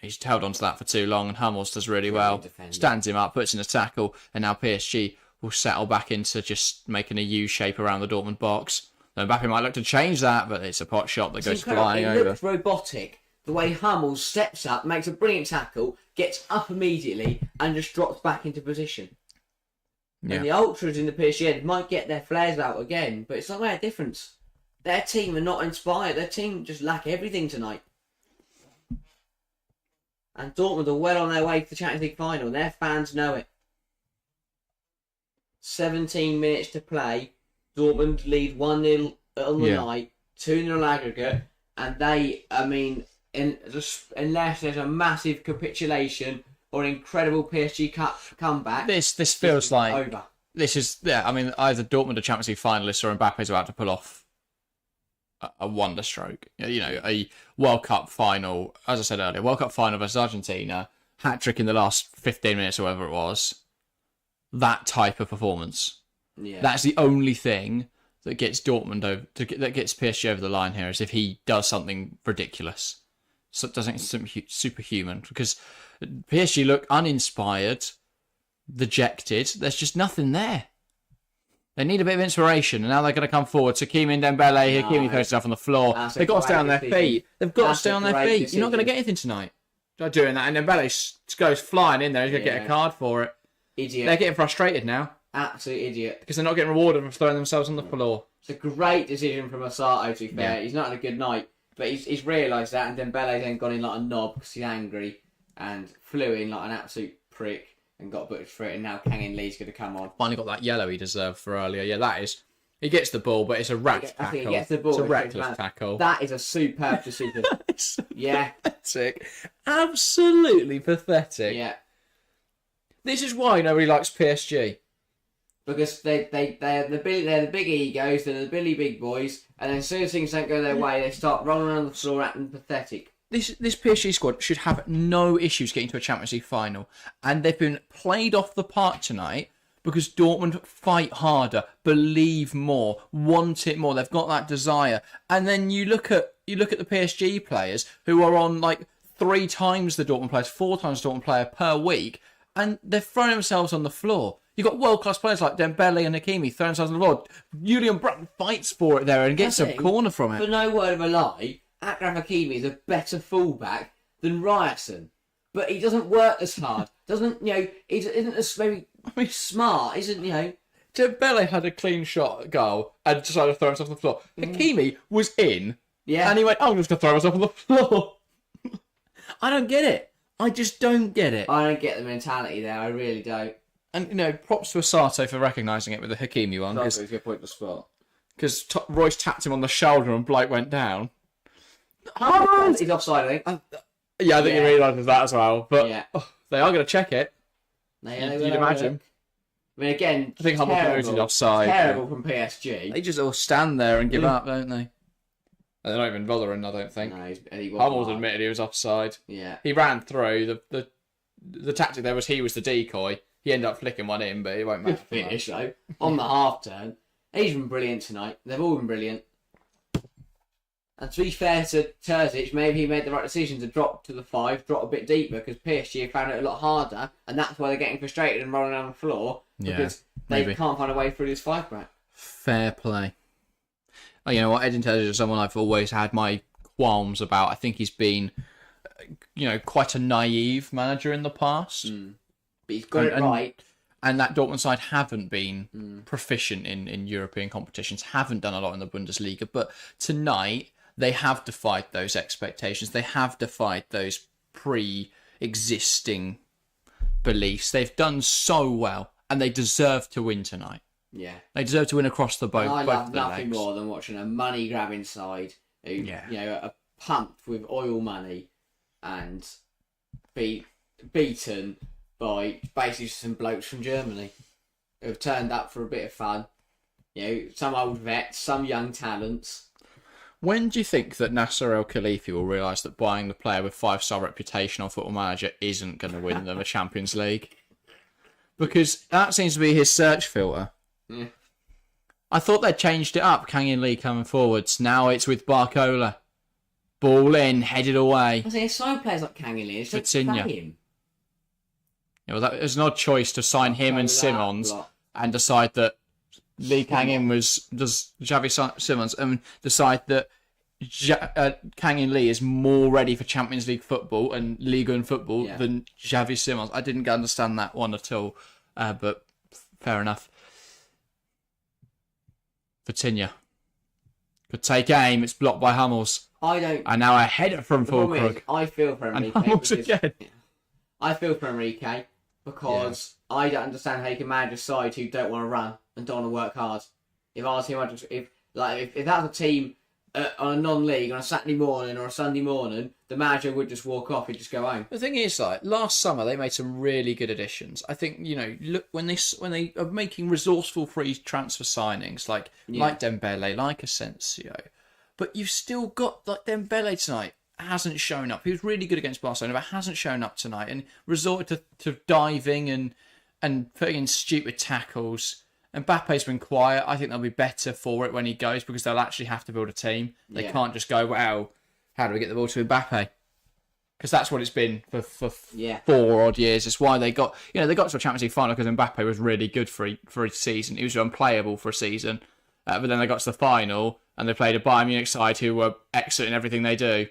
He's held on to that for too long, and Hummels does really well. Stands him up, puts in a tackle, and now PSG will settle back into just making a U shape around the Dortmund box. Mbappe might look to change that, but it's a pot shot that goes flying over. It looks robotic. The way Hummels steps up, makes a brilliant tackle, gets up immediately, and just drops back into position. Yeah. And the ultras in the PSG end might get their flares out again, but it's not really a difference. Their team are not inspired. Their team just lack everything tonight. And Dortmund are well on their way to the Champions League final. Their fans know it. 17 minutes to play. Dortmund lead 1-0 on the night, 2-0 aggregate, and they, unless there's a massive capitulation or an incredible PSG comeback, This feels like over. This is either Dortmund are Champions League finalists or Mbappe's about to pull off a wonder stroke. A World Cup final, as I said earlier, World Cup final versus Argentina, hat trick in the last 15 minutes or whatever it was. That type of performance. Yeah. That's the only thing that gets Dortmund that gets PSG over the line here, is if he does something ridiculous. So does something superhuman, because PSG look uninspired, dejected. There's just nothing there. They need a bit of inspiration, and now they're going to come forward. Hakimi and Dembele. Hakimi throws stuff on the floor. They've got to stay on their feet. They've got to stay on their feet. You're not going to get anything tonight. They're doing that, and Dembele goes flying in there. He's going to get a card for it. Idiot. They're getting frustrated now. Absolute idiot. Because they're not getting rewarded for throwing themselves on the floor. It's a great decision from Osato, to be fair. Yeah. He's not had a good night, but he's realised that, and Dembele's then gone in like a knob because he's angry and flew in like an absolute prick and got booked for it, and now Kang In Lee's going to come on. Finally got that yellow he deserved for earlier. Yeah, that is. He gets the ball, but it's a racked tackle. I think he gets the ball. It's a reckless tackle. That is a superb decision. Yeah. Pathetic. Absolutely pathetic. Yeah. This is why nobody likes PSG. Because they're the big egos, they're the Billy Big Boys, and then as soon as things don't go their way, they start rolling around the floor acting pathetic. This PSG squad should have no issues getting to a Champions League final, and they've been played off the park tonight because Dortmund fight harder, believe more, want it more. They've got that desire, and then you look at the PSG players who are on like 3 times the Dortmund players, 4 times the Dortmund player per week, and they're throwing themselves on the floor. You've got world-class players like Dembele and Hakimi throwing themselves on the floor. Julian Brandt fights for it there and gets a corner from it. For no word of a lie, Achraf Hakimi is a better fullback than Ryerson. But he doesn't work as hard. He isn't as maybe smart, isn't, Dembele had a clean shot at goal and decided to throw himself on the floor. Hakimi was in, and he went, I'm just going to throw myself on the floor. I don't get it. I just don't get it. I don't get the mentality there, I really don't. And, props to Osato for recognising it with the Hakimi one. That's a good point to spot. Because Royce tapped him on the shoulder and Blake went down. He's offside, I think. Yeah, I think he realises that as well. But they are going to check it. You'd imagine. I mean, again, I think Hummels knows he's offside. Terrible from PSG. They just all stand there and give up, don't they? And they're not even bothering, I don't think. No, Hummels admitted he was offside. Yeah. He ran through. The tactic there was he was the decoy. He ended up flicking one in, but it won't matter. Good finish, though. On the half turn. He's been brilliant tonight. They've all been brilliant. And to be fair to Terzic, maybe he made the right decision to drop to the 5, drop a bit deeper, because PSG have found it a lot harder, and that's why they're getting frustrated and rolling down the floor, because they can't find a way through this 5-back. Fair play. Oh, you know what? Edin Terzic is someone I've always had my qualms about. I think he's been quite a naive manager in the past. But he's got it right. And that Dortmund side haven't been proficient in European competitions, haven't done a lot in the Bundesliga. But tonight, they have defied those expectations. They have defied those pre-existing beliefs. They've done so well, and they deserve to win tonight. Yeah. They deserve to win across the both. I love the nothing legs. more than watching a money-grabbing side who, are pumped with oil money and beaten by basically some blokes from Germany who have turned up for a bit of fun. Some old vets, some young talents. When do you think that Nasser El Khalifi will realise that buying the player with 5-star reputation on Football Manager isn't going to win them a Champions League? Because that seems to be his search filter. Yeah. I thought they'd changed it up, Kang In Lee coming forwards. Now it's with Barcola. Ball in, headed away. I say, sign players like Kang In Lee, just play him. That was an odd choice to sign him and Simons and decide that Lee Kang-in does Xavi Simons and decide that Kang In Lee is more ready for Champions League football and Liga and football than Xavi Simons. I didn't understand that one at all, but fair enough. Vitinha could take aim. It's blocked by Hummels. And now a header from Fulkrug. I feel for Enrique. And Hummels again. I feel for Enrique because I don't understand how you can manage a side who don't want to run and don't want to work hard. If I was him, if that was a team on a non-league on a Saturday morning or a Sunday morning, the manager would just walk off. He'd just go home. The thing is, last summer they made some really good additions. I think look when they are making resourceful free transfer signings like Dembele, like Asensio, but you've still got Dembele tonight. Hasn't shown up. He was really good against Barcelona, but hasn't shown up tonight and resorted to diving and putting in stupid tackles. And Mbappe's been quiet. I think they'll be better for it when he goes because they'll actually have to build a team. They can't just go, wow, how do we get the ball to Mbappe? Because that's what it's been for 4 odd years. It's why they got to a Champions League final because Mbappe was really good for a season. He was unplayable for a season. But then they got to the final and they played a Bayern Munich side who were excellent in everything they do.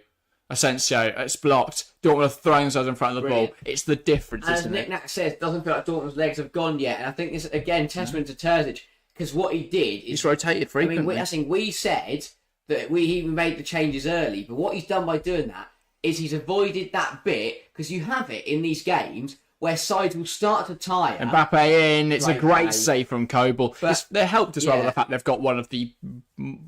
Asensio, it's blocked. Dortmund are throwing themselves in front of the ball. It's the difference, as isn't Nick it? Nack says, doesn't feel like Dortmund's legs have gone yet. And I think this, again, testament to Terzic. Because what he did is... He's rotated frequently. I think we said that he made the changes early. But what he's done by doing that is he's avoided that bit. Because you have it in these games where sides will start to tire. Mbappe in. It's a great save from Kobel. They're helped as well with the fact they've got one of the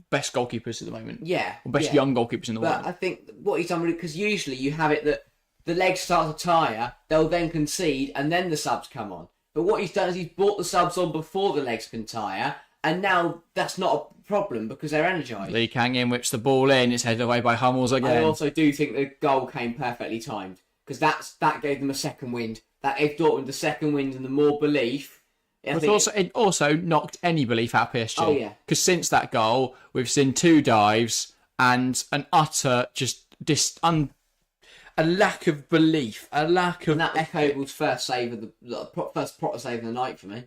best goalkeepers at the moment. Yeah. Or best young goalkeepers in the world. But I think what he's done really... Because usually you have it that the legs start to tire, they'll then concede, and then the subs come on. But what he's done is he's brought the subs on before the legs can tire, and now that's not a problem because they're energised. Lee Kang-in whips the ball in. It's headed away by Hummels again. I also do think the goal came perfectly timed because that gave them a second wind. That gave Dortmund the second wind and the more belief. It also knocked any belief out of PSG. Oh, yeah. Because since that goal, we've seen 2 dives and an utter a lack of belief, a lack of... And that was Kobel's first save of first proper save of the night for me.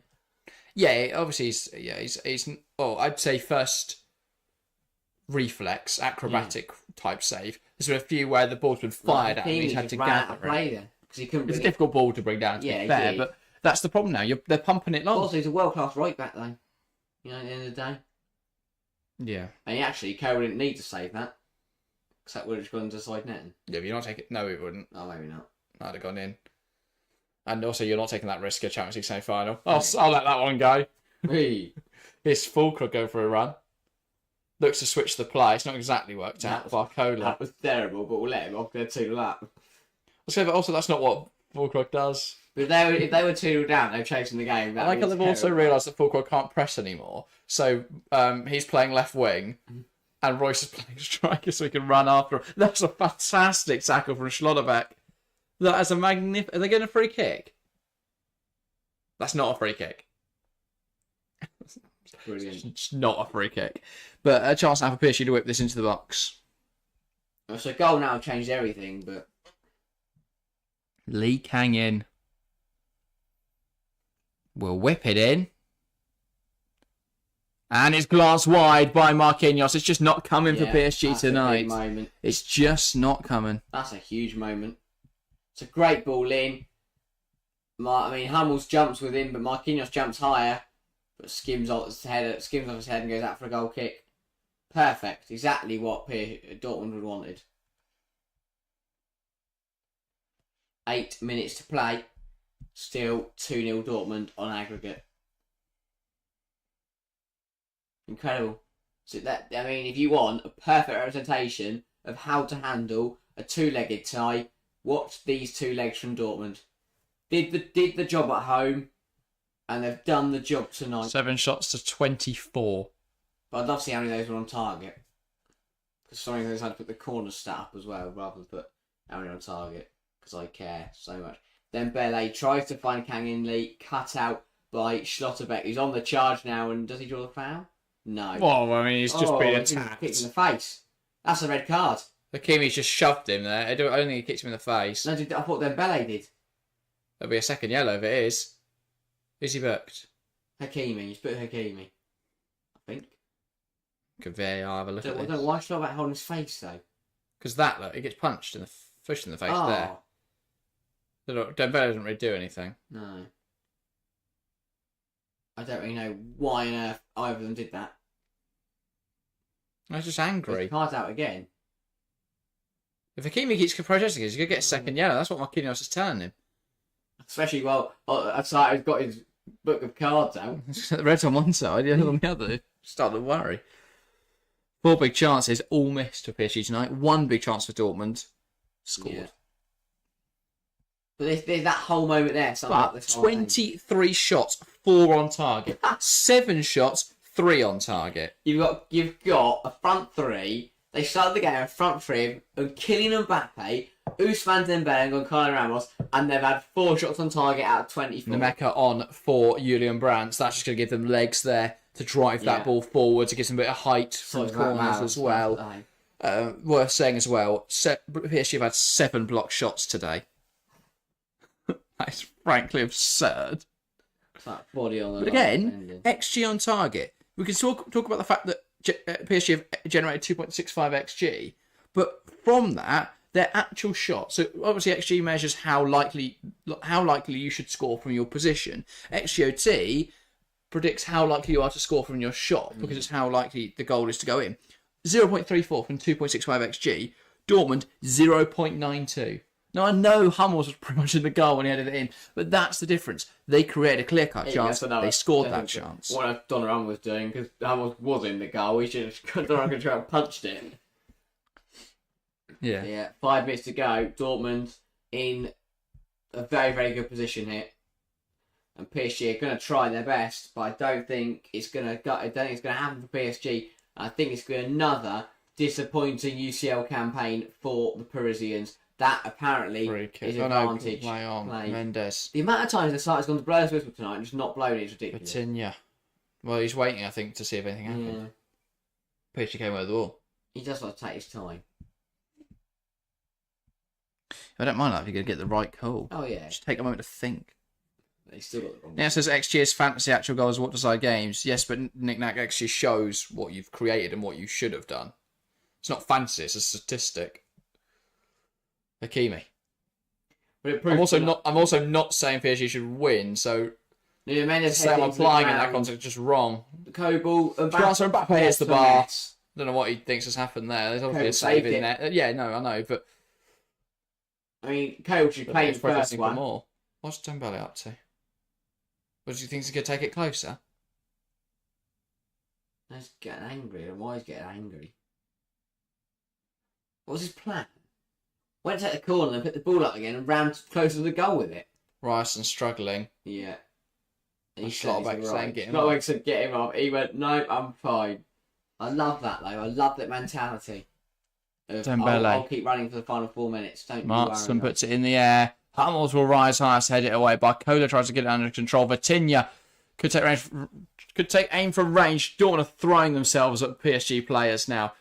Yeah, obviously he's I'd say first reflex, acrobatic type save. There's been a few where the ball's been fired at him. He's had to gather it. He couldn't it's a difficult ball to bring down, to be fair, but that's the problem now. They're pumping it long. Also, he's a world-class right-back, though. At the end of the day. Yeah. And Kobel didn't need to save that. Because that would have gone to side netting. Yeah, but you're not taking... No, it wouldn't. Oh, maybe not. That'd have gone in. And also, you're not taking that risk at Champions League semi-final. I'll let that one go. It's Fulkrug go for a run. Looks to switch the play. It's not exactly worked out. Barcola. That was terrible, but we'll let him off. They're 2-0 up. But also, that's not what Fulkrug does. But if they were 2-0 down, they're chasing the game. I like how they've also realised that Fulkrug can't press anymore. So he's playing left wing, and Royce is playing striker so he can run after him. That's a fantastic tackle from Schlotterbeck. That is a magnificent... Are they getting a free kick? That's not a free kick. Brilliant. It's not a free kick. But a chance now for PSG to whip this into the box. So goal now changed everything, but... Lee Kang-in will whip it in. And it's glanced wide by Marquinhos. It's just not coming for PSG tonight. A big moment. It's just not coming. That's a huge moment. It's a great ball in. Hummels jumps with him, but Marquinhos jumps higher, but skims off his head and goes out for a goal kick. Perfect. Exactly what Dortmund would wanted. 8 minutes to play. Still 2-0 Dortmund on aggregate. Incredible. So if you want a perfect representation of how to handle a two-legged tie, watch these two legs from Dortmund. Did the job at home, and they've done the job tonight. 7 shots to 24. But I'd love to see how many of those were on target. Because some of those had to put the corner stat up as well, rather than put how many on target. Because I care so much. Then Bele tries to find Kang In-lee, cut out by Schlotterbeck, who's on the charge now, and does he draw the foul? No. Well, he's just been attacked. Kicked in the face. That's a red card. Hakimi's just shoved him there. I don't think he kicked him in the face. No, I thought Dembele did. There'll be a second yellow if it is. Who's he booked? Hakimi. He's put Hakimi. I think. Could VAR have a look at this. Why Schlotterbeck holding his face though? Because he gets punched in the pushed in the face there. Dembele doesn't really do anything. No. I don't really know why on earth either of them did that. I was just angry. Card's out again. If Hakimi keeps protesting, he's going to get a second yellow. That's what Marquinhos is telling him. Especially, outside he's got his book of cards out. The red's on one side, the other on the other. Starting to worry. 4 big chances, all missed for PSG tonight. 1 big chance for Dortmund. Scored. Yeah. But there's that whole moment there. But 23 shots, 4 on target. 7 shots, 3 on target. You've got a front three. They started the game with front three of Kylian Mbappe, Ousmane Dembele and Gonzalo Ramos, and they've had 4 shots on target out of 24. Nemeka on for Julian Brandt. So that's just going to give them legs there to drive that ball forward, to give some bit of height from the corners as well. Worth saying as well, PSG have had 7 block shots today. That's frankly absurd. That body on the but again, XG on target. We can talk about the fact that PSG have generated 2.65 XG, but from that, their actual shot. So obviously, XG measures how likely you should score from your position. XGOT predicts how likely you are to score from your shot because it's how likely the goal is to go in. 0.34 from 2.65 XG. Dortmund 0.92. Now, I know Hummels was pretty much in the goal when he headed it in, but that's the difference. They created a clear-cut chance. They scored that chance. What Donnarumma was doing, because Hummels was in the goal, he should have Donnarumma and punched it. Yeah. 5 minutes to go. Dortmund in a very, very good position here. And PSG are going to try their best, but I don't think it's going to happen for PSG. I think it's going to be another disappointing UCL campaign for the Parisians. That apparently is an advantage. Play on. Mendes. The amount of times the site has gone to blow his whistle tonight and just not blown it is ridiculous. Coutinho. Well, he's waiting, I think, to see if anything happened. Yeah. PSG came over the wall. He does like to take his time. I don't mind that if you're going to get the right call. Oh, yeah. Just take a moment to think. He's still got the wrong. Yeah, it says XG is fantasy, actual goals, what decide games. Yes, but Knick-Knack XG shows what you've created and what you should have done. It's not fantasy, it's a statistic. Hakimi. But I'm also not saying PSG should win, so to say I'm applying in that context just wrong. Kobel, Mbappe hits the bar. Don't know what he thinks has happened there. There's obviously a save in there. Yeah, no, I know, but I mean, Kobel should play the first one. More. What's Dembele up to? What do you think he's going to take it closer? He's getting angry. Why is he getting angry? What's his plan? Went to take the corner and put the ball up again and ran closer to the goal with it. Ryerson struggling. Yeah. And he shot back saying get him off. off. Said get him off. He went, no, I'm fine. I love that though. I love that mentality. Dembele. I'll keep running for the final 4 minutes. Don't Martin puts it in the air. Hummels will rise high, head it away. Barcola tries to get it under control. Vitinha could take aim from range. Dortmund are throwing themselves at PSG players now.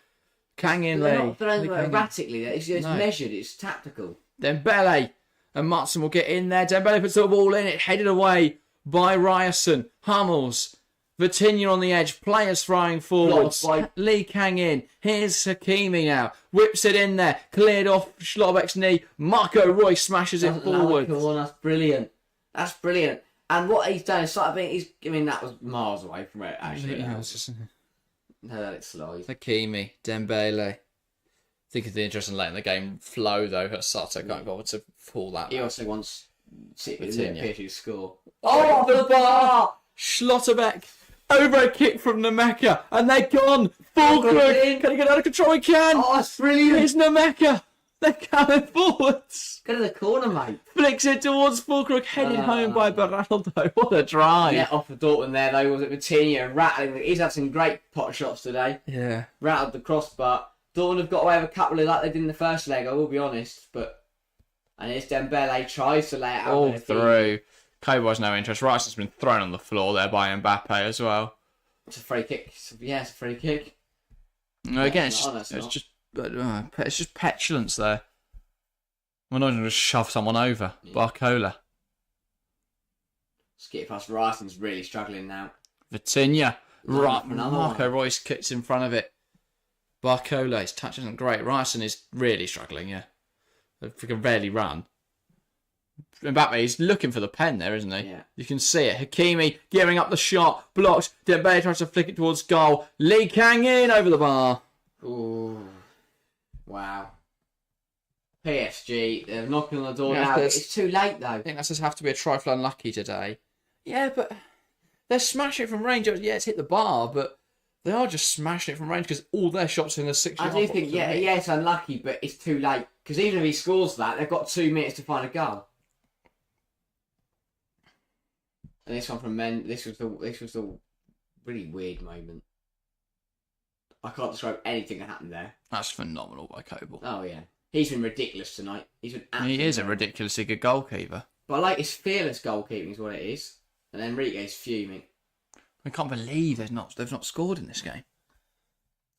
Kang In-lee. They're not throwing erratically. It's measured. It's tactical. Dembele and Martin will get in there. Dembele puts the ball in. It headed away by Ryerson. Hummels Vitinha on the edge, players throwing forwards. Blocked by- Lee Kang in. Here's Hakimi now. Whips it in there. Cleared off Schlotterbeck's knee. Marco Royce smashes it forward. That's brilliant. That's brilliant. And what he's done is sort of that was miles away from it, actually. Yeah, it's just... No, that it's slow. Hakimi, Dembele. I think it's interesting letting the game flow, though. Sata can't bother to pull that. He also wants City Vitinha. PSG to score. Oh, the bar! Schlotterbeck. Over a kick from Nameka. And they're gone. Fulkrug. Can he get out of control? He can. Oh, that's brilliant. Here's Nameka. They're coming forwards. Go to the corner, mate. Flicks it towards Fulkrug, headed home by Beraldo. What a drive. Yeah, off the Dortmund there, though, was it Vitinha rattling. He's had some great pot shots today. Yeah. Rattled the crossbar. Dortmund have got away with a couple of like they did in the first leg, I will be honest. And it's Dembele tries to lay it out. All through. Kobo's no interest. Rice's been thrown on the floor there by Mbappe as well. It's a free kick. Yeah, it's a free kick. No, again, it's just petulance there. We're not going to shove someone over. Yeah. Barcola. Skip past Rice's really struggling now. Vitinha. Marco Royce kicks in front of it. Barcola, his touch isn't great. Ryerson is really struggling, yeah. They can barely run. Mbappe, he's looking for the pen there, isn't he? Yeah. You can see it. Hakimi gearing up the shot. Blocks. Dembele tries to flick it towards goal. Lee Kang in over the bar. Ooh. Wow. PSG, they're knocking on the door now. It's too late, though. I think that says have to be a trifle unlucky today. Yeah, but they're smashing it from range. Yeah, it's hit the bar, but they are just smashing it from range because all their shots in the 6 I do think, yeah, it's unlucky, but it's too late. Because even if he scores that, they've got 2 minutes to find a goal. And this one from Men, this was the really weird moment. I can't describe anything that happened there. That's phenomenal by Coble. Oh yeah, he's been ridiculous tonight. He is a ridiculously good goalkeeper. But I like his fearless goalkeeping is what it is. And Enrique's fuming. I can't believe they've not scored in this game.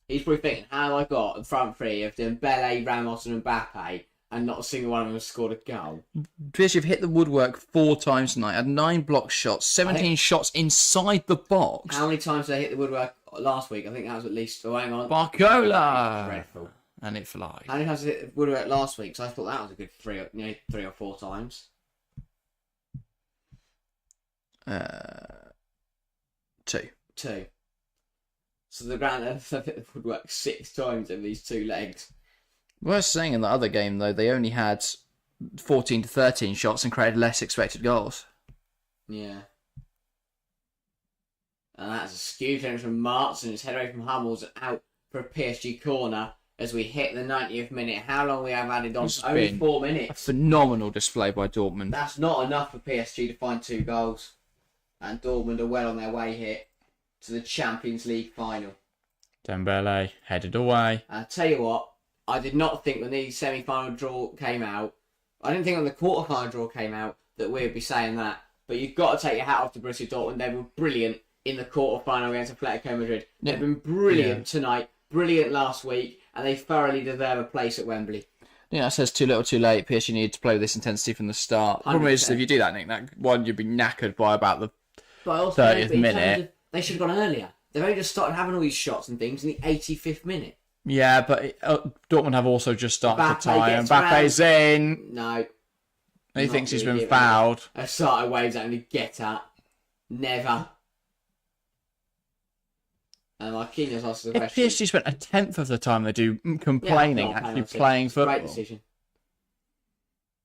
He's probably thinking, how have I got the front three of Dembele, Ramos, and Mbappe, and not a single one of them has scored a goal? PSG have hit the woodwork 4 times tonight. Had 9 block shots, 17 shots inside the box. How many times did they hit the woodwork last week? I think that was at least. Oh, hang on. Barcola. Dreadful. And it flies. How many times did they hit the woodwork last week? So I thought that was a good 3 or 4 times. 2. So the ground have hit the woodwork 6 times in these 2 legs. Worth saying in the other game though, they only had 14 to 13 shots and created less expected goals. Yeah. And that's a skew clearance from Martson. It's head away from Hummels out for a PSG corner as we hit the 90th minute. How long we have added on? Only 4 minutes. A phenomenal display by Dortmund. That's not enough for PSG to find 2 goals. And Dortmund are well on their way here to the Champions League final. Dembele headed away. And I tell you what, I did not think when the semi-final draw came out, I didn't think when the quarter-final draw came out that we'd be saying that. But you've got to take your hat off to Borussia Dortmund. They were brilliant in the quarter-final against Atletico Madrid. They've been brilliant tonight, brilliant last week, and they thoroughly deserve a place at Wembley. Yeah, that says too little too late. PSG needed to play with this intensity from the start. The problem is, if you do that, Nick, you'd be knackered by about the 30th minute. They should have gone earlier. They've only just started having all these shots and things in the 85th minute. Yeah, but Dortmund have also just started to tie. Mbappe's in. No. He thinks he's been fouled. A side waves out and get at. Never. And Marquinhos asks the question. If PSG spent a 10th of the time they do complaining, actually playing football. Great decision.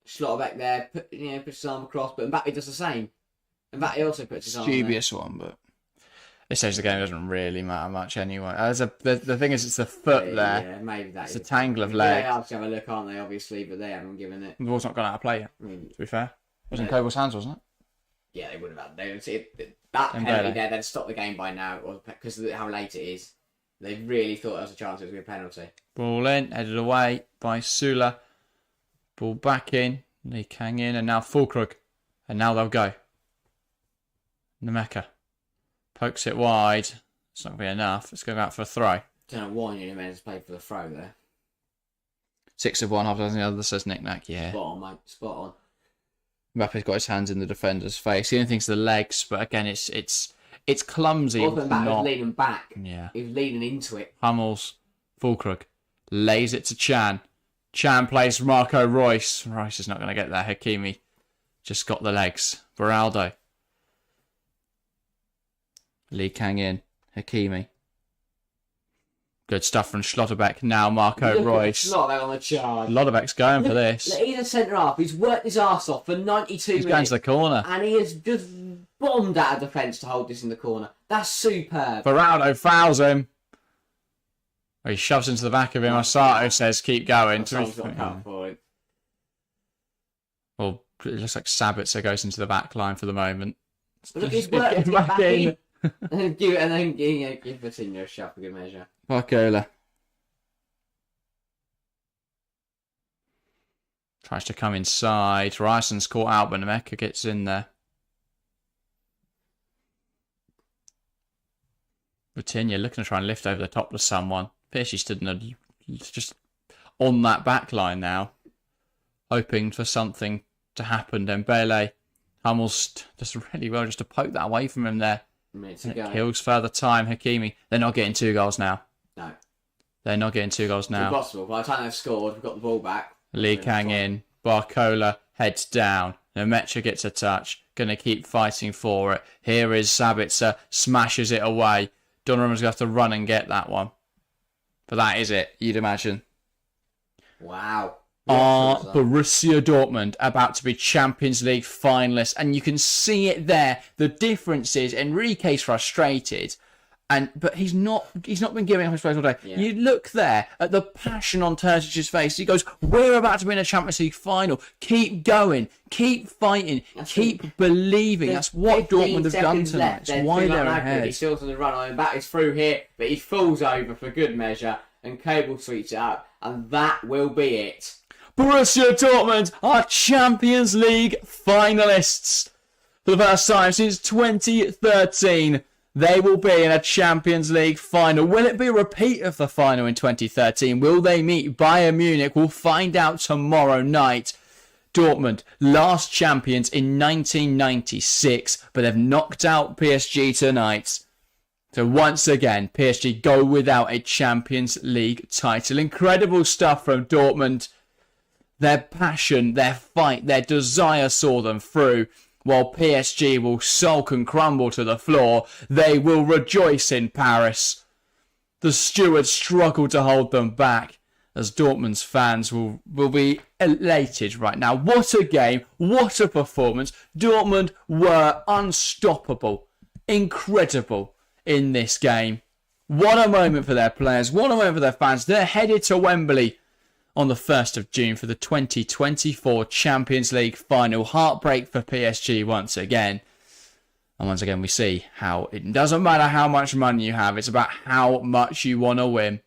Schlotterbeck there, puts his arm across, but Mbappe does the same. Mbappe also puts his arm there. Dubious one, but this stage of the game doesn't really matter much anyway. The thing is, it's the foot there. Yeah, maybe that. It's a tangle of legs. They have to have a look, aren't they? Obviously, but they haven't given it. The ball's not gone out of play yet. To be fair, it was in Kobel's hands, wasn't it? Yeah, they would have had. They would see that penalty there. They'd stop the game by now, because of how late it is. They really thought there was a chance it was going to be a penalty. Ball in, headed away by Sula. Ball back in. Lee Kang in, and now Fulkrug. And now they'll go. Nameka pokes it wide. It's not going to be enough. Let's go out for a throw. Don't know why Nunez played for the throw there. 6 of one, half dozen the other, says Nick Nack. Yeah. Spot on, mate. Spot on. Mbappe's got his hands in the defender's face. The only thing's the legs, but again, it's It's clumsy. Wasn't that Not... was leaning back. Yeah. He was leaning into it. Hummels, Fulkrug, lays it to Chan. Chan plays Marco Reus. Reus is not going to get there. Hakimi just got the legs. Beraldo. Lee Kang in. Hakimi. Good stuff from Schlotterbeck. Now Marco Reus. Schlotterbeck on the charge. Schlotterbeck's going for this. He's a centre-half. He's worked his arse off for 92 minutes. He's going to the corner. And he has just bombed out of defence to hold this in the corner. That's superb. Beraldo fouls him. He shoves into the back of him. Osato says, keep going. Well, it looks like Sabitzer goes into the back line for the moment. But look, he's worked to get back in. and then give Coutinho a shot for good measure. Barcola. Tries to come inside. Ryson's caught out, but Nemeka gets in there. Coutinho looking to try and lift over the top of someone. PSG stood just on that back line now, hoping for something to happen. Dembele, Hummels does really well just to poke that away from him there. It kills further time. Hakimi, they're not getting 2 goals now. No. They're not getting 2 goals now. It's impossible. By the time they've scored, we've got the ball back. Lee Kang in. Barcola heads down. Nemecha gets a touch. Going to keep fighting for it. Here is Sabitzer. Smashes it away. Donnarumma's going to have to run and get that one. But that is it, you'd imagine. Wow. Are Borussia Dortmund about to be Champions League finalists? And you can see it there. The difference is Enrique's frustrated, but he's not been giving up his place all day. Yeah. You look there at the passion on Terzic's face. He goes, "We're about to be in a Champions League final. Keep going, keep fighting, keep believing." That's what Dortmund have done tonight. That's why they're ahead. He still doesn't run on him back. He's through here, but he falls over for good measure, and Cable sweeps it up, and that will be it. Borussia Dortmund are Champions League finalists for the first time since 2013. They will be in a Champions League final. Will it be a repeat of the final in 2013? Will they meet Bayern Munich? We'll find out tomorrow night. Dortmund, last champions in 1996, but they've knocked out PSG tonight. So once again, PSG go without a Champions League title. Incredible stuff from Dortmund. Their passion, their fight, their desire saw them through. While PSG will sulk and crumble to the floor, they will rejoice in Paris. The stewards struggle to hold them back, as Dortmund's fans will be elated right now. What a game, what a performance. Dortmund were unstoppable, incredible in this game. What a moment for their players, what a moment for their fans. They're headed to Wembley on the 1st of June for the 2024 Champions League final. Heartbreak for PSG once again. And once again we see how it doesn't matter how much money you have, it's about how much you want to win.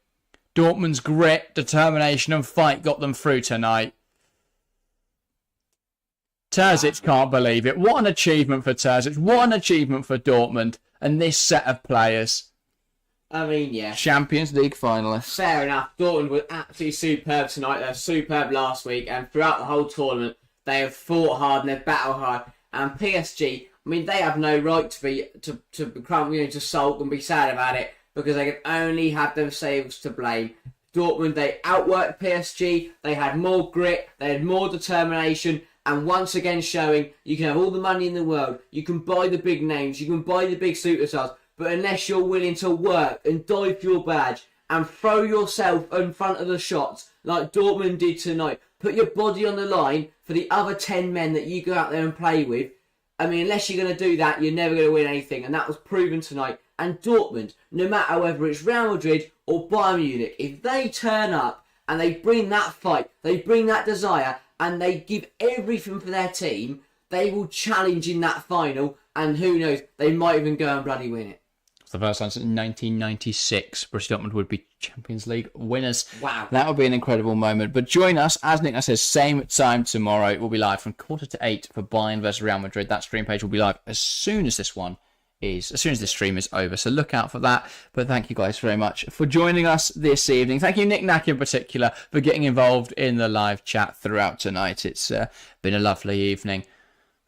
Dortmund's grit, determination and fight got them through tonight. Terzic can't believe it. What an achievement for Terzic. What an achievement for Dortmund and this set of players. I mean, yeah. Champions League finalists. Fair enough. Dortmund were absolutely superb tonight. They were superb last week. And throughout the whole tournament, they have fought hard and they've battled hard. And PSG, I mean, they have no right to become, to sulk and be sad about it, because they can only have themselves to blame. Dortmund, they outworked PSG. They had more grit. They had more determination. And once again showing you can have all the money in the world. You can buy the big names. You can buy the big superstars. But unless you're willing to work and die for your badge and throw yourself in front of the shots like Dortmund did tonight, put your body on the line for the other 10 men that you go out there and play with. I mean, unless you're going to do that, you're never going to win anything. And that was proven tonight. And Dortmund, no matter whether it's Real Madrid or Bayern Munich, if they turn up and they bring that fight, they bring that desire, and they give everything for their team, they will challenge in that final. And who knows, they might even go and bloody win it. For the first time since 1996, Borussia Dortmund would be Champions League winners. Wow. That would be an incredible moment. But join us, as Nick says, same time tomorrow. It will be live from 7:45 for Bayern versus Real Madrid. That stream page will be live as soon as this stream is over. So look out for that. But thank you guys very much for joining us this evening. Thank you, Nick Nack in particular, for getting involved in the live chat throughout tonight. It's been a lovely evening.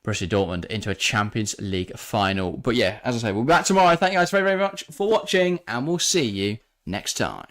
Borussia Dortmund into a Champions League final. But yeah, as I say, we'll be back tomorrow. Thank you guys very, very much for watching, and we'll see you next time.